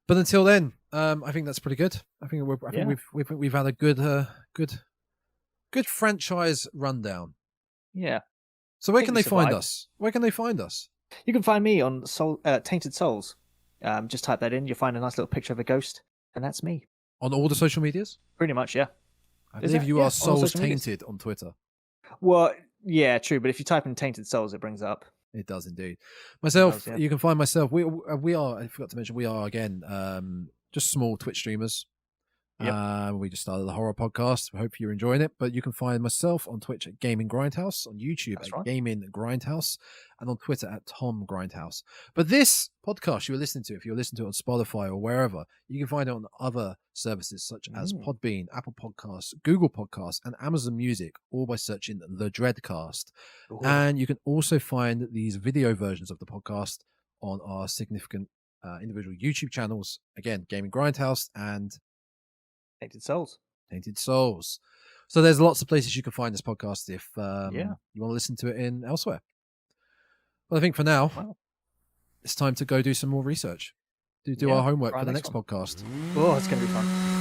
But until then, I think that's pretty good. I think we've had a good franchise rundown. Yeah. So where can they find us? Where can they find us? You can find me on Tainted Souls. Just type that in. You'll find a nice little picture of a ghost, and that's me. On all the social medias? Pretty much, yeah. I believe you are Souls Tainted on Twitter. Well, yeah, true. But if you type in Tainted Souls, it brings up. It does indeed. Myself, yeah. You can find myself. We are. I forgot to mention we are again just small Twitch streamers. Yep. We just started the horror podcast. We hope you're enjoying it. But you can find myself on Twitch at Gaming Grindhouse, on YouTube at Gaming Grindhouse, and on Twitter at Tom Grindhouse. But this podcast you were listening to, if you're listening to it on Spotify or wherever, you can find it on other services such as Podbean, Apple Podcasts, Google Podcasts, and Amazon Music, all by searching the Dreadcast. Ooh. And you can also find these video versions of the podcast on our significant individual YouTube channels. Again, Gaming Grindhouse and Tainted Souls. So there's lots of places you can find this podcast if you want to listen to it in elsewhere. Well, I think for now, it's time to go do some more research. Do our homework for the next podcast. Oh, it's going to be fun.